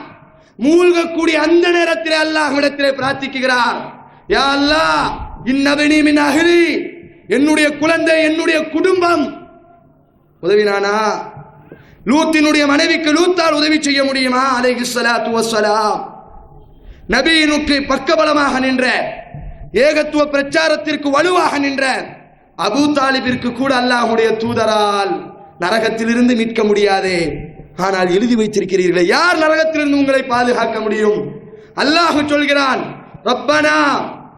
மூழ்கக்கூடிய அந்த நேரத்திலே அல்லாஹ்விடத்திலே பிரார்த்திக்கிறார், யா அல்லாஹ் இன்னபனி மின் அஹ்லி, என்னுடைய குழந்தை, என்னுடைய குடும்பம். உதவினானா? லூத்தினுடைய மனைவிக்கு லூத்தால் உதவி செய்ய முடியுமா? அலைஹிஸ்ஸலாத்து வஸ்ஸலாம். நபியினுக்கு பக்கபலமாக நின்ற, ஏகத்துவ பிரச்சாரத்திற்கு வலுவாக நின்ற அபூ தாலிபிற்கு கூட அல்லாஹ்வுடைய தூதரால் நரகத்திலிருந்து மீட்க முடியாதே. ஆனால் எழுதி வைத்திருக்கிறீர்களே, யார் நரகத்திலிருந்து உங்களை பாதுகாக்க முடியும்? அல்லாஹ் சொல்கிறான், ரப்பனா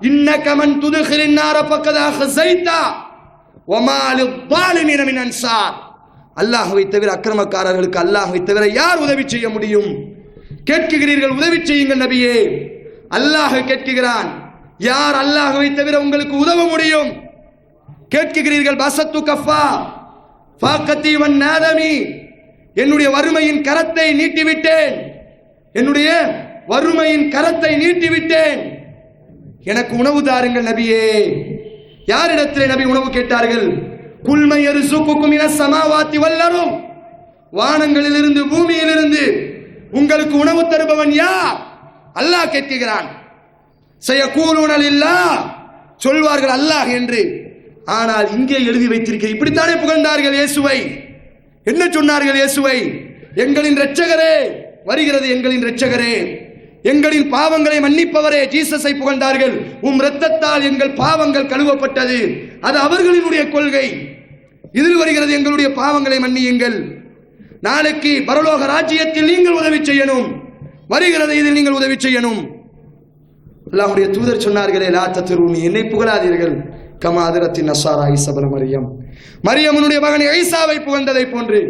இன்னக மன் துத்கிலின் நார ஃபக்கத் அஹ்ஸைதா வமா லிஸ்ஸாலிமீன மின் அன்சார். அல்லாஹ்வை தவிர அக்கிரமக்காரர்களுக்கு அல்லாஹ்வை தவிர யார் உதவி செய்ய முடியும்? கேட்கிறீர்கள், உதவி செய்யுங்கள் நபியே. அல்லாஹ் கேட்கிறான், யார் அல்லாஹ்வை தவிர உங்களுக்கு உதவ முடியும்? கேட்கிறீர்கள், பசத்து கஃபா ஃபாகத்தி வன் நாதமி, என்னுடைய வறுமையின் கரத்தை நீட்டிவிட்டேன், என்னுடைய வறுமையின் கரத்தை நீட்டிவிட்டேன், எனக்கு உணவு தாருங்கள் நபியே. யாரிடத்திலே நபி உணவு கேட்டார்கள்? குல்மை யர்சுகுக்கும் மினஸ் ஸமாவாத்தி வல் அர்ض், வானங்களிலிருந்து பூமியிலிருந்து உங்களுக்கு உணவு தருபவன் யார்? அல்லாஹ் கேட்கிறான். சயகூலுன லில்லாஹ், சொல்வார்கள் அல்லாஹ் என்று. ஆனால் இங்கே எழுதி வைத்திருக்கிற, இப்படித்தானே புகழ்ந்தார்கள் இயேசுவை. என்ன சொன்னார்கள் இயேசுவை? எங்களின் இரட்சகரே, வருகிறது எங்களின் இரட்சகரே, எங்களின் பாவங்களை மன்னிப்பவரே. ஜீசஸை புகழ்ந்தார்கள். இரத்தத்தால் எங்கள் பாவங்கள் கழுவப்பட்டது, அது அவர்களினுடைய கொள்கை. இதில் வருகிறது எங்களுடைய பாவங்களை மன்னியுங்கள், நாளைக்கு பரலோக ராஜ்யத்தில் நீங்கள் உதவி செய்யணும், வருகிறது இதில் நீங்கள் உதவி செய்யணும். அல்லாஹ்வுடைய தூதர் சொன்னார்களே, லா தத்ருனி, என்னை புகழாதீர்கள், கமா அதரத்தின் நஸாரா ஈஸா இப்னு மரியம், மரியமுடைய மகன் ஈசாவை புகழ்ந்ததை போன்று.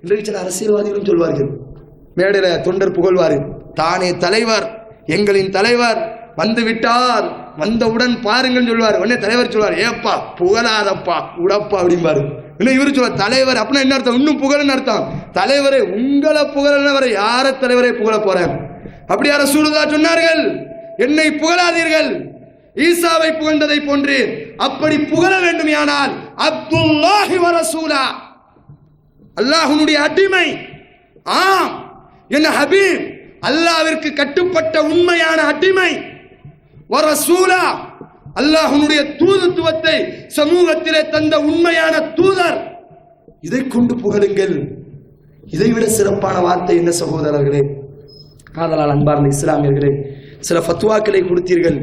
இன்றைக்கு சில அரசியல்வாதிகளும் சொல்வார்கள், மேடையில தொண்டர் புகழ்வாரு, தானே தலைவர், எங்களின் தலைவர் வந்து விட்டார், வந்தவுடன் பாருங்கள் சொல்வார். உடனே தலைவர் சொல்வார், ஏப்பா புகழாதப்பா உடப்பா அப்படிம்பாரு. இன்னும் இவரு சொல்வார், தலைவர் அப்படின்னா என்ன அர்த்தம்? இன்னும் புகழன்னு அர்த்தம். தலைவரே, உங்களை புகழவரை யார தலைவரை புகழ போறேன்? அப்படியா ரசூலுல்லாஹ் சொன்னார்கள், என்னை புகழாதீர்கள், ஈசாவை புகழ்ந்ததை போன்று. அப்படி புகழ வேண்டுமானால் அப்துல்லாஹி வ ரசூலா, அல்லாஹ்வுடைய அடிமை, ஆம் என்ன ஹபீப், அல்லாஹ்விற்கு கட்டுப்பட்ட உண்மையான அடிமை, வ ரசூலா, அல்லாஹ்வுடைய தூதுத்துவத்தை சமூகத்திலே தந்த உண்மையான தூதர். இதை கொண்டு புகழுங்கள். இதைவிட சிறப்பான வார்த்தை என்ன சகோதரர்களே? ஆதலால் அன்பார்ந்த இஸ்லாமியர்களே, சில ஃபத்வாக்களை கொடுத்தீர்கள்.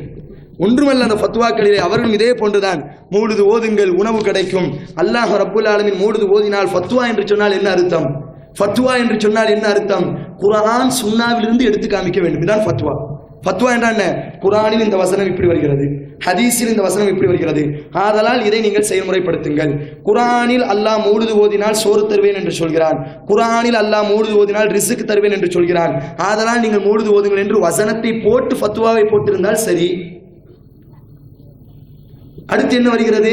ஒன்றுமல்ல, அந்த ஃபத்வாக்களிலே அவர்களும் இதே போன்றுதான். மௌலிது ஓதுங்கள், உணவு கிடைக்கும். அல்லாஹ் ரப்புல் ஆலமீன் மௌலிது ஓதினால், ஃபத்வா என்று சொன்னால் என்ன அர்த்தம்? ஃபத்வா என்று சொன்னால் என்ன அர்த்தம்? குர்ஆன் சுன்னாவிலிருந்து எடுத்து காமிக்க வேண்டும், இதுதான் ஃபத்வா. ஃபத்வா என்றால் என்ன? குர்ஆனில் இந்த வசனம் இப்படி வருகிறது, ஹதீஸில் இந்த வசனம் இப்படி வருகிறது, ஆதலால் இதை நீங்கள் செயல்முறைப்படுத்துங்கள். குர்ஆனில் அல்லாஹ் மௌலிது ஓதினால் சோறு தருவேன் என்று சொல்கிறான், குர்ஆனில் அல்லாஹ் மௌலிது ஓதினால் ரிஸ்க் தருவேன் என்று சொல்கிறான், ஆதலால் நீங்கள் மௌலிது ஓதுங்கள் என்று வசனத்தை போட்டு ஃபத்வாவை போட்டிருந்தால் சரி. அடுத்து என்ன வருகிறது?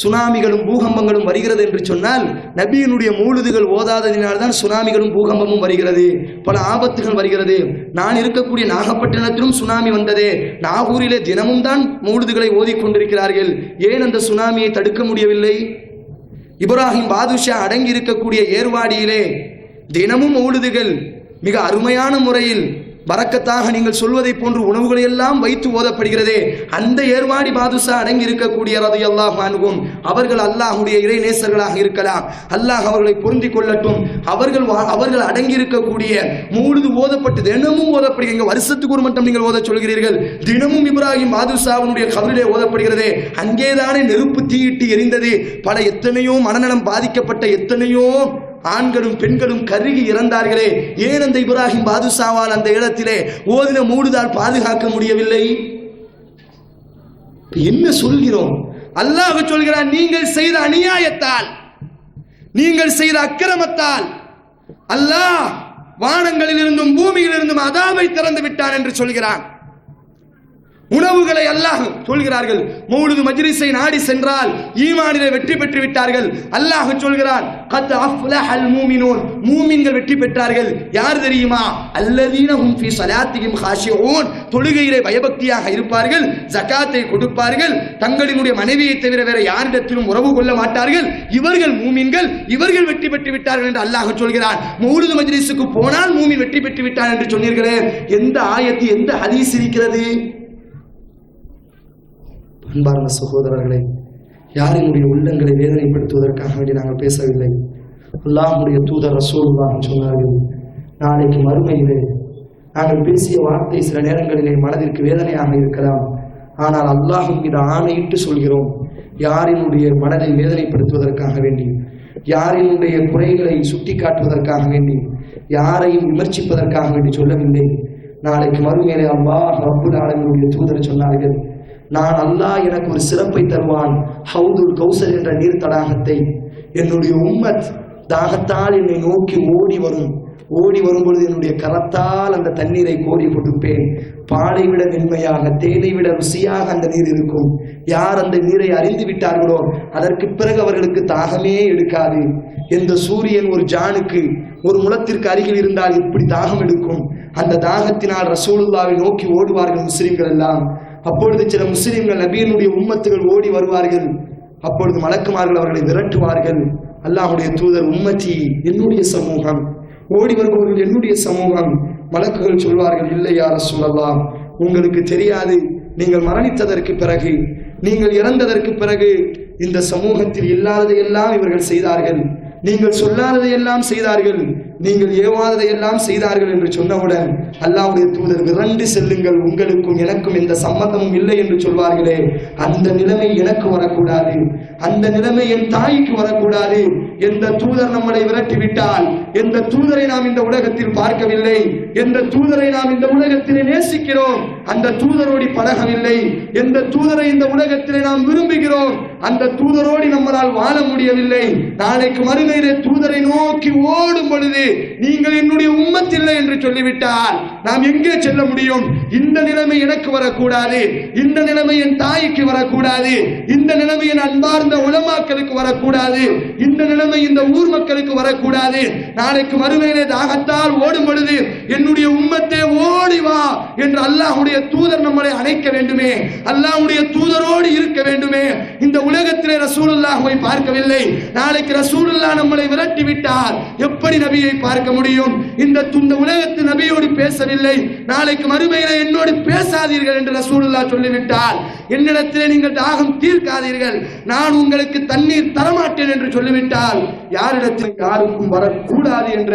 சுனாமிகளும் பூகம்பங்களும் வருகிறது என்று சொன்னால், நபியினுடைய மௌலிதுகள் ஓதாததினால்தான் சுனாமிகளும் பூகம்பமும் வருகிறது, பல ஆபத்துகள் வருகிறது. நான் இருக்கக்கூடிய நாகப்பட்டினத்திலும் சுனாமி வந்ததே, நாகூரிலே தினமும் தான் மௌலிதுகளை ஓதிக்கொண்டிருக்கிறார்கள். ஏன் அந்த சுனாமியை தடுக்க முடியவில்லை? இப்ராஹிம் பாதுஷா அடங்கி இருக்கக்கூடிய ஏர்வாடியிலே தினமும் மௌலிதுகள் மிக அருமையான முறையில் பரக்கத்தாக நீங்கள் சொல்வதை போன்று உணவுகளை எல்லாம் வைத்து ஓதப்படுகிறதே, அந்த ஏர்வாடி பாதுஷா அடங்கி இருக்கக்கூடிய ரலியல்லாஹு அன்ஹும் அவர்கள் அல்லாஹ்வுடைய இறை நேசர்களாக இருக்கலாம், அல்லாஹ் அவர்களை பொருந்திக் கொள்ளட்டும். அவர்கள் அடங்கி இருக்கக்கூடிய மௌலிது ஓதப்பட்டு தினமும் ஓதப்படுகிறீங்க. வருஷத்துக்கு ஒரு மட்டும் நீங்கள் ஓத சொல்கிறீர்கள். தினமும் இப்ராஹிம் பாதுஷாவினுடைய கபரிலே ஓதப்படுகிறதே, அங்கேதானே நெருப்பு தீயிட்டு எரிந்தது, பல எத்தனையோ மனநலம் பாதிக்கப்பட்ட எத்தனையோ ஆண்களும் பெண்களும் கருகி இறந்தார்களே, ஏன் அந்த இப்ராஹிம் பாதுஷாவால் அந்த இடத்திலே ஓதின மௌலிதால் பாதுகாக்க முடியவில்லை? என்ன சொல்கிறோம்? அல்லாஹ் சொல்கிறான், நீங்கள் செய்த அநியாயத்தால், நீங்கள் செய்த அக்கிரமத்தால் அல்லாஹ் வானங்களிலிருந்தும் பூமியிலிருந்தும் அதாபை திறந்து விட்டான் என்று சொல்கிறான். உணவுகளை அல்லாஹ் சொல்கிறார்கள். மௌலிது மஜ்லிஸை நாடி சென்றால் ஈமானிலே வெற்றி பெற்று விட்டார்கள். அல்லாஹ் சொல்கிறான், கத் அஃப்லஹல் மூமினூன், மூமின்கள் வெற்றி பெற்றார்கள். யார் தெரியுமா? அல்லதீன ஹும் ஃபீ ஸலாத்திஹிம் காஷிஊன், தொழுகையிலே பயபக்தியாக இருப்பார்கள், ஜகாத்தை கொடுப்பார்கள், தங்களினுடைய மனைவியை தவிர வேற யாரிடத்திலும் உறவு கொள்ள மாட்டார்கள். இவர்கள் மூமின்கள், இவர்கள் வெற்றி பெற்று விட்டார்கள் என்று அல்லாஹ் சொல்கிறான். மௌலிது மஜ்லிஸுக்கு போனால் மூமின் வெற்றி பெற்று விட்டான் என்று சொன்னீர்களே, எந்த ஆயத்து, எந்த ஹதீஸ் இருக்கிறது? அன்பார்ந்த சகோதரர்களை, யாரினுடைய உள்ளங்களை வேதனைப்படுத்துவதற்காக வேண்டி நாங்கள் பேசவில்லை. அல்லாஹ்வுடைய தூதர் ரசூலுல்லாஹ் சொன்னார்கள், நாளைக்கு மறுமையிலே நாங்கள் பேசிய வார்த்தை சில நேரங்களிலே மனதிற்கு வேதனையாக இருக்கலாம். ஆனால் அல்லாஹ்வின் மீது ஆணையிட்டு சொல்கிறோம், யாரினுடைய மனதை வேதனைப்படுத்துவதற்காக வேண்டி, யாரினுடைய குறைகளை சுட்டி காட்டுவதற்காக வேண்டி, யாரையும் விமர்சிப்பதற்காக வேண்டி சொல்லவில்லை. நாளைக்கு மறுமையிலே அல்லாஹ் ரப்புல் ஆலமீனுடைய தூதர் சொன்னார்கள், நான் அல்லாஹ் எனக்கு ஒரு சிறப்பை தருவான், ஹவுதுல் கௌசர் என்ற நீர் தடாகத்தை. என்னுடைய உம்மத் தாகத்தால் என்னை நோக்கி ஓடி வரும் பொழுது என்னுடைய கரத்தால் அந்த தண்ணீரை கோரி கொடுப்பேன். பாலை விட வெண்மையாக, தேனை விட ருசியாக அந்த நீர் இருக்கும். யார் அந்த நீரை அறிந்து விட்டார்களோ அதற்கு பிறகு அவர்களுக்கு தாகமே எடுக்காது. எந்த சூரியன் ஒரு ஜானுக்கு, ஒரு முழத்திற்கு அருகில் இருந்தால் எப்படி தாகம் எடுக்கும்? அந்த தாகத்தினால் ரசூலுல்லாவை நோக்கி ஓடுவார்கள் முஸ்லிம்கள் எல்லாம். அப்பொழுது சில முஸ்லிம்கள், நபியினுடைய உம்மத்துகள் ஓடி வருவார்கள். அப்பொழுது மலக்குமார்கள் அவர்களை விரட்டுவார்கள். அல்லாஹ்வுடைய தூதர், உம்மத்தி என்னுடைய சமூகம், ஓடி வருபவர்கள் என்னுடைய சமூகம். மலக்குகள் சொல்வார்கள், இல்லை யா ரசூலல்லாஹ், உங்களுக்கு தெரியாது, நீங்கள் மரணித்ததற்கு பிறகு, நீங்கள் இறந்ததற்கு பிறகு இந்த சமூகத்தில் இல்லாததையெல்லாம் இவர்கள் செய்தார்கள், நீங்கள் சொல்லாததையெல்லாம் செய்தார்கள், நீங்கள் ஏவாததையெல்லாம் செய்தார்கள் என்று சொன்னவுடன் அல்லாஹ்வுடைய தூதர், விரண்டு செல்லுங்கள், உங்களுக்கும் எனக்கும் எந்த சம்பந்தமும் இல்லை என்று சொல்வார்களே, அந்த நிலைமை எனக்கு வரக்கூடாது, அந்த நிலைமை என் தாய்க்கு வரக்கூடாது. எந்த தூதர் நம்மளை விரட்டிவிட்டால், எந்த தூதரை நாம் இந்த உலகத்தில் பார்க்கவில்லை, எந்த தூதரை நாம் இந்த உலகத்திலே நேசிக்கிறோம், அந்த தூதரோடு பழகவில்லை, எந்த தூதரை இந்த உலகத்திலே நாம் விரும்புகிறோம், அந்த தூதரோடு நம்மளால் வாழ முடியவில்லை, நாளைக்கு மறுமையிலே தூதரை நோக்கி ஓடும் பொழுது நீங்கள் என்னுடைய உம்மத் இல்லை என்று சொல்லிவிட்டால் நாம் எங்கே செல்ல முடியும்? இந்த நிலைமை எனக்கு வரக்கூடாது, இந்த நிலைமை என் தாய்க்கு வரக்கூடாது, இந்த நிலைமை என் அன்பார்ந்த உலமாக்களுக்கு வரக்கூடாது, இந்த நிலைமை இந்த ஊர் மக்களுக்கு வரக்கூடாது. நாளைக்கு மறுமையிலே தாகத்தால் ஓடும் பொழுது என்னுடைய உம்மத்தே ஓடி வா என்று அல்லாஹ்வுடைய தூதர் நம்மளை அழைக்க வேண்டுமே, அல்லாஹ்வுடைய தூதரோடு இருக்க வேண்டுமே. இந்த உலகத்திலே ரசூலுல்லாஹ்வை பார்க்கவில்லை, நாளைக்கு ரசூலுல்லாஹ் நம்மளை விரட்டி விட்டால் எப்படி நபியை பார்க்க முடியும்? இந்த உலகத்து நபியோடு பேசவில்லை, நாளைக்கு மறுமையிலே என்னோடு பேசாதீர்கள் என்று ரசூலுல்லாஹ் சொல்லிவிட்டால், என்னிடத்திலே நீங்கள் தாகம் தீர்க்காதீர்கள், நான் உங்களுக்கு தண்ணீர் தரமாட்டேன் என்று சொல்லிவிட்டால், யாரிடத்தில் யாருக்கும் வரக்கூடாது என்ற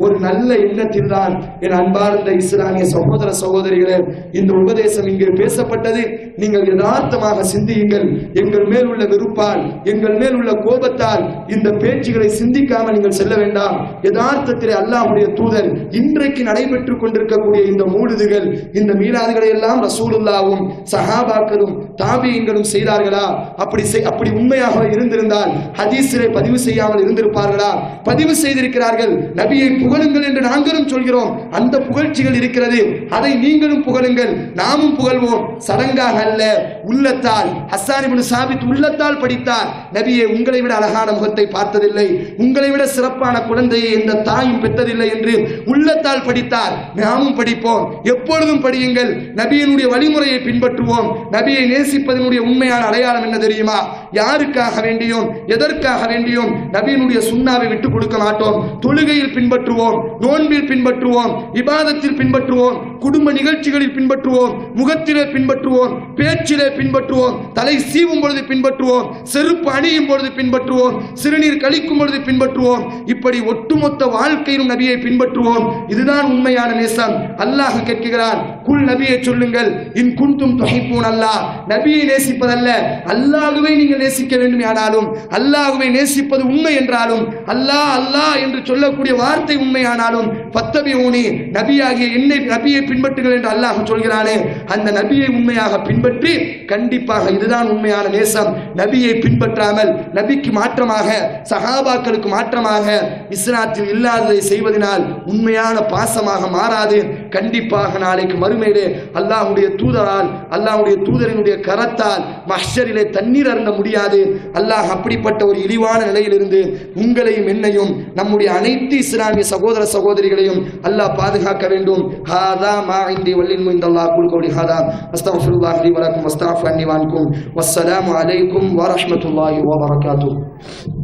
ஒரு நல்ல எண்ணத்தில் தான் என் அன்பார்ந்த இஸ்லாமிய சகோதர சகோதரிகளே இந்த உபதேசம் இங்கே பேசப்பட்டது. நீங்கள் யதார்த்தமாக சிந்தியுங்கள். எங்கள் மேல் உள்ள வெறுப்பால், எங்கள் மேல் உள்ள கோபத்தால் இந்த பேச்சுகளை சிந்திக்காமல் நீங்கள் செல்ல வேண்டாம். யதார்த்தத்திலே அல்லாஹ்வுடைய தூதர் இன்றைக்கு நடைபெற்றுக் கொண்டிருக்கக்கூடிய இந்த மூலிதுகள், இந்த மீலாதுகளை எல்லாம் ரசூலுல்லாஹ்வும் சஹாபாக்களும் தாபியீன்களும் செய்தார்களா? அப்படி உண்மையாக இருந்திருந்தால் ஹதீஸிலே பதிவு செய்யாமல் இருந்திருப்பார்களா? பதிவு செய்திருக்கிறார்கள். நபியை புகழுங்கள் என்று நாங்களும் சொல்கிறோம், அந்த புகழ்ச்சிகள் இருக்கிறது, அதை நீங்களும் புகழுங்கள், நாமும் புகழ்வோம். சடங்காக அல்ல, உள்ளத்தால். ஹஸ்ஸான் இப்னு சாபித் உள்ளத்தால் படித்தார், நபியே உங்களை விட அழகான முகத்தை பார்த்ததில்லை, உங்களை விட சிறப்பான குழந்தையை எந்த தாயும் பெற்றதில்லை என்று உள்ளத்தால் படித்தார். நாமும் படிப்போம், எப்பொழுதும் படியுங்கள். நபியினுடைய வழிமுறையை பின்பற்றுவோம். நபியை நேசிப்பதனுடைய உண்மையான அடையாளம் என்ன தெரியுமா? யாருக்காக வேண்டியும் எதற்காக வேண்டியும் நபியினுடைய சுன்னாவை விட்டுக் கொடுக்க மாட்டோம். தொழுகையில் பின்பற்றுவோம், நோன்பில் பின்பற்றுவோம், இபாதத்தில் பின்பற்றுவோம், குடும்ப நிகழ்ச்சிகளில் பின்பற்றுவோம், முகத்திலே பின்பற்றுவோம், பேச்சிலே பின்பற்றுவோம், தலை சீவும் பொழுது பின்பற்றுவோம், செருப்பு அணியும் பொழுது பின்பற்றுவோம், சிறுநீர் கழிக்கும் பொழுது பின்பற்றுவோம். இப்படி ஒட்டுமொத்த வாழ்க்கையிலும் நபியை பின்பற்றுவோம். இதுதான் உண்மையான நேசம். அல்லாஹ் கேட்கிறார், குல் நபியை சொல்லுங்கள், இன் குன்தும் துஹிப்பூன் அல்லாஹ், நபியை நேசிப்பதல்ல, அல்லாஹ்வை நீங்கள் நேசிக்க வேண்டும். ஆனாலும் அல்லாஹ்வை நேசிப்பது உண்மை என்றாலும், அல்லாஹ் அல்லாஹ் என்று சொல்லக்கூடிய வார்த்தை உண்மையானாலும், ஃபத்தபிஊனி, நபியாகிய என்னை, நபியை பின்பற்றுங்கள் என்று அல்லாஹ் சொல்கிறானே, அந்த நபியை உண்மையாக பின்பற்றி கண்டிப்பாக இதுதான் உண்மையான நேசம். நபியை பின்பற்றாமல் நபிக்கு மாற்றமாக சஹாபாக்களுக்கு மாற்றமாக இஸ்லாத்தில் இல்லாததை செய்வதனால் உண்மையான பாசமாக மாறாது. கண்டிப்பாக நாளைக்கு மறுமையிலே அல்லாஹ்வுடைய தூதரால் அல்லாஹ்வுடைய தூதரினுடைய கரத்தால் மஹ்ஷரிலே தண்ணீர் அருந்த முடியாது. அல்லாஹ் அப்படிப்பட்ட ஒரு இழிவான நிலையிலிருந்து உங்களையும் என்னையும் நம்முடைய அனைத்து இஸ்லாமிய சகோதர சகோதரிகளையும் அல்லாஹ் பாதுகாக்க வேண்டும். ஹாதா மா இந்தி வல்லில்மு இந்தல்லாஹ் குல் கௌலி ஹாதா அஸ்தக்ஃபிருல்லாஹ் லி வ லக்கும் வஸ்தக்ஃபிரு அன்னி வ அன்கும் வஸ்ஸலாமு அலைக்கும் வ ரஹ்மத்துல்லாஹி வ பரகாத்துஹு.